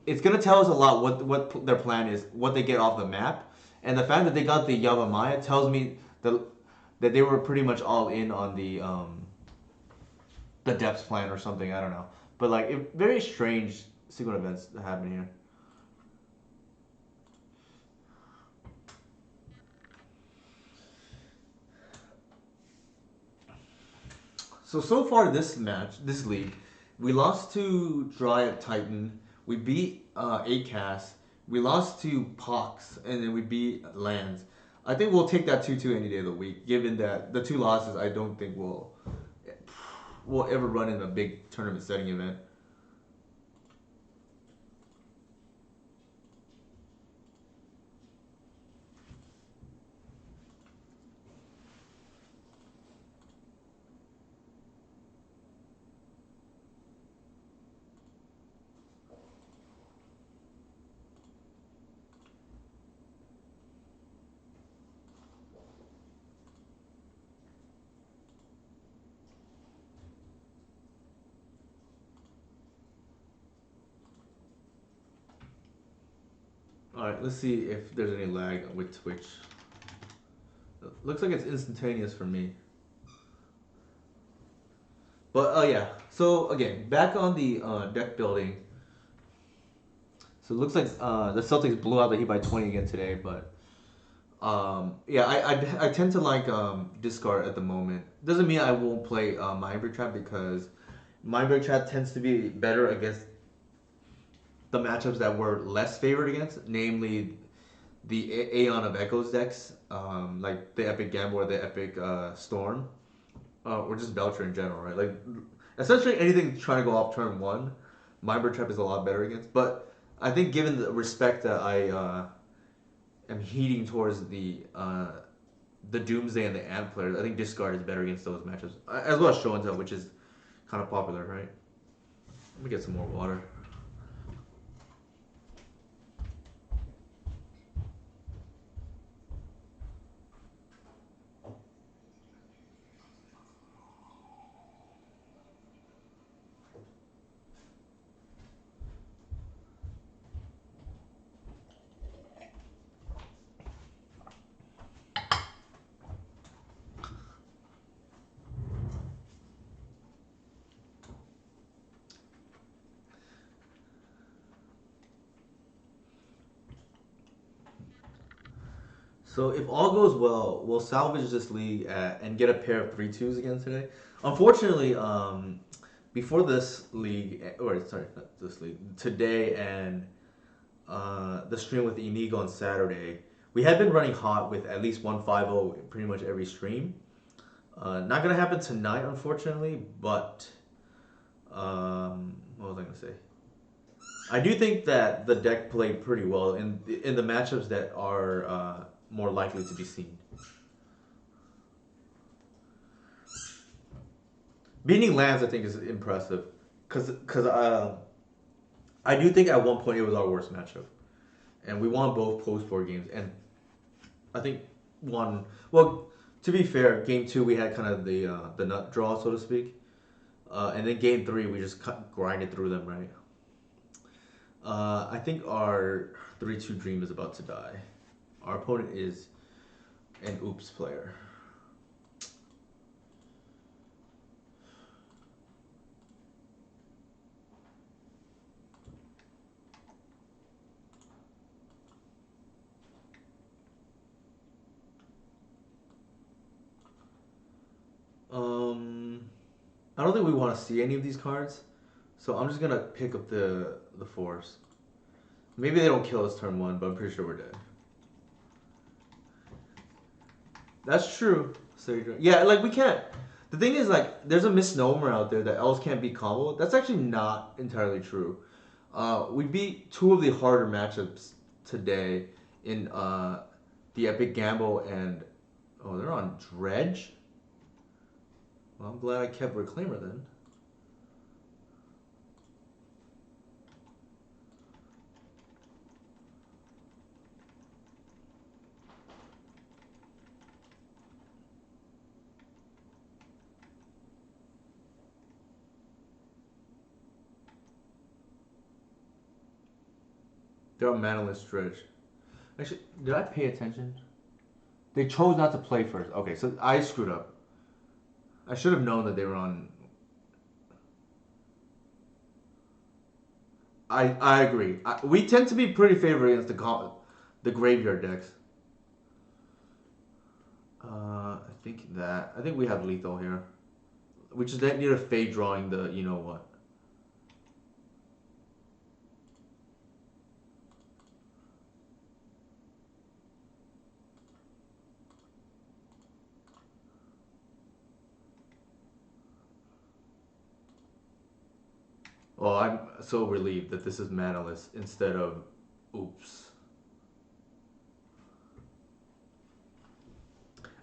it's gonna tell us a lot what their plan is, what they get off the map, and the fact that they got the Yavamaya tells me that they were pretty much all in on the depths plan or something. I don't know, but like very strange sequence events that happen here. So far this match, this league, we lost to Dryad Titan. We beat ACAS. We lost to Pox, and then we beat Lands. I think we'll take that 2-2 any day of the week, given that the two losses I don't think will ever run in a big tournament setting event. All right, let's see if there's any lag with Twitch. Looks like it's instantaneous for me. But yeah, so again, back on the deck building. So it looks like the Celtics blew out the Heat by 20 again today, but yeah, I tend to like discard at the moment. Doesn't mean I won't play my Hybrid Trap because Mindbreak Chat tends to be better against the matchups that we're less favored against, namely the Aeon of Echoes decks, like the Epic Gamble or the Epic Storm, or just Belcher in general, right? Like essentially anything trying to go off turn one, Mindbreak Trap is a lot better against. But I think given the respect that I am heeding towards the Doomsday and the Ant players, I think Discard is better against those matchups, as well as Show and Tell, which is kind of popular, right? Let me get some more water. So if all goes well, we'll salvage this league and get a pair of 3-2s again today. Unfortunately, before this league, or sorry, not this league, today and the stream with Inigo on Saturday, we had been running hot with at least 150 pretty much every stream. Not gonna happen tonight, unfortunately, but what was I gonna say? I do think that the deck played pretty well in the matchups that are more likely to be seen. Beating lands, I think, is impressive, because I do think at one point it was our worst matchup, and we won both post board games, and I think one. Well, to be fair, game two we had kind of the nut draw, so to speak, and then game three we just grinded through them, right? I think our 3-2 dream is about to die. Our opponent is an oops player. Um, I don't think we want to see any of these cards, so I'm just gonna pick up the force. Maybe they don't kill us turn one, but I'm pretty sure we're dead. That's true. So yeah, like we can't. The thing is, like, there's a misnomer out there that elves can't be combo. That's actually not entirely true. We beat two of the harder matchups today in the Epic Gamble and they're on Dredge. Well, I'm glad I kept Reclaimer then. They're on Manaless Dredge. Actually, did I pay attention? They chose not to play first. Okay, so I screwed up. I should have known that they were on. I agree. We tend to be pretty favored against the graveyard decks. I think we have lethal here. We just need to fade drawing the you know what. Oh, I'm so relieved that this is manaless instead of oops.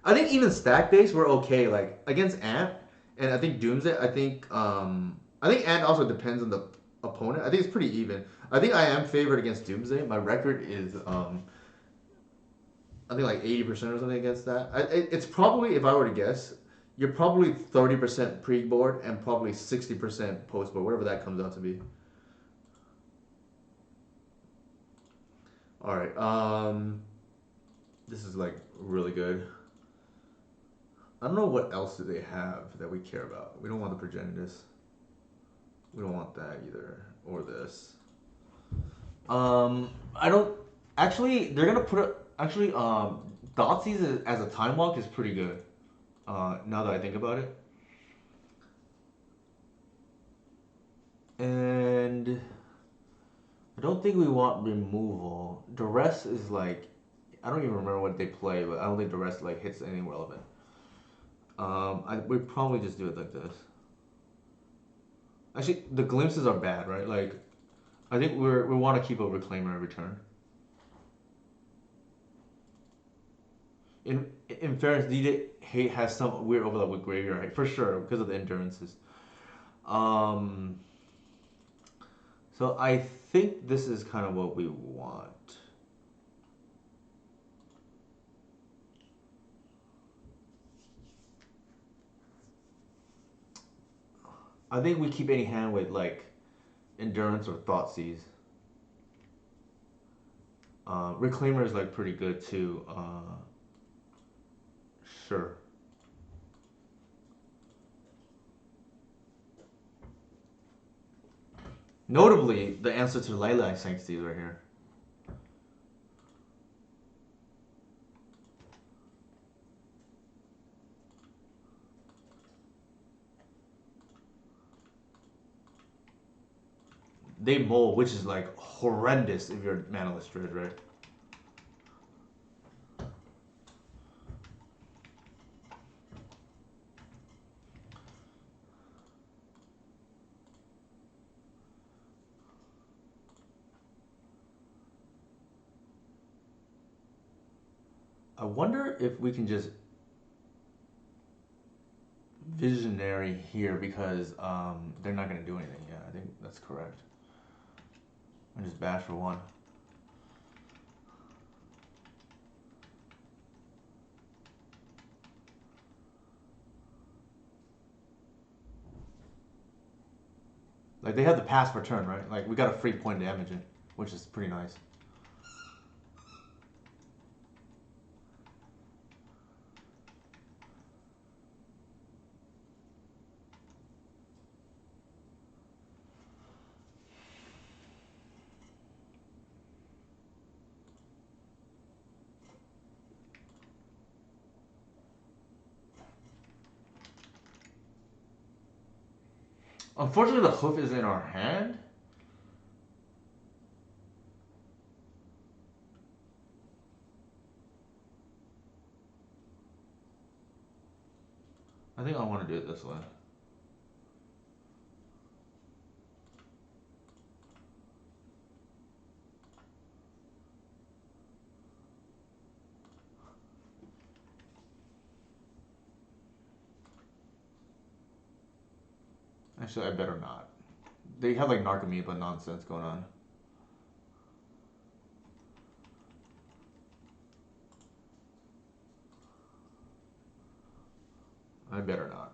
I think even stack base we're okay. Like against Ant and I think Doomsday. I think Ant also depends on the opponent. I think it's pretty even. I think I am favored against Doomsday. My record is I think like 80% or something against that. It's probably, if I were to guess, you're probably 30% pre-board and probably 60% post-board, whatever that comes out to be. All right. This is like really good. I don't know what else do they have that we care about. We don't want the Progenitus. We don't want that either, or this. I don't. Actually, they're gonna put it. Actually, Dotsies as a time walk is pretty good. Now that I think about it. don't think we want removal. Duress is like, I don't even remember what they play, but I don't think Duress like hits anything relevant. We probably just do it like this. Actually, the glimpses are bad, right? Like, I think we want to keep a reclaimer every turn. In fairness, DJ Hate has some weird overlap with Graveyard, right? For sure, because of the endurances. Um, so I think this is kind of what we want. I think we keep any hand with like endurance or Thoughtseize. Reclaimer is like pretty good too. Sure. Notably, the answer to Lilac Sanctity is right here. They mold, which is like horrendous if you're Manaless Dread, right? I wonder if we can just Visionary here because they're not going to do anything. Yeah, I think that's correct. I just bash for one. Like they have the pass per turn, right? Like we got a free point damage in, which is pretty nice. Unfortunately, the hoof is in our hand. I think I want to do it this way. Actually, I better not. They have like Narcomoeba nonsense going on. I better not.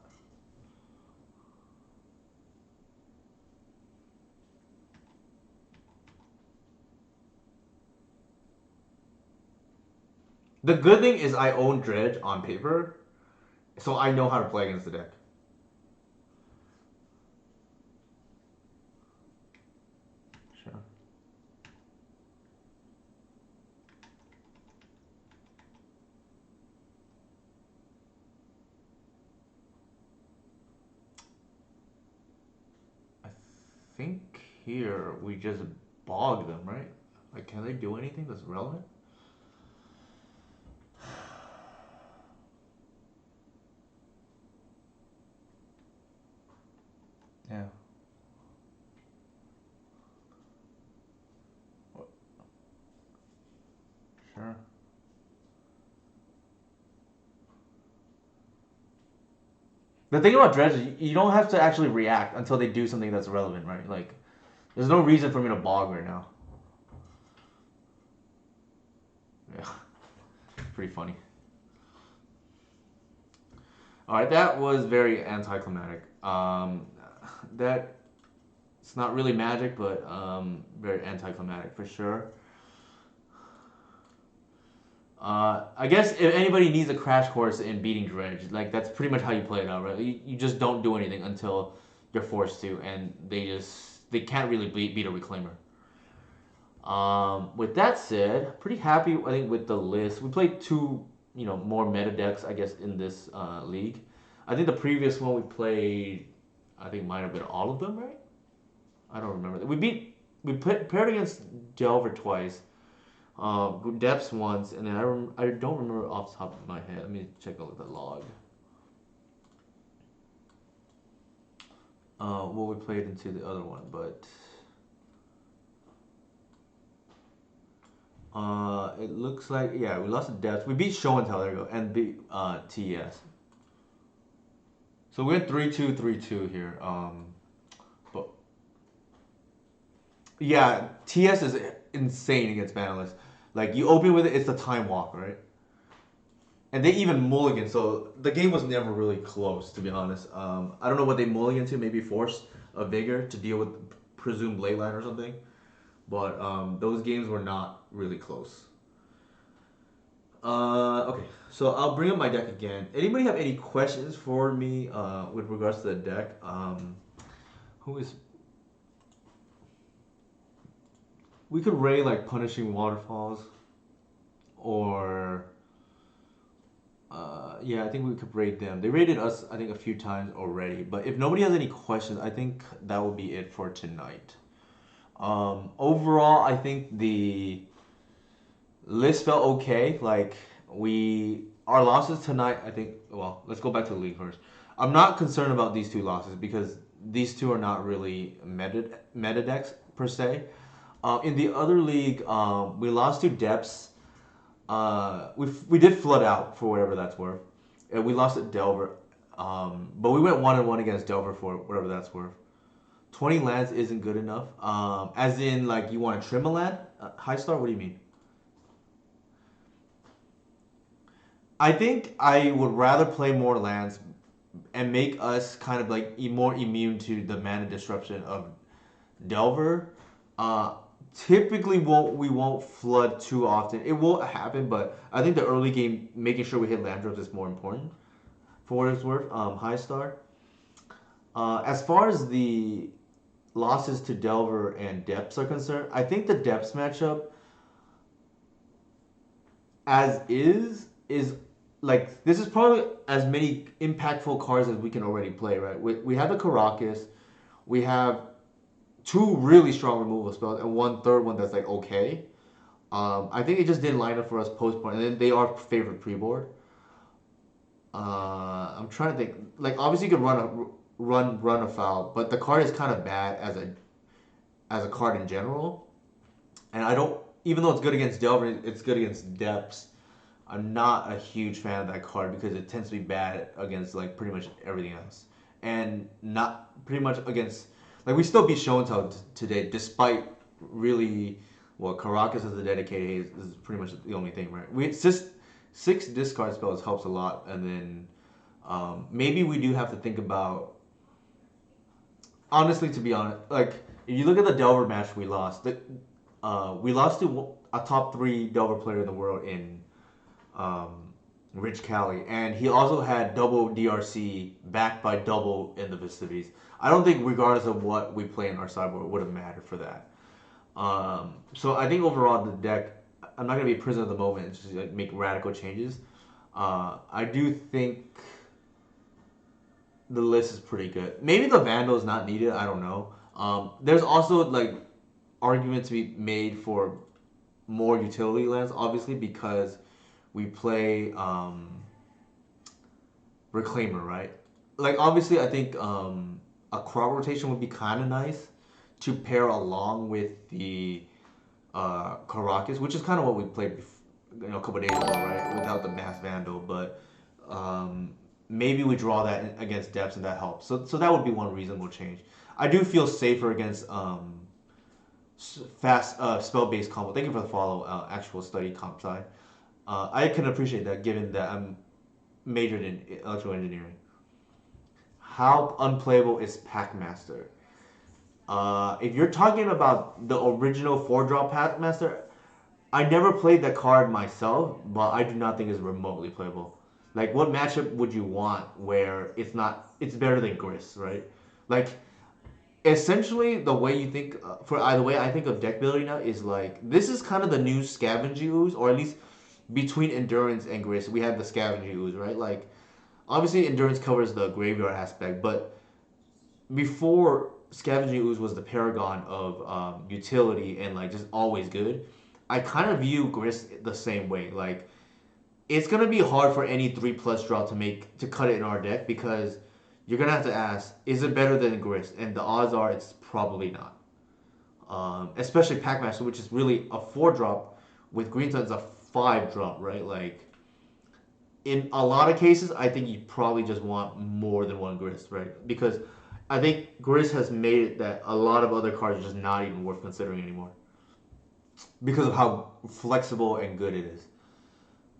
The good thing is I own Dredge on paper, so I know how to play against the deck. Sure. I think here we just bog them, right? Like, can they do anything that's relevant? Yeah. Sure. The thing about Dredge is you don't have to actually react until they do something that's relevant, right? Like, there's no reason for me to bog right now. Yeah. Pretty funny. Alright, that was very anticlimactic. That it's not really magic, but very anticlimactic for sure. I guess if anybody needs a crash course in beating Dredge, like that's pretty much how you play it out, right? You just don't do anything until you're forced to, and they can't really beat a reclaimer. With that said, pretty happy I think with the list. We played two, more meta decks I guess in this league. I think the previous one we played, I think might have been all of them, right? I don't remember. We beat we paired against Delver twice, Depths once, and then I don't remember off the top of my head. Let me check out the log. What we played into the other one, but it looks like yeah we lost to Depths. We beat Show and Tell, there you go, and beat TS. So we went 3-2, 3-2 here. But yeah, TS is insane against Banalist. Like you open with it, it's the time walk, right? And they even mulligan, so the game was never really close, to be honest. I don't know what they mulligan to, maybe force a vigor to deal with presumed late line or something. But those games were not really close. Okay, so I'll bring up my deck again. Anybody have any questions for me with regards to the deck? Who is? We could raid like punishing waterfalls, or yeah, I think we could raid them. They raided us, I think, a few times already. But if nobody has any questions, I think that will be it for tonight. Overall, I think the list felt okay. Like our losses tonight, I think. Well, let's go back to the league first. I'm not concerned about these two losses because these two are not really meta decks per se. In the other league, we lost to Depths. We did flood out for whatever that's worth. And we lost at Delver, but we went 1-1 against Delver for whatever that's worth. 20 lands isn't good enough. As in, like, you want to trim a land? High star? What do you mean? I think I would rather play more lands and make us kind of like more immune to the mana disruption of Delver. Uh, Typically we won't flood too often. It will happen, but I think the early game making sure we hit land drops is more important for what it's worth. High star. As far as the losses to Delver and Depths are concerned, I think the Depths matchup as is like this is probably as many impactful cards as we can already play, right? We have the Caracas, we have two really strong removal spells, and one third one that's like okay. I think it just didn't line up for us post point, and then they are favorite pre board. I'm trying to think. Like obviously you could run a foul, but the card is kind of bad as a card in general. And I don't, even though it's good against Delver, it's good against Depths. I'm not a huge fan of that card because it tends to be bad against like pretty much everything else, and not pretty much against like we still beat Show and Tell today despite really well Caracas as a dedicated haze is pretty much the only thing, right? We six discard spells helps a lot, and then maybe we do have to think about honestly to be honest like if you look at the Delver match we lost to a top three Delver player in the world in Rich Cali, and he also had double DRC backed by double in the Vestivities. I don't think, regardless of what we play in our sideboard, it would have mattered for that. So I think overall the deck, I'm not gonna be a prisoner of the moment and just like make radical changes. I do think the list is pretty good. Maybe the Vandal is not needed. I don't know. There's also like argument to be made for more utility lands, obviously, because we play Reclaimer, right? Like obviously, I think a crop rotation would be kind of nice to pair along with the Caracas, which is kind of what we played, a couple days ago, right? Without the Mass Vandal, but maybe we draw that against Depths and that helps. So that would be one reasonable change. I do feel safer against fast spell-based combo. Thank you for the follow, actual study comp side. I can appreciate that given that I'm majored in electrical engineering. How unplayable is Packmaster? If you're talking about the original 4-drop Packmaster, I never played that card myself, but I do not think it's remotely playable. Like, what matchup would you want where it's better than Gris, right? Like, essentially, the way you think, the way I think of deck building now is like, this is kind of the new Scavenging Ooze, or at least between Endurance and Gris, we have the Scavenging Ooze, right? Like, obviously, Endurance covers the graveyard aspect, but before Scavenging Ooze was the paragon of utility and like just always good. I kind of view Grist the same way. Like it's gonna be hard for any 3+ draw to cut it in our deck because you're gonna have to ask, is it better than Grist? And the odds are it's probably not. Especially Pack Master, which is really a 4 drop, with Green Sun's a 5 drop, right? Like in a lot of cases, I think you probably just want more than one Grist, right? Because I think Grist has made it that a lot of other cards are just not even worth considering anymore because of how flexible and good it is.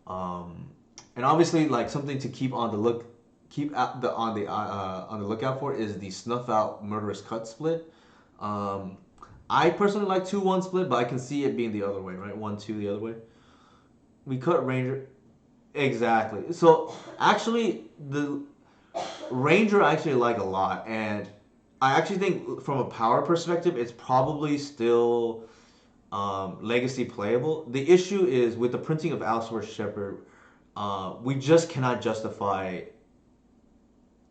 Um, and obviously, like something to keep at the on the lookout for is the Snuff Out Murderous Cut split. Um, I personally like 2-1 split, but I can see it being the other way, right? 1-2 the other way. We cut Ranger exactly. So actually, the Ranger I actually like a lot, and I actually think from a power perspective, it's probably still legacy playable. The issue is with the printing of Allosaurus Shepherd, we just cannot justify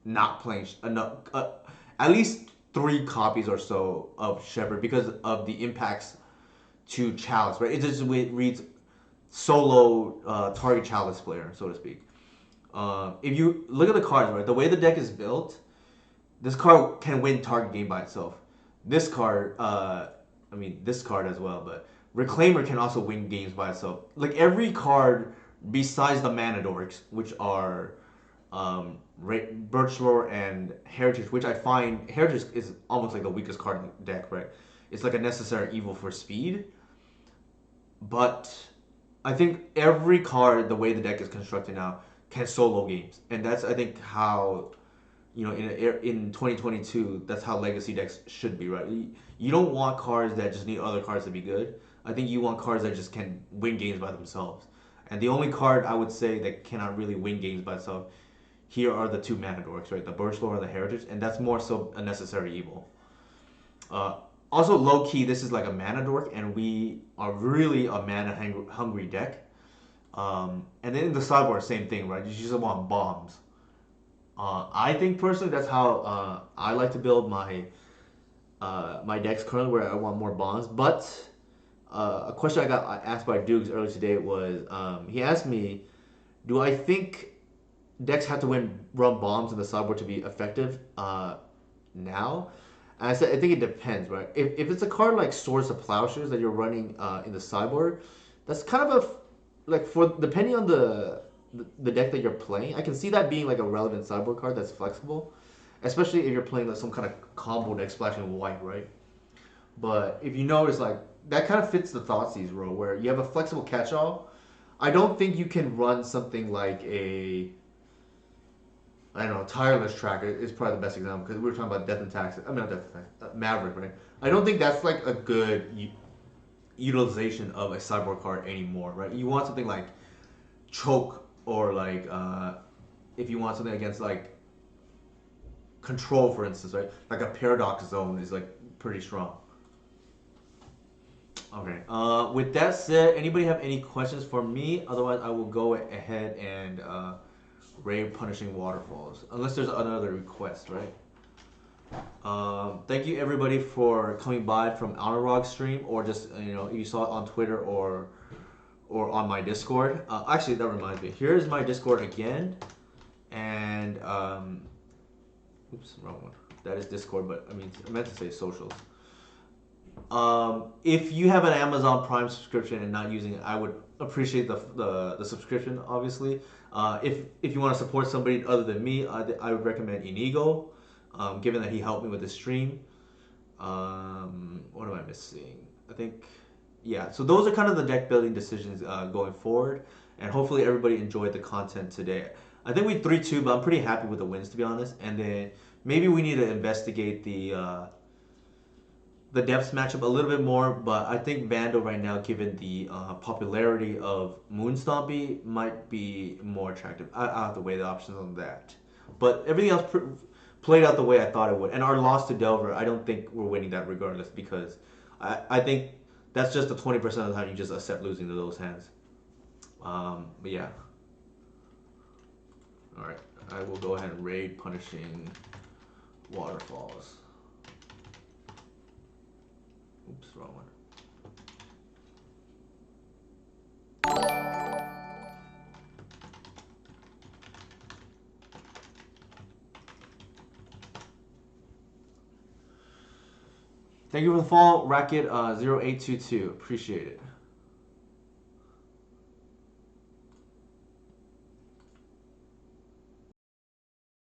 not playing enough, at least 3 copies or so of Shepherd because of the impacts to Chalice, right? It just reads solo target Chalice player, so to speak. If you look at the cards, right, the way the deck is built, this card can win target game by itself. This card, this card as well, but Reclaimer can also win games by itself. Like every card besides the Mana Dorks, which are Birchlore and Heritage, which I find Heritage is almost like the weakest card in the deck, right? It's like a necessary evil for speed, but I think every card, the way the deck is constructed now, can solo games, and that's I think how in 2022, that's how legacy decks should be, right? You don't want cards that just need other cards to be good. I think you want cards that just can win games by themselves. And the only card I would say that cannot really win games by itself here are the 2 Mana Dorks, right? The Birchlore and the Heritage, and that's more so a necessary evil. Uh, Also, low key, this is like a Mana Dork, and we are really a mana hungry deck. And then in the sideboard, same thing, right? You just want bombs. I think personally that's how I like to build my decks currently, where I want more bonds. But a question I got asked by Dukes earlier today was he asked me, do I think decks have to run bombs in the sideboard to be effective now? And I said I think it depends, right? If it's a card like Swords of Plowshares that you're running in the sideboard, that's kind of like for depending on the deck that you're playing, I can see that being like a relevant sideboard card that's flexible, especially if you're playing like some kind of combo deck splashing white, right? But if you notice, like that kind of fits the Thoughtseize role where you have a flexible catch-all. I don't think you can run something like a I don't know, Tireless Tracker is probably the best example because we were talking about Death and Taxes. I mean, not Death and Taxes, Maverick, right? I don't think that's like a good utilization of a sideboard card anymore, right? You want something like Choke or like if you want something against like Control, for instance, right? Like a Paradox Zone is like pretty strong. Okay. With that said, anybody have any questions for me? Otherwise, I will go ahead and raid Punishing Waterfalls, unless there's another request, right? Thank you everybody for coming by from Outerog stream, or just if you saw it on Twitter or on my Discord. Actually, that reminds me. Here's my Discord again, and oops, wrong one. That is Discord, but I meant to say socials. If you have an Amazon Prime subscription and not using it, I would appreciate the subscription. Obviously, if you want to support somebody other than me, I would recommend Inigo, given that he helped me with the stream. What am I missing? I think, yeah. So those are kind of the deck building decisions going forward, and hopefully everybody enjoyed the content today. I think we 3-2, but I'm pretty happy with the wins, to be honest. And then maybe we need to investigate the depths matchup a little bit more, but I think Vandal right now, given the popularity of Moonstompy, might be more attractive. I'll have to weigh the options on that. But everything else played out the way I thought it would. And our loss to Delver, I don't think we're winning that regardless, because I think that's just the 20% of the time you just accept losing to those hands. But yeah. Alright, I will go ahead and raid Punishing Waterfalls. wrong one. Thank you for the follow, Racket 0822. Appreciate it.